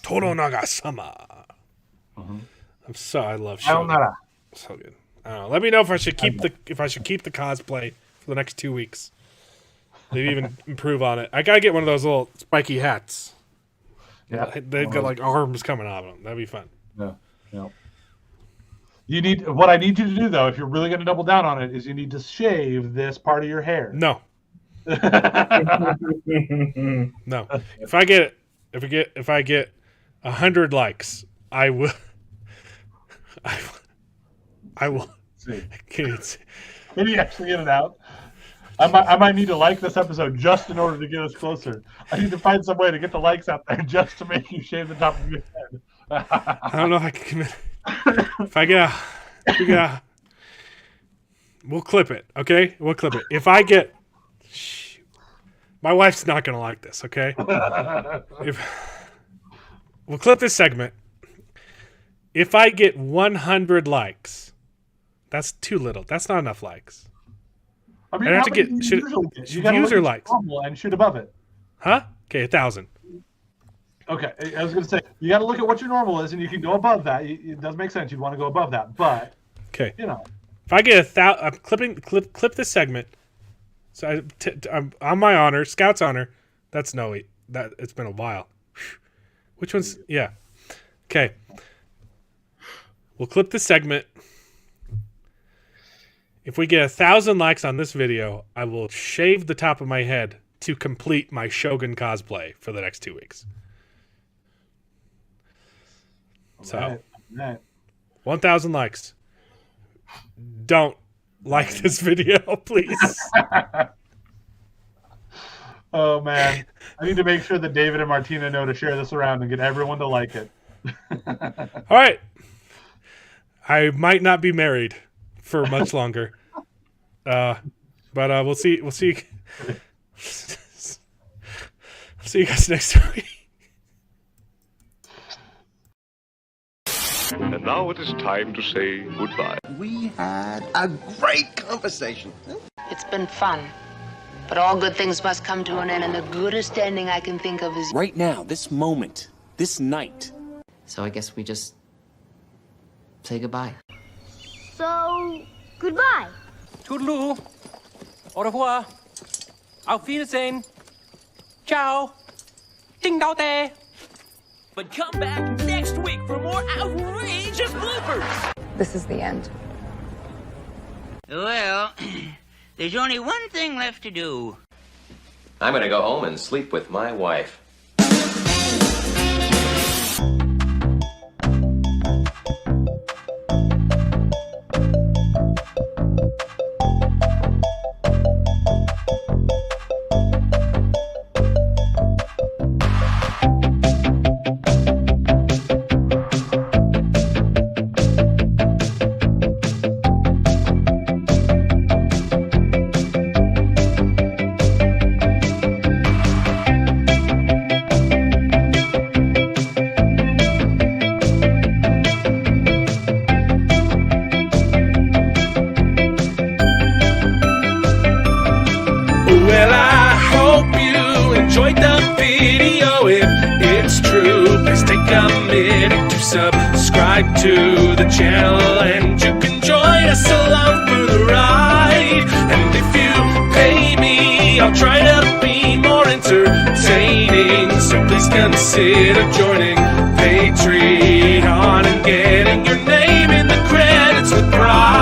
Toronaga-sama. I love show. So good. I don't know. Let me know if I should keep the cosplay for the next 2 weeks. Maybe even improve on it. I gotta get one of those little spiky hats. Yeah, they've got like arms coming out of them. That'd be fun. Yeah. What I need you to do though, if you're really going to double down on it, is you need to shave this part of your hair. No. No. If I get 100 likes, I will. I will. See. Can you actually get it out? I might need to like this episode just in order to get us closer. I need to find some way to get the likes out there just to make you shave the top of your head. I don't know if I can commit. If I get we'll clip it, okay? We'll clip it. If I get, my wife's not gonna like this, okay? We'll clip this segment. If I get 100 likes, that's too little. That's not enough likes. I mean, I have to get views or likes and shoot above it. Huh? Okay, 1,000. Okay, I was going to say you got to look at what your normal is, and you can go above that. It does make sense. You'd want to go above that, but okay, if I get 1,000, I'm clip this segment. So I'm on my honor, Scout's honor. That's that it's been a while. Which one's yeah? Okay, we'll clip this segment. If we get 1,000 likes on this video, I will shave the top of my head to complete my Shogun cosplay for the next 2 weeks. So, 1,000 likes. Don't like this video, please. Oh, man. I need to make sure that David and Martina know to share this around and get everyone to like it. All right. I might not be married for much longer. But we'll see. We'll see. See you guys next week. And now it is time to say goodbye. We had a great conversation. It's been fun. But all good things must come to an end, and the goodest ending I can think of is right now, this moment, this night. So I guess we just say goodbye. So, goodbye. Toodaloo. Au revoir. Auf Wiedersehen. Ciao. Ding dao day. But come back next week for more outrageous bloopers. this is the end. Well, there's only one thing left to do. I'm gonna go home and sleep with my wife. Well, I hope you enjoyed the video. If it's true, please take a minute to subscribe to the channel, and you can join us along for the ride. And if you pay me, I'll try to be more entertaining. So please consider joining Patreon and getting your name in the credits with pride.